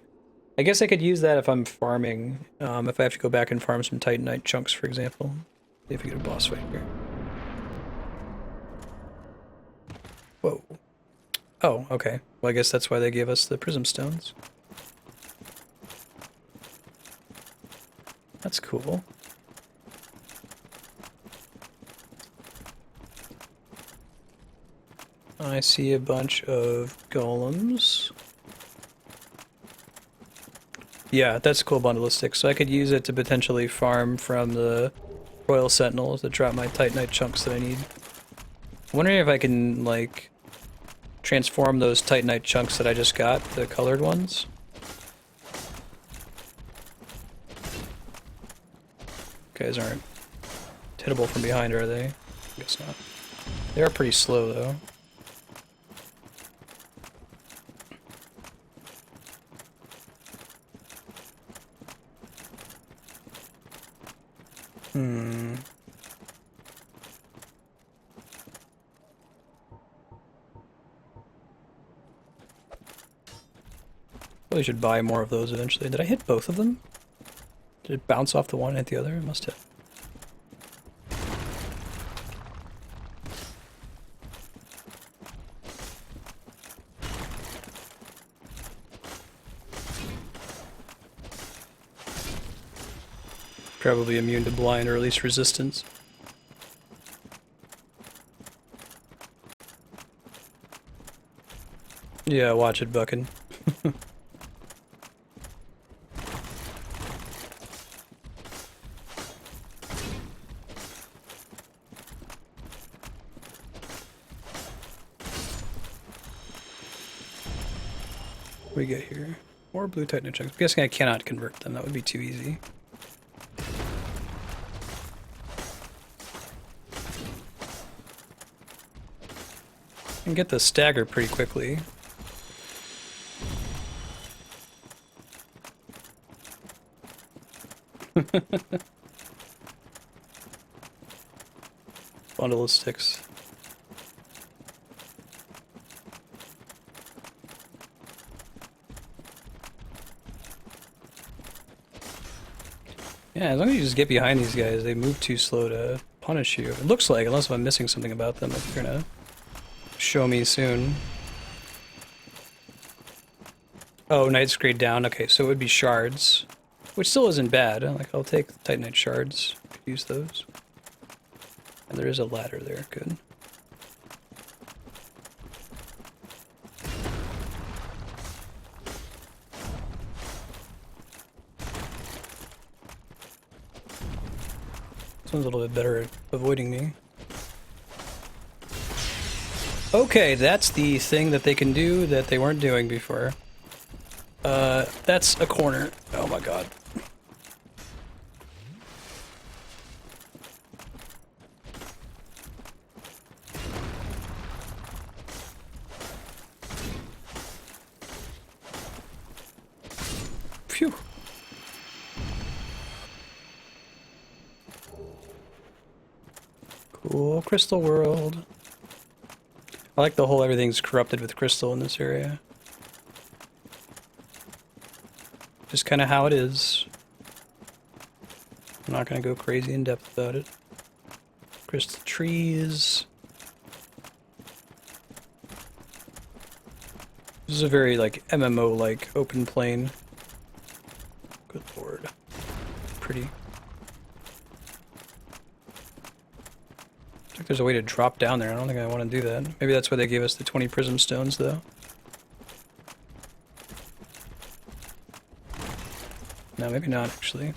I guess I could use that if I'm farming. If I have to go back and farm some Titanite chunks, for example. See if we get a boss fight here. Whoa. Oh, okay. Well, I guess that's why they gave us the prism stones. That's cool. I see a bunch of golems. Yeah, that's a cool bundle of sticks. So I could use it to potentially farm from the Royal Sentinels to drop my Titanite chunks that I need. I'm wondering if I can, like, transform those Titanite chunks that I just got, the colored ones. Guys aren't hittable from behind, are they? I guess not. They are pretty slow, though. Probably should buy more of those eventually. Did I hit both of them? Did it bounce off the one and hit the other? It must have. Probably immune to blind or at least resistance. Yeah, watch it, bucking. What do we get here? More blue Titanite chunks. I'm guessing I cannot convert them. That would be too easy. I can get the stagger pretty quickly. Bundle of sticks. Yeah, as long as you just get behind these guys, they move too slow to punish you. It looks like, unless I'm missing something about them, if you're gonna show me soon. Oh, Knight's grade down. Okay, so it would be shards, which still isn't bad. Like, I'll take the Titanite shards. Could use those. And there is a ladder there. Good. This one's a little bit better at avoiding me. Okay, that's the thing that they can do that they weren't doing before. That's a corner. Oh my god. Phew. Cool crystal world. I like the whole everything's corrupted with crystal in this area. Just kind of how it is. I'm not going to go crazy in depth about it. Crystal trees. This is a very, like, MMO-like open plain. Good lord. Pretty. Looks like there's a way to drop down there. I don't think I want to do that. Maybe that's why they gave us the 20 prism stones, though. No, maybe not, actually.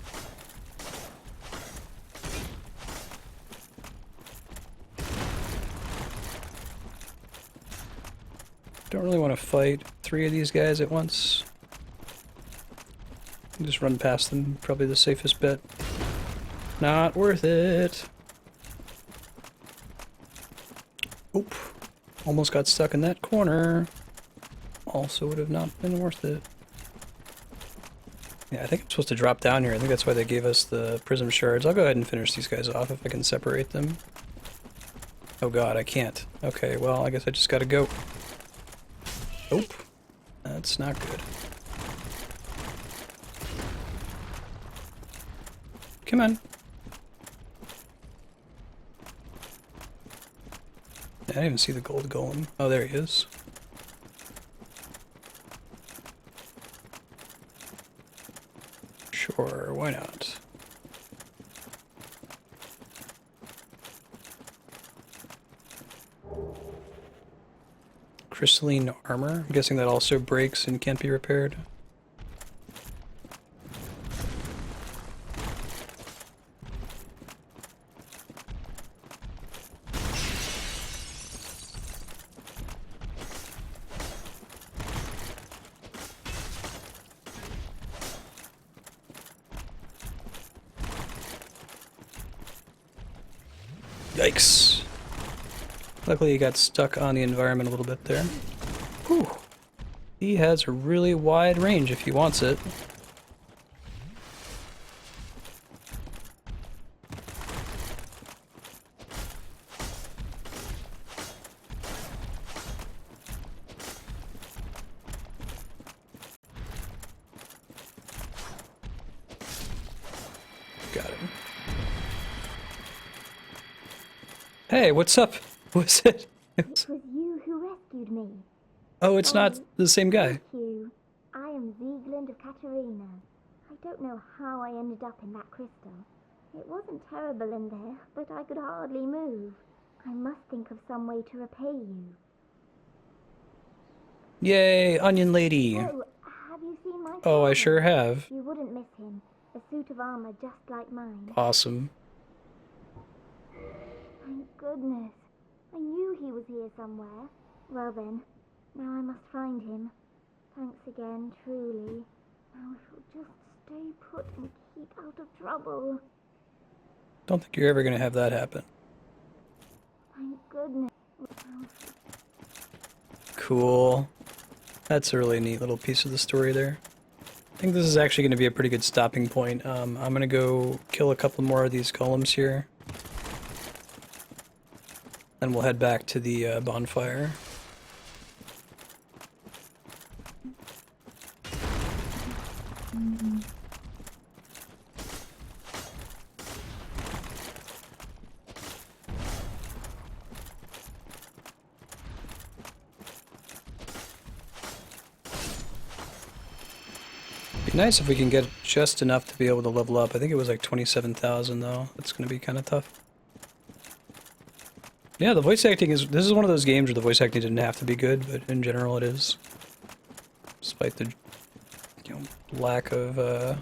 Don't really want to fight 3 of these guys at once. Just run past them, probably the safest bet. Not worth it. Oop. Almost got stuck in that corner. Also would have not been worth it. Yeah, I think I'm supposed to drop down here. I think that's why they gave us the prism shards. I'll go ahead and finish these guys off if I can separate them. Oh god, I can't. Okay, well, I guess I just gotta go. Nope. That's not good. Come on. I didn't even see the gold golem. Oh, there he is. Sure, why not? Crystalline armor? I'm guessing that also breaks and can't be repaired. Yikes. Luckily he got stuck on the environment a little bit there. Whew. He has a really wide range if he wants it. Got him. Hey, what's up? What's it? It was you who rescued me. Oh, it's not the same guy. Thank you. I am Ziegland of Katerina. I don't know how I ended up in that crystal. It wasn't terrible in there, but I could hardly move. I must think of some way to repay you. Yay, Onion Lady. Oh, have you seen my Oh, I father? sure have. You wouldn't miss him. A suit of armor just like mine. Awesome. Thank goodness. I knew he was here somewhere. Well then, now I must find him. Thanks again, truly. Now if you'll just stay put and keep out of trouble. Don't think you're ever gonna have that happen. Thank goodness. Cool. That's a really neat little piece of the story there. I think this is actually going to be a pretty good stopping point. I'm going to go kill a couple more of these golems here. Then we'll head back to the bonfire. Be nice if we can get just enough to be able to level up. I think it was like 27,000 though. That's going to be kind of tough. Yeah, the voice acting is... This is one of those games where the voice acting didn't have to be good, but in general it is. Despite the, you know, lack of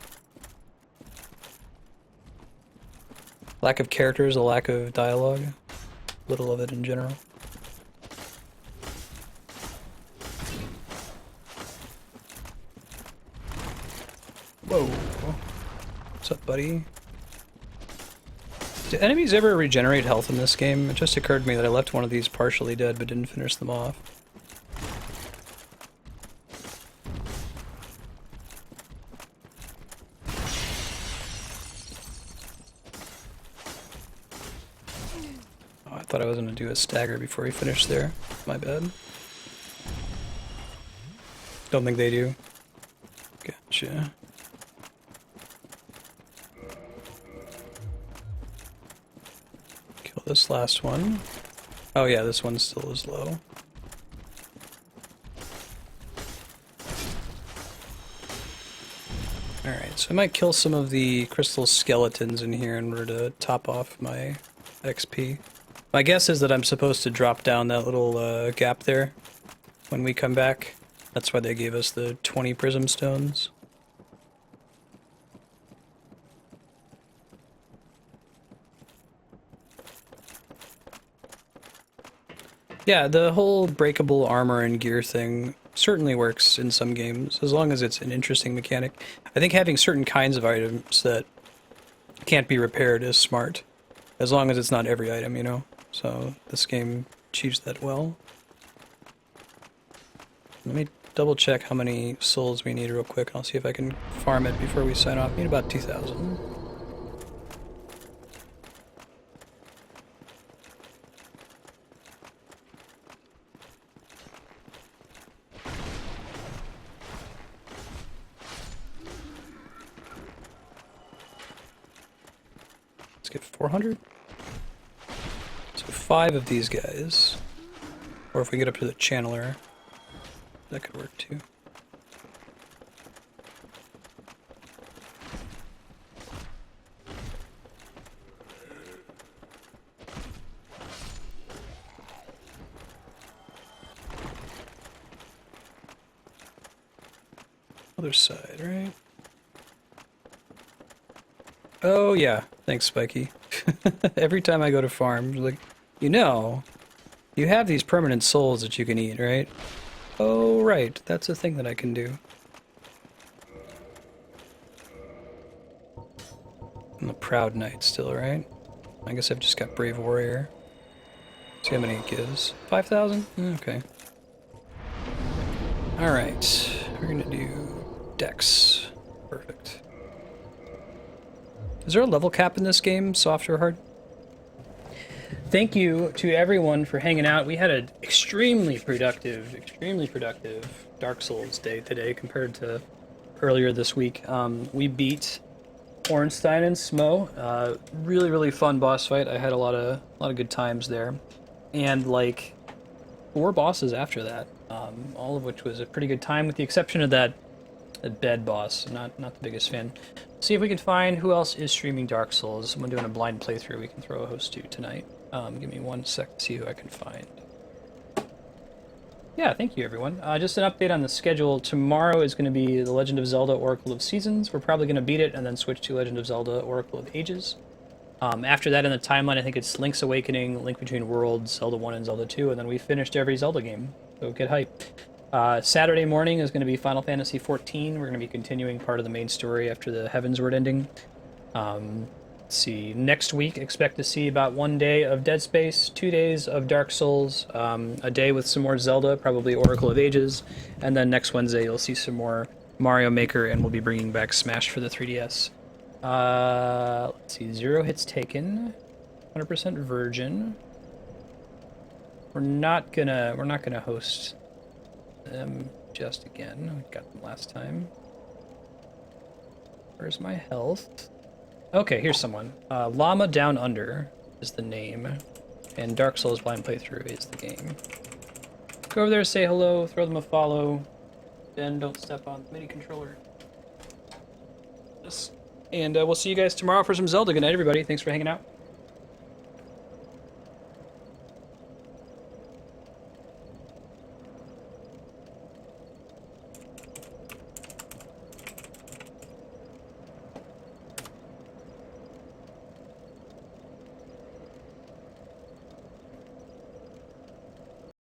characters, a lack of dialogue. Little of it in general. Whoa. What's up, buddy? Do enemies ever regenerate health in this game? It just occurred to me that I left one of these partially dead but didn't finish them off. Oh, I thought I was going to do a stagger before he finished there. My bad. Don't think they do. Gotcha. Kill this last one. Oh yeah, this one still is low. Alright, so I might kill some of the crystal skeletons in here in order to top off my XP. My guess is that I'm supposed to drop down that little gap there when we come back. That's why they gave us the 20 prism stones. Yeah, the whole breakable armor and gear thing certainly works in some games, as long as it's an interesting mechanic. I think having certain kinds of items that can't be repaired is smart, as long as it's not every item, you know? So this game achieves that well. Let me double check how many souls we need real quick. I'll see if I can farm it before we sign off. We need about 2,000. Let's get 400. So 5 of these guys. Or if we get up to the channeler, that could work too. Other side, right? Oh yeah, thanks Spiky. Every time I go to farm, like, you know, you have these permanent souls that you can eat, right? Oh right, that's a thing that I can do. I'm a proud knight still, right? I guess I've just got Brave Warrior. See how many it gives. 5,000? Okay. Alright. We're gonna do Dex. Perfect. Is there a level cap in this game, soft or hard? Thank you to everyone for hanging out. We had an extremely productive Dark Souls day today compared to earlier this week. We beat Ornstein and Smough. Really, really fun boss fight. I had a lot of good times there. And like 4 bosses after that, all of which was a pretty good time with the exception of that bed boss. Not the biggest fan. See if we can find who else is streaming Dark Souls. Someone doing a blind playthrough we can throw a host to tonight. Give me 1 sec to see who I can find. Yeah, thank you everyone. Just an update on the schedule. Tomorrow is going to be The Legend of Zelda Oracle of Seasons. We're probably going to beat it and then switch to Legend of Zelda Oracle of Ages. After that in the timeline, I think it's Link's Awakening, Link Between Worlds, Zelda 1 and Zelda 2, and then we finished every Zelda game. So get hype. Saturday morning is going to be Final Fantasy XIV. We're going to be continuing part of the main story after the Heavensward ending. Let's see, next week, expect to see about 1 day of Dead Space, 2 days of Dark Souls, a day with some more Zelda, probably Oracle of Ages, and then next Wednesday you'll see some more Mario Maker, and we'll be bringing back Smash for the 3DS. Let's see, 0 hits taken, 100% virgin. We're not gonna host them just again. We got them last time. Where's my health? Okay, here's someone. Llama Down Under is the name, and Dark Souls Blind Playthrough is the game. Go over there, say hello, throw them a follow, then don't step on the MIDI controller. And we'll see you guys tomorrow for some Zelda. Good night, everybody. Thanks for hanging out.